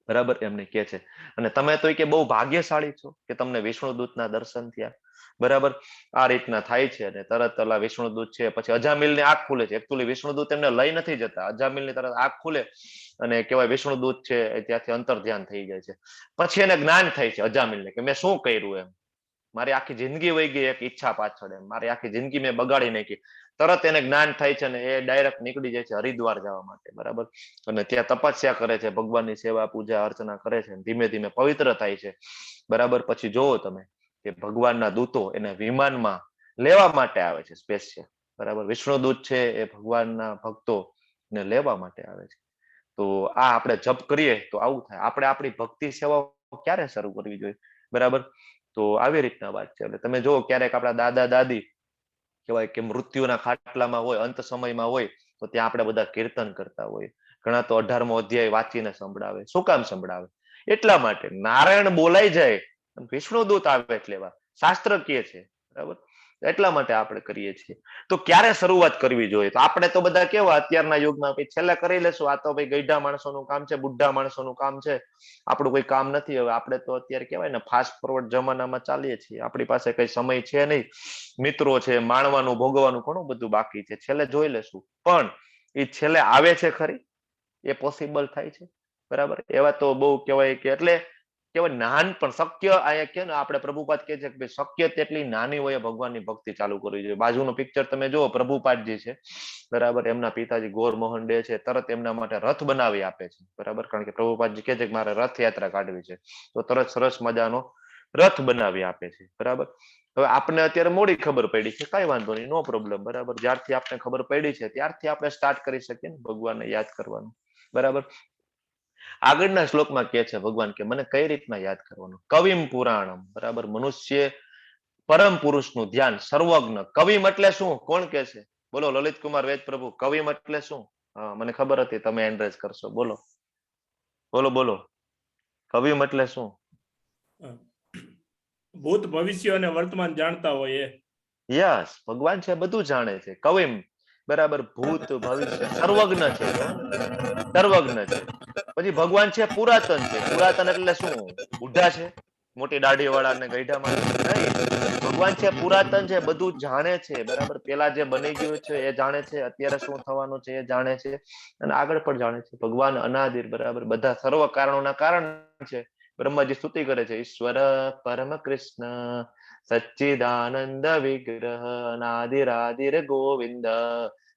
[SPEAKER 3] બરાબર, એમને કે છે. અને તમે તો કે બહુ ભાગ્યશાળી છો કે તમને વિષ્ણુદૂતના દર્શન થયા, બરાબર. આ રીતના થાય છે. અને તરત ઓલા વિષ્ણુદૂત છે પછી અજામિલની આંખ ખુલે છે. એકચ્યુઅલી વિષ્ણુદૂત એમને લઈ નથી જતા, અજામિલની તરત આંખ ખુલે અને કહેવાય વિષ્ણુદૂત છે ત્યાંથી અંતર ધ્યાન થઈ જાય છે. પછી એને જ્ઞાન થાય છે અજામિલને, કે મેં શું કર્યું, એમ મારી આખી જિંદગી વહી ગઈ એક ઈચ્છા પાછળ, એમ મારી આખી જિંદગી મેં બગાડી નાખી. તરત એને જ્ઞાન થાય છે અને એ ડાયરેક્ટ નીકળી જાય છે હરિદ્વાર જવા માટે, બરાબર. અને ત્યાં તપસ્યા કરે છે, ભગવાનની સેવા પૂજા અર્ચના કરે છે, ધીમે ધીમે પવિત્ર થાય છે, બરાબર. પછી જોવો તમે કે ભગવાનના દૂતો એને વિમાનમાં લેવા માટે આવે છે સ્પેશિયલ, બરાબર. વિષ્ણુદૂત છે એ ભગવાનના ભક્તો ને લેવા માટે આવે છે. તો આ આપણે જપ કરીએ તો આવું થાય. આપણે આપણી ભક્તિ સેવા ક્યારે શરૂ કરવી જોઈએ, બરાબર. તો આવી રીતના વાત છે. એટલે તમે જુઓ ક્યારેક આપણા દાદા દાદી કહેવાય કે મૃત્યુના ખાટલામાં હોય, અંત સમયમાં હોય, તો ત્યાં આપણે બધા કીર્તન કરતા હોય. ઘણા તો 18મો અધ્યાય વાંચીને સંભળાવે. શું કામ સંભળાવે? એટલા માટે નારાયણ બોલાઈ જાય, વિષ્ણુદૂત આવે એટલે શાસ્ત્ર કહે છે, બરાબર? એટલા માટે આપણે કરીએ છીએ. તો ક્યારે શરૂઆત કરવી જોઈએ? તો આપણે તો બધા કેવા અત્યારના યુગમાં છેલ્લે કરી લેશું, આ તો ભાઈ ગઈઢા માણસોનું કામ છે, બુઢા માણસોનું કામ છે, આપણું કોઈ કામ નથી. હવે આપણે તો અત્યારે કહેવાય ને ફાસ્ટ ફોરવર્ડ જમાનામાં ચાલીએ છીએ. આપણી પાસે કઈ સમય છે નહીં, મિત્રો છે, માણવાનું ભોગવવાનું ઘણું બધું બાકી છે, છેલ્લે જોઈ લેશું. પણ એ છેલ્લે આવે છે ખરી? એ પોસિબલ થાય છે? બરાબર? એવા તો બહુ કહેવાય કે એટલે કહેવાય નાનપણ શક્ય, અહીંયા કે ને આપણે પ્રભુપાદ કહે છે કે ભાઈ શક્ય તેટલી નાની વયે ભગવાનની ભક્તિ ચાલુ કરવી જોઈએ. બાજુનું પિક્ચર તમે જુઓ, પ્રભુપાદજી છે, બરાબર, એમના પિતાજી ગોર મોહન ડે છે, તરત એમના માટે રથ બનાવી આપે છે, બરાબર, કારણ કે પ્રભુપાદજી કહે છે કે મારે રથયાત્રા કાઢવી છે, તો તરત સરસ મજાનો રથ બનાવી આપે છે, બરાબર. હવે આપણે અત્યારે મોડી ખબર પડી છે, કઈ વાંધો નહીં, નો પ્રોબ્લેમ, બરાબર. જ્યારથી આપણે ખબર પડી છે ત્યારથી આપણે સ્ટાર્ટ કરી શકીએ ને ભગવાનને યાદ કરવાનું, બરાબર. આગળના શ્લોકમાં કહે છે ભગવાન કે મને કઈ રીતના યાદ કરવાનું? કવિમ પુરાણમ, બરાબર. મનુષ્ય પરમ પુરુષનું ધ્યાન, સર્વજ્ઞ. કવિમ એટલે શું? કોણ કે છે? બોલો લલિત કુમાર વેદ પ્રભુ, કવિમ એટલે શું? હા, મને ખબર હતી તમે એન્ડ્રેસ કરશો. બોલો બોલો બોલો, કવિમ એટલે શું?
[SPEAKER 5] ભૂત ભવિષ્ય અને વર્તમાન જાણતા હોય એ.
[SPEAKER 3] યસ, ભગવાન છે બધું જાણે છે. કવિમ, બરાબર, ભૂત ભવિષ્ય, સર્વજ્ઞ છે, સર્વજ્ઞ છે. પછી ભગવાન છે પુરાતન છે. પુરાતન એટલે શું? બુઢા છે, મોટી દાઢી વાળા ને ગઈઢા માણસ નહીં. ભગવાન છે પુરાતન છે, બધું જાણે છે, બરાબર. પેલા જે બની ગયું છે એ જાણે છે, અત્યારે શું થવાનું છે એ જાણે છે, અને આગળ પણ જાણે છે. ભગવાન અનાદિર, બરાબર, બધા સર્વ કારણોના કારણ છે. બ્રહ્માજી સ્તુતિ કરે છે, ઈશ્વર પરમ કૃષ્ણ સચ્ચિદાનંદ વિગ્રહ અનાદિરાદિર ગોવિંદ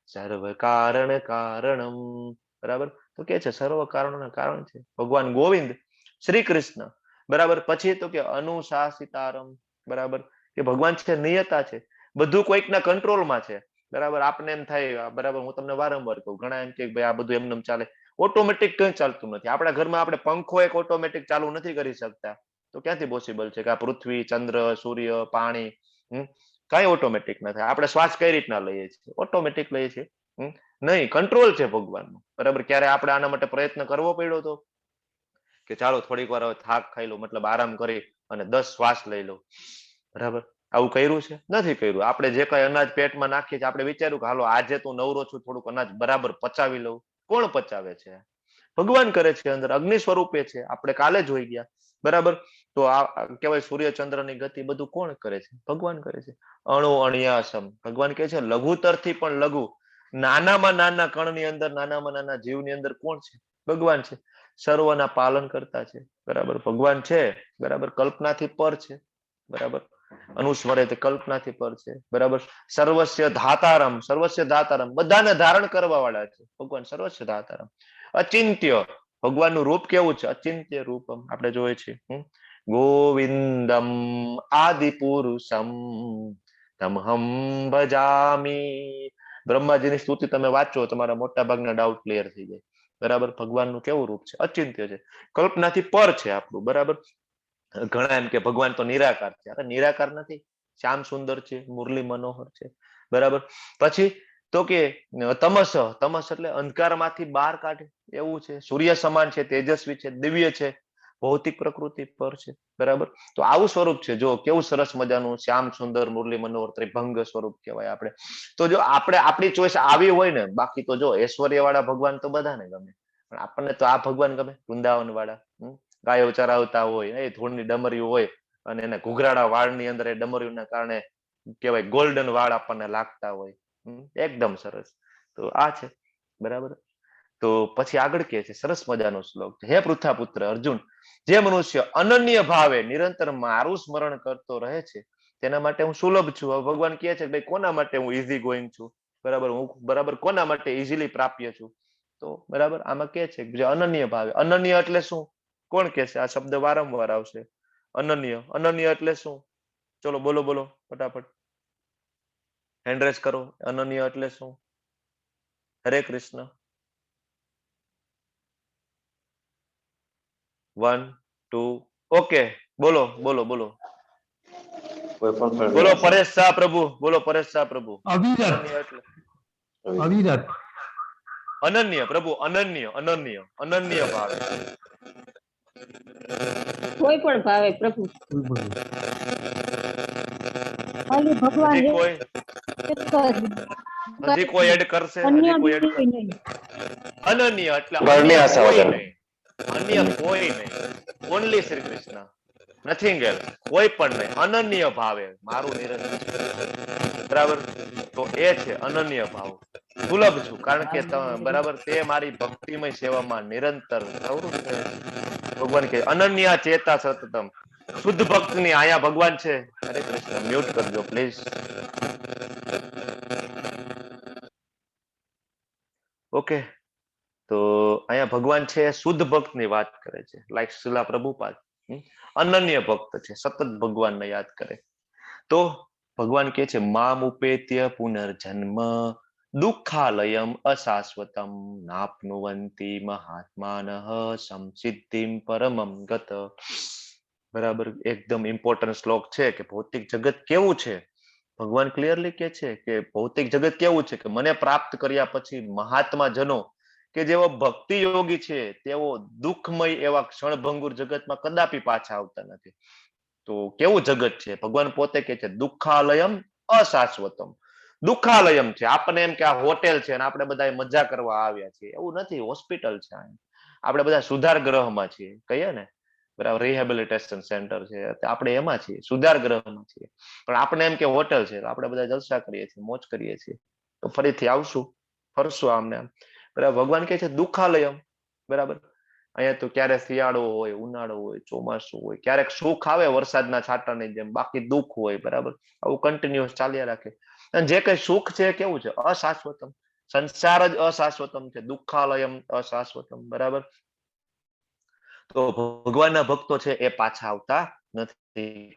[SPEAKER 3] સર્વ કારણ કારણમ, બરાબર. તો કે છે સર્વ કારણોના કારણ છે ભગવાન ગોવિંદ શ્રી કૃષ્ણ, બરાબર. પછી તો કે અનુશાસિતારમ, બરાબર, કે ભગવાન છે નિયતા છે, બધું કોઈકના કંટ્રોલમાં છે, બરાબર. આપને એમ થાય, બરાબર, હું તમને વારંવાર કહું, ઘણા એમ કે ભાઈ આ બધું એમને ચાલે, ઓટોમેટિક કઈ ચાલતું નથી. આપણા ઘરમાં આપણે પંખો એક ઓટોમેટિક ચાલુ નથી કરી શકતા, તો ક્યાંથી પોસિબલ છે કે આ પૃથ્વી, ચંદ્ર, સૂર્ય, પાણી, કઈ ઓટોમેટિક ન થાય. આપણે શ્વાસ કઈ રીતના લઈએ છીએ? ઓટોમેટિક લઈએ છીએ? નહીં, કંટ્રોલ છે ભગવાનનો, બરાબર. ક્યારે આપણે આના માટે પ્રયત્ન કરવો પડ્યો હતો કે ચાલો થોડીક વાર હવે થાક ખાઈ લો, મતલબ આરામ કરી અને 10 શ્વાસ લઈ લો, બરાબર? આવું કર્યું છે? નથી કર્યું. આપણે જે કઈ અનાજ પેટમાં નાખીએ છીએ, આપણે વિચાર્યું કે હાલો આજે તું નવરો છું, થોડુંક અનાજ બરાબર પચાવી લઉં. કોણ પચાવે છે? ભગવાન કરે છે, અંદર અગ્નિ સ્વરૂપે છે. આપણે કાલે જોઈ ગયા, બરાબર. તો આ કહેવાય સૂર્ય ચંદ્રની ગતિ બધું કોણ કરે છે? ભગવાન કરે છે. અણુ અણ્યાસમ, ભગવાન કહે છે લઘુતરથી પણ લઘુ, નાનામાં નાના કણની અંદર, નાનામાં નાના જીવની અંદર કોણ છે? ભગવાન છે. સર્વના પાલન કરતા છે, બરાબર. ભગવાન છે, બરાબર, કલ્પનાથી પર છે, બરાબર. અનુસ્મરે તે કલ્પનાથી પર છે, બરાબર. સર્વસ્ય ધાતારમ, સર્વસ્ય ધાતારમ, બધાને ધારણ કરવા વાળા છે ભગવાન. સર્વસ્ય ધાતારમ, અચિંત્ય, ભગવાનનું રૂપ કેવું છે? અચિંત્ય રૂપમ, આપણે જોઈએ છીએ. ગોવિંદમ આદિ પુરુષમ તમહમ ભજામી. બ્રહ્માજીની સ્તુતિ તમે વાંચો, તમારા મોટા ભાગના ડાઉટ ક્લિયર થઈ જાય, બરાબર. ભગવાનનું કેવું રૂપ છે? અચિંત્ય છે, કલ્પનાથી પર છે આપણું, બરાબર. ઘણા એમ કે ભગવાન તો નિરાકાર છે. અરે નિરાકાર નથી, શ્યામ સુંદર છે, મુરલી મનોહર છે, બરાબર. પછી તો કે તમસ, તમસ એટલે અંધકારમાંથી બહાર કાઢે એવું છે. સૂર્ય સમાન છે, તેજસ્વી છે, દિવ્ય છે, ભૌતિક પ્રકૃતિ પર છે, બરાબર. તો આવું સ્વરૂપ છે. જો કેવું સરસ મજાનું શ્યામ સુંદર મુરલી મનોહર ત્રિભંગ સ્વરૂપ કહેવાય આપણે. તો જો આપણે આપણી ચોઈસ આવી હોય ને, બાકી તો જો ઐશ્વર્ય વાળા ભગવાન તો બધાને ગમે, પણ આપણને તો આ ભગવાન ગમે, વૃંદાવન વાળા, ગાયો ચરાવતા હોય, એ ધૂળની ડમરીઓ હોય, અને એને ઘૂઘરાડા વાળની અંદર એ ડમરીઓના કારણે કહેવાય ગોલ્ડન વાળ આપણને લાગતા હોય, એકદમ સરસ. તો આ છે, બરાબર. તો પછી આગળ કે છે સરસ મજાનો શ્લોક છે, હે પૃથ્થાપુત્ર અર્જુન, જે મનુષ્ય અનન્ય ભાવે નિરંતર મારું સ્મરણ કરતો રહે છે તેના માટે હું સુલભ છું. હવે ભગવાન કહે છે ભાઈ કોના માટે હું ઇઝી ગોઈંગ છું, બરાબર. હું બરાબર કોના માટે ઇઝીલી પ્રાપ્ય છું? તો બરાબર આમાં કે છે જે અનન્ય ભાવે. અનન્ય એટલે શું? કોણ કે છે? આ શબ્દ વારંવાર આવશે, અનન્ય. અનન્ય એટલે શું? ચલો બોલો બોલો ફટાફટ, હેન્ડ રેસ કરો. અનન્ય એટલે શું? હરે કૃષ્ણ. 1 2 ઓકે, બોલો બોલો બોલો.
[SPEAKER 9] કોઈ પણ ફળની
[SPEAKER 3] બોલો
[SPEAKER 9] આશા.
[SPEAKER 3] પરેશ શાહ પ્રભુ, બોલો પરેશ શાહ પ્રભુ.
[SPEAKER 12] અવિરત
[SPEAKER 3] અનન્ય એટલે
[SPEAKER 12] અવિરત
[SPEAKER 3] અનન્ય પ્રભુ, અનન્ય અનન્ય અનન્ય ભાવે.
[SPEAKER 10] કોઈ પણ ભાવે પ્રભુ.
[SPEAKER 12] કોઈ પણ.
[SPEAKER 11] ખાલી ભગવાન
[SPEAKER 3] હજી
[SPEAKER 11] એક
[SPEAKER 3] કોઈ
[SPEAKER 11] જ
[SPEAKER 3] હજી કોઈ એડ કરશે?
[SPEAKER 11] અન્ય
[SPEAKER 3] હજી કોઈ એડ
[SPEAKER 11] બી
[SPEAKER 3] કરશે?
[SPEAKER 11] નહીં.
[SPEAKER 3] અનન્ય એટલે
[SPEAKER 9] ફળની
[SPEAKER 3] અન્ય
[SPEAKER 9] આશા
[SPEAKER 3] કોઈ
[SPEAKER 9] વગર.
[SPEAKER 3] નહીં, અન્ય કોઈ નહીં, only Shri Krishna, nothing else, કોઈ પણ નહીં, અનન્ય ભાવે મારું નિરંતર. બરાબર, તો એ છે અનન્ય ભાવ. સુલભ છું કારણ કે બરાબર તે મારી ભક્તિમય સેવામાં નિરંતર પ્રવૃત્ત રહે છે. ભગવાન કે અનન્ય ચેતા સતતમ, શુદ્ધ ભક્ત ની આયા ભગવાન છે. હરે કૃષ્ણ, મ્યુટ કરજો પ્લીઝ. ઓકે, તો અહીંયા ભગવાન છે શુદ્ધ ભક્ત ની વાત કરે છે, લાઈક શિલા પ્રભુપાદ અનન્ય ભક્ત છે, સતત ભગવાનને યાદ કરે. તો ભગવાન કે છે મામ ઉપેત્ય પુનર્જન્મ દુઃખાલયમ અશાશ્વતમ નાપ્નુવંતિ મહાત્માનઃ સંસિદ્ધિમ પરમમ ગત. બરાબર, એકદમ ઇમ્પોર્ટન્ટ શ્લોક છે કે ભૌતિક જગત કેવું છે. ભગવાન ક્લિયરલી કે છે કે ભૌતિક જગત કેવું છે કે મને પ્રાપ્ત કર્યા પછી મહાત્મા જનો કે જેવો ભક્તિ યોગી છે તેઓ દુઃખમય એવા ક્ષણભંગુર જગતમાં કદાપી પાછા આવતા નથી. તો કેવું જગત છે? ભગવાન પોતે કે છે દુઃખાલયમ અશાશ્વતમ. દુઃખાલયમ છે, આપણને એમ કે આ હોટેલ છે અને આપણે બધા મજા કરવા આવ્યા છીએ, એવું નથી. હોસ્પિટલ છે, આપણે બધા સુધાર ગ્રહમાં છીએ, કહીએ ને બરાબર, રિહેબિલિટેશન સેન્ટર છે, આપણે એમાં છીએ, સુધાર ગ્રહમાં છીએ. પણ આપણે એમ કે હોટેલ છે, આપણે બધા જલસા કરીએ છીએ, મોજ કરીએ છીએ, તો ફરીથી આવશું, ફરશું આમને આમ. બરાબર, ભગવાન કહે છે દુઃખાલયમ. બરાબર, અહીંયા તો ક્યારેક શિયાળો હોય, ઉનાળો હોય, ચોમાસું હોય, ક્યારેક સુખ આવે વરસાદના છાંટાની જેમ, બાકી દુઃખ હોય. બરાબર, આવું કન્ટિન્યુઅસ ચાલ્યા રાખે. અને જે કઈ સુખ છે કેવું છે? અશાશ્વતમ. સંસાર જ અશાશ્વતમ છે, દુઃખાલયમ અશાશ્વતમ. બરાબર, તો ભગવાનના ભક્તો છે એ પાછા આવતા નથી,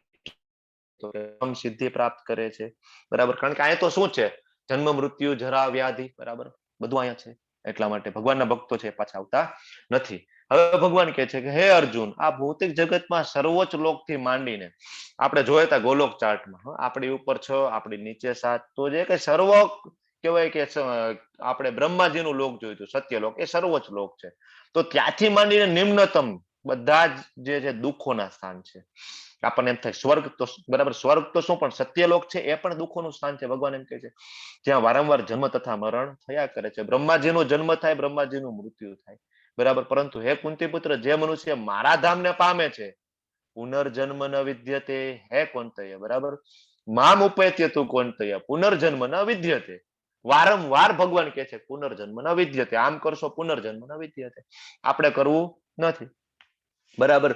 [SPEAKER 3] સિદ્ધિ પ્રાપ્ત કરે છે. બરાબર, કારણ કે અહીંયા તો શું છે? જન્મ મૃત્યુ જરા વ્યાધિ, બરાબર, બધું અહીંયા છે. એટલા માટે ભગવાનના ભક્તો છે પાછા આવતા નથી. હવે ભગવાન કહે છે કે હે અર્જુન, આ ભૌતિક જગતમાં સર્વોચ્ચ લોકથી માંડીને આપણે જોયા હતા ગોલોક ચાર્ટમાં, આપણી ઉપર 6, આપણી નીચે 7, તો જે કે સર્વ કહેવાય કે આપણે બ્રહ્માજીનું લોક જોયું હતું, સત્યલોક, એ સર્વોચ્ચ લોક છે. તો ત્યાંથી માંડીને નિમ્નતમ બધા જ જે છે દુઃખોના સ્થાન છે. આપણને એમ થાય સ્વર્ગ તો બરાબર, સ્વર્ગ તો શું પણ સત્યલોક છે એ પણ દુઃખોનું સ્થાન છે. ભગવાન એમ કહે છે જ્યાં વારંવાર જન્મ તથા મરણ થયા કરે છે. બ્રહ્માજીનો જન્મ થાય, બ્રહ્માજીનું મૃત્યુ થાય. બરાબર, પરંતુ હે કુંતી પુત્ર, જે મનુષ્ય મારા ધામને પામે છે પુનર્જન્મ ન વિદ્યતે હે કોંતય. બરાબર, મામ ઉપેત્ય તું કોંતય પુનર્જન્મ ન વિદ્યતે. વારંવાર ભગવાન કહે છે પુનર્જન્મ ન વિદ્યતે, આમ કરશો પુનર્જન્મ ન વિદ્યતે, આપણે કરવું નથી. બરાબર,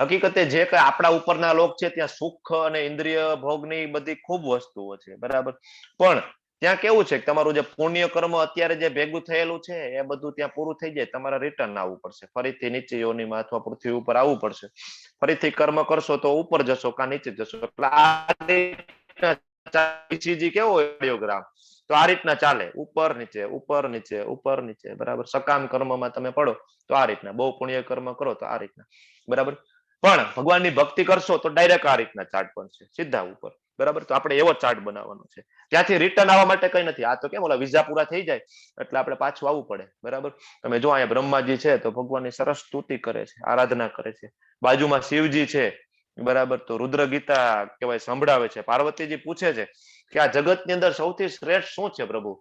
[SPEAKER 3] હકીકતે જે કઈ આપણા ઉપરના લોક છે ત્યાં સુખ અને ઇન્દ્રિય ભોગની બધી ખૂબ વસ્તુઓ છે. બરાબર, પણ ત્યાં કેવું છે કે તમારું જે પુણ્ય કર્મ અત્યારે જે ભેગું થયેલું છે એ બધું ત્યાં પૂરું થઈ જાય, તમારે રિટર્ન આવવું પડશે, ફરીથી નીચે યોનિમાં અથવા પૃથ્વી ઉપર આવવું પડશે. ફરીથી કર્મ કરશો તો ઉપર જશો કા નીચે જશો. એટલે કેવો કાર્ડિયોગ્રામ, તો આ રીતના ચાલે, ઉપર નીચે, ઉપર નીચે, ઉપર નીચે. બરાબર, સકામ કર્મમાં તમે પડો તો આ રીતના, બહુ પુણ્ય કર્મ કરો તો આ રીતના. બરાબર, પણ ભગવાનની ભક્તિ કરશો તો ડાયરેક્ટ આ રીતના ચાર્ટ બનશે, સીધા ઉપર. બરાબર, તો આપણે એવો ચાર્ટ બનાવવાનો છે. ત્યાંથી રિટર્ન આવવા માટે કઈ નથી. આ તો કેમ ઓલા વિઝા પૂરા થઈ જાય એટલે આપણે પાછું આવવું પડે. બરાબર, તમે જો અહીંયા બ્રહ્માજી છે તો ભગવાનની સરસ સ્તુતિ કરે છે, આરાધના કરે છે. બાજુમાં શિવજી છે. બરાબર, તો રુદ્ર ગીતા કહેવાય સંભળાવે છે. પાર્વતીજી પૂછે છે કે આ જગતની અંદર સૌથી શ્રેષ્ઠ શું છે પ્રભુ?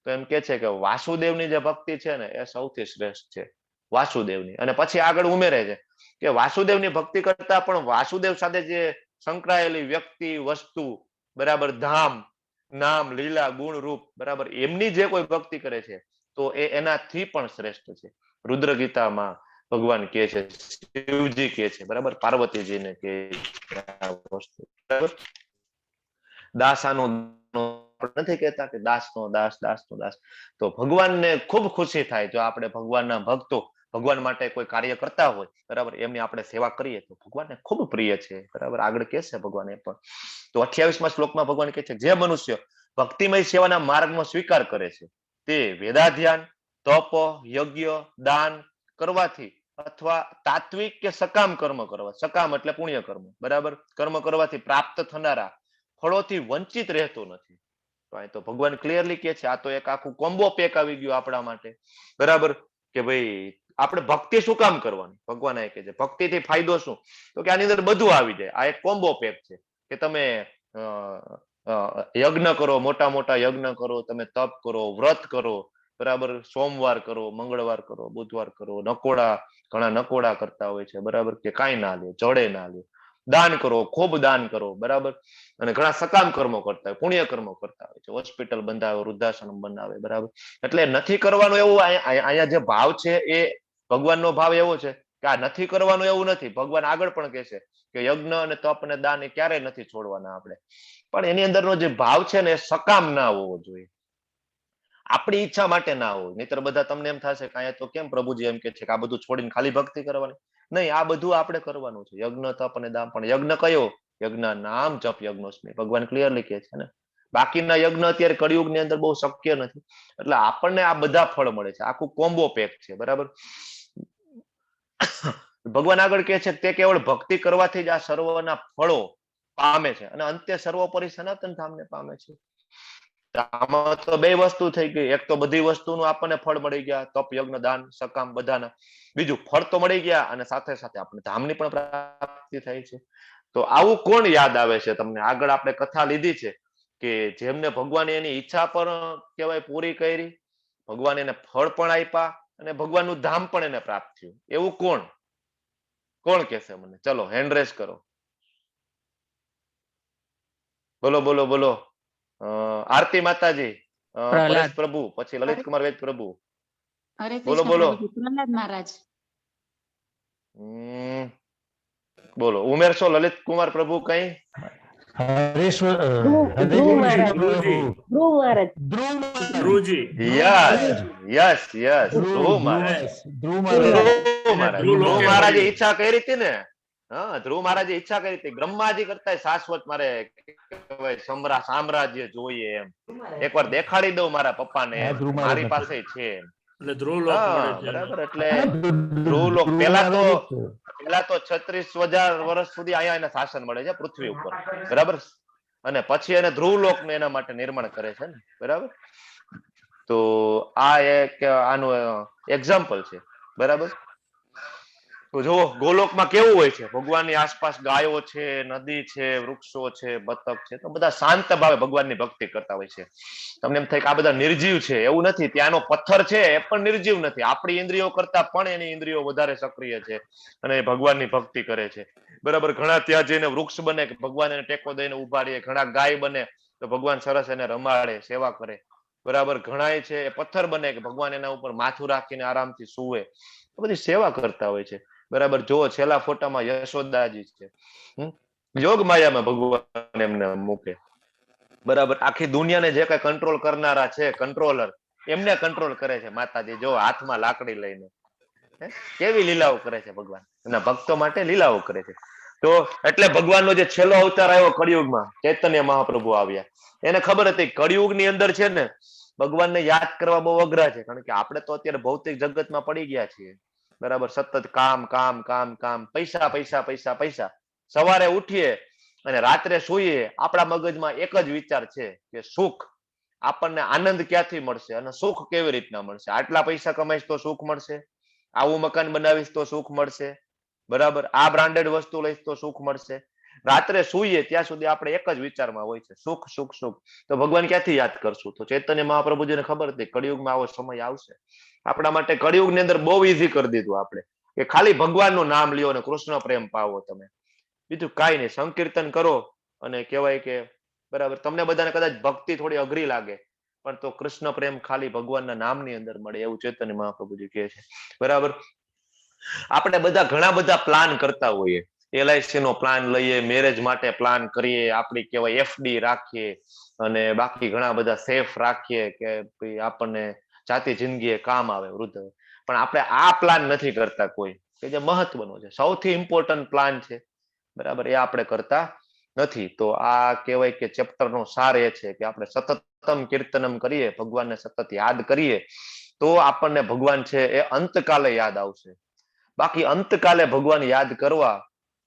[SPEAKER 3] તો એમ કે છે કે વાસુદેવની જે ભક્તિ છે ને એ સૌથી શ્રેષ્ઠ છે, વાસુદેવની. અને પછી આગળ ઉમેરે છે કે વાસુદેવની ભક્તિ કરતા પણ વાસુદેવ સાથે જે સંકળાયેલી વ્યક્તિ, વસ્તુ, બરાબર, ધામ, નામ, લીલા, ગુણ, રૂપ, બરાબર, એમની જે કોઈ ભક્તિ કરે છે તો એ એનાથી પણ શ્રેષ્ઠ છે. રુદ્ર ગીતામાં ભગવાન કે છે, શિવજી કે છે, બરાબર, પાર્વતીજીને કે દાસાનો નથી કહેતા કે દાસનો દાસ, દાસનો દાસ. તો ભગવાનને ખૂબ ખુશી થાય જો આપણે ભગવાનના ભક્તો ભગવાન માટે કોઈ કાર્ય કરતા હોય, બરાબર, એમની આપણે સેવા કરીએ તો ભગવાનને ખૂબ પ્રિય છે. બરાબર, આગળ કે છે ભગવાન એ પણ. તો 28મા શ્લોકમાં ભગવાન કહે છે જે મનુષ્ય ભક્તિમય સેવાના માર્ગનો સ્વીકાર કરે છે તે વેદાધ્યાન, તપ, યજ્ઞ, દાન કરવાથી અથવા તાત્વિક કે સકામ કર્મ કરવા, સકામ એટલે પુણ્ય કર્મ, બરાબર, કર્મ કરવાથી પ્રાપ્ત થનારા ફળોથી વંચિત રહેતો નથી. તો અહીં તો ભગવાન ક્લિયરલી કહે છે આ તો એક આખું કોમ્બો પેક આવી ગયું આપણા માટે, બરાબર, કે ભાઈ આપણે ભક્તિ શું કામ કરવાની? ભગવાન એ કહે છે ભક્તિથી ફાયદો શું? તો કે આની અંદર બધું આવી જાય. આ એક કોમ્બો પેક છે કે તમે યજ્ઞ કરો, મોટા મોટા યજ્ઞ કરો, તમે તપ કરો, વ્રત કરો, બરાબર, સોમવાર કરો, મંગળવાર કરો, બુધવાર કરો, ઘણા નકોડા કરતા હોય છે, બરાબર, કે કાંઈ ના લે, જડે ના લે, દાન કરો, ખૂબ દાન કરો, બરાબર, અને ઘણા સકામ કર્મો કરતા હોય, પુણ્ય કર્મો કરતા હોય છે, હોસ્પિટલ બંધાવે, વૃદ્ધાશ્રમ બનાવે, બરાબર. એટલે નથી કરવાનું એવું અહીંયા જે ભાવ છે એ ભગવાનનો ભાવ એવો છે કે આ નથી કરવાનું એવું નથી. ભગવાન આગળ પણ કહે છે કે યજ્ઞ અને તપ અને દાન એ ક્યારેય નથી છોડવાના આપણે, પણ એની અંદરનો જે ભાવ છે ને એ સકામ ના હોવો જોઈએ, આપણી ઈચ્છા માટે ના હોય. નહીતર બધા તમને એમ થશે કે અહીંયા તો કેમ પ્રભુજી એમ કે છે કે આ બધું છોડીને ખાલી ભક્તિ કરવાની? નહીં, આ બધું આપણે કરવાનું છે, યજ્ઞ તપ અને દાન. પણ યજ્ઞ કયો? યજ્ઞ નામ જપ યજ્ઞોસ્મી, ભગવાન ક્લિયરલી કહે છે ને. બાકીના યજ્ઞ અત્યારે કળિયુગની અંદર બહુ શક્ય નથી. એટલે આપણને આ બધા ફળ મળે છે, આખું કોમ્બો પેક છે, બરાબર. ભગવાન આગળ કહે છે તે કેવળ ભક્તિ કરવાથી જ આ સર્વના ફળો પામે છે અને અંતે સર્વોપરી સનાતન ધામને પામે છે. આમાં તો બે વસ્તુ થઈ ગઈ. એક તો બધી વસ્તુનું આપણને ફળ મળી ગયા, તપ યજ્ઞ દાન સકામ બધાના. બીજું ફળ તો મળી ગયા અને સાથે સાથે આપણે ધામની પણ પ્રાપ્તિ થાય છે. તો આવું કોણ યાદ આવે છે તમને? આગળ આપણે કથા લીધી છે કે જેમને ભગવાને એની ઈચ્છા પણ કહેવાય પૂરી કરી, ભગવાન એને ફળ પણ આપ્યા અને ભગવાનનું ધામ પણ એને પ્રાપ્ત થયું. એવું કોણ કોણ કહેશે મને? ચલો હેન્ડ રેસ કરો. બોલો બોલો બોલો. આરતી માતાજી, પરેશ પ્રભુ, પછી લલિત કુમાર વેદ પ્રભુ. બોલો બોલો.
[SPEAKER 2] પ્રહલાદ મહારાજ.
[SPEAKER 3] બોલો, ઉમેરશો લલિત કુમાર પ્રભુ કઈ? મહારાજે ઈચ્છા કરી હતી ને. હા, ધ્રુવ મહારાજે ઈચ્છા કરી હતી બ્રહ્માજી કરતા શાશ્વત મારે સામ્રાજ્ય જોઈએ એમ. એકવાર દેખાડી દઉં મારા પપ્પાને, મારી પાસે છે. બરાબર. એટલે ધ્રુવલોક પેલા તો 36,000 વર્ષ સુધી અહીંયા એને શાસન મળે છે પૃથ્વી ઉપર, બરાબર. અને પછી એને ધ્રુવલોક ને એના માટે નિર્માણ કરે છે ને, બરાબર. તો આ એક આનું એક્ઝામ્પલ છે, બરાબર. તો જુઓ ગોલોકમાં કેવું હોય છે, ભગવાનની આસપાસ ગાયો છે, નદી છે, વૃક્ષો છે, બતક છે, તો બધા શાંત ભાવે ભગવાનની ભક્તિ કરતા હોય છે. તમને એમ થાય કે આ બધા નિર્જીવ છે, એવું નથી. ત્યાંનો પથ્થર છે એ પણ નિર્જીવ નથી, આપણી ઇન્દ્રિયો કરતા પણ એની ઇન્દ્રિયો વધારે સક્રિય છે અને એ ભગવાનની ભક્તિ કરે છે, બરાબર. ઘણા ત્યાં જઈને વૃક્ષ બને કે ભગવાન એને ટેકો દઈને ઉભા રહે, ઘણા ગાય બને તો ભગવાન સરસ એને રમાડે, સેવા કરે, બરાબર. ઘણા છે એ પથ્થર બને કે ભગવાન એના ઉપર માથું રાખીને આરામથી સુવે, બધી સેવા કરતા હોય છે, બરાબર. જો છેલ્લા ફોટામાં યશોદાજી છે, યોગ માયામાં ભગવાન એમને મૂકે, બરાબર. આખી દુનિયાને જે કઈ કંટ્રોલ કરનારા છે, કંટ્રોલર, એમને કંટ્રોલ કરે છે માતાજી. જો હાથમાં લાકડી લઈને કેવી લીલાઓ કરે છે ભગવાન, એના ભક્તો માટે લીલાઓ કરે છે. તો એટલે ભગવાનનો જે છેલ્લો અવતાર આવ્યો કળિયુગમાં, ચૈતન્ય મહાપ્રભુ આવ્યા, એને ખબર હતી કળિયુગની અંદર છે ને ભગવાનને યાદ કરવા બહુ અઘરા છે, કારણ કે આપણે તો અત્યારે ભૌતિક જગતમાં પડી ગયા છીએ, બરાબર. સતત કામ કામ કામ કામ, પૈસા પૈસા પૈસા પૈસા. સવારે ઉઠીએ અને રાત્રે સૂઈએ, આપણા મગજમાં એક જ વિચાર છે કે સુખ, આપણને આનંદ ક્યાંથી મળશે અને સુખ કેવી રીતના મળશે? આટલા પૈસા કમાઈશ તો સુખ મળશે, આવું મકાન બનાવીશ તો સુખ મળશે, બરાબર. આ બ્રાન્ડેડ વસ્તુ લઈશ તો સુખ મળશે. રાત્રે સૂઈએ ત્યાં સુધી આપણે એક જ વિચારમાં હોય છે, સુખ સુખ સુખ. તો ભગવાન ક્યાંથી યાદ કરશું? તો ચૈતન્ય મહાપ્રભુજીને ખબર હતી કળિયુગમાં આવો સમય આવશે. આપણા માટે કળિયુગની અંદર બહુ ઈઝી કરી દીધું આપણે કે ખાલી ભગવાનનું નામ લ્યો અને કૃષ્ણ પ્રેમ પાવો. તમે બીજું કાંઈ નહીં, સંકીર્તન કરો અને કહેવાય કે, બરાબર. તમને બધાને કદાચ ભક્તિ થોડી અઘરી લાગે, પણ તો કૃષ્ણ પ્રેમ ખાલી ભગવાનના નામની અંદર મળે, એવું ચૈતન્ય મહાપ્રભુજી કહે છે, બરાબર. આપણે બધા ઘણા બધા પ્લાન કરતા હોઈએ, LIC નો પ્લાન લઈએ, મેરેજ માટે પ્લાન કરીએ, આપણી કહેવાય FD રાખીએ અને બાકી ઘણા બધા સેફ રાખીએ કે આપણને જાતિ જિંદગી કામ આવે વૃદ્ધ. પણ આપણે આ પ્લાન નથી કરતા કોઈ, કે જે મહત્વનો છે, સૌથી ઇમ્પોર્ટન્ટ પ્લાન છે, બરાબર, એ આપણે કરતા નથી. તો આ કહેવાય કે ચેપ્ટરનો સાર એ છે કે આપણે સતતમ કીર્તનમ કરીએ, ભગવાનને સતત યાદ કરીએ, તો આપણને ભગવાન છે એ અંતકાલે યાદ આવશે. બાકી અંતકાલે ભગવાન યાદ કરવા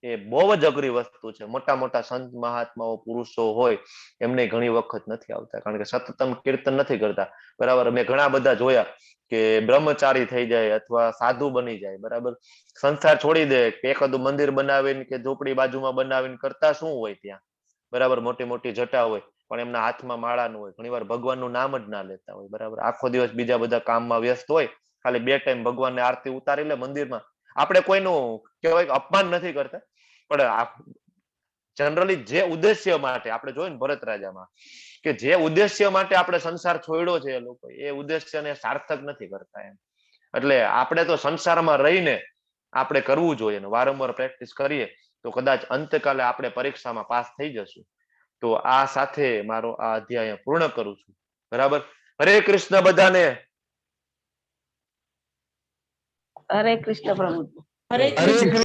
[SPEAKER 3] એ બહુ જ અઘરી વસ્તુ છે. મોટા મોટા સંત મહાત્માઓ પુરુષો હોય એમને ઘણી વખત નથી આવતા, કારણ કે સતતમ કીર્તન નથી કરતા. બરાબર, મેં ઘણા બધા જોયા કે બ્રહ્મચારી થઈ જાય અથવા સાધુ બની જાય, બરાબર, સંસાર છોડી દે, એકાદું મંદિર બનાવીને કે ઝૂંપડી બાજુમાં બનાવીને કરતા શું હોય ત્યાં, બરાબર, મોટી મોટી જટા હોય પણ એમના હાથમાં માળા ન હોય, ઘણીવાર ભગવાનનું નામ જ ના લેતા હોય, બરાબર, આખો દિવસ બીજા બધા કામમાં વ્યસ્ત હોય, ખાલી 2 ટાઈમ ભગવાનને આરતી ઉતારી લે મંદિરમાં. આપણે કોઈનું કહેવાય અપમાન નથી કરતા, પણ જનરલી જે ઉદ્દેશ્ય માટે આપણે જોયું ને ભરત રાજામાં, કે જે ઉદ્દેશ્ય માટે આપણે સંસાર છોડ્યો છે એ લોકો એ ઉદ્દેશ્યને સાર્થક નથી કરતા એમ. એટલે આપણે તો સંસારમાં રહીને આપણે કરવું જોઈએ, વારંવાર પ્રેક્ટિસ કરીએ તો કદાચ અંતકાલે આપણે પરીક્ષામાં પાસ થઈ જશું. તો આ સાથે મારો આ અધ્યાય પૂર્ણ કરું છું. બરાબર, હરે કૃષ્ણ બધાને.
[SPEAKER 4] હરે કૃષ્ણ પ્રભુ.
[SPEAKER 10] હરે કૃષ્ણ.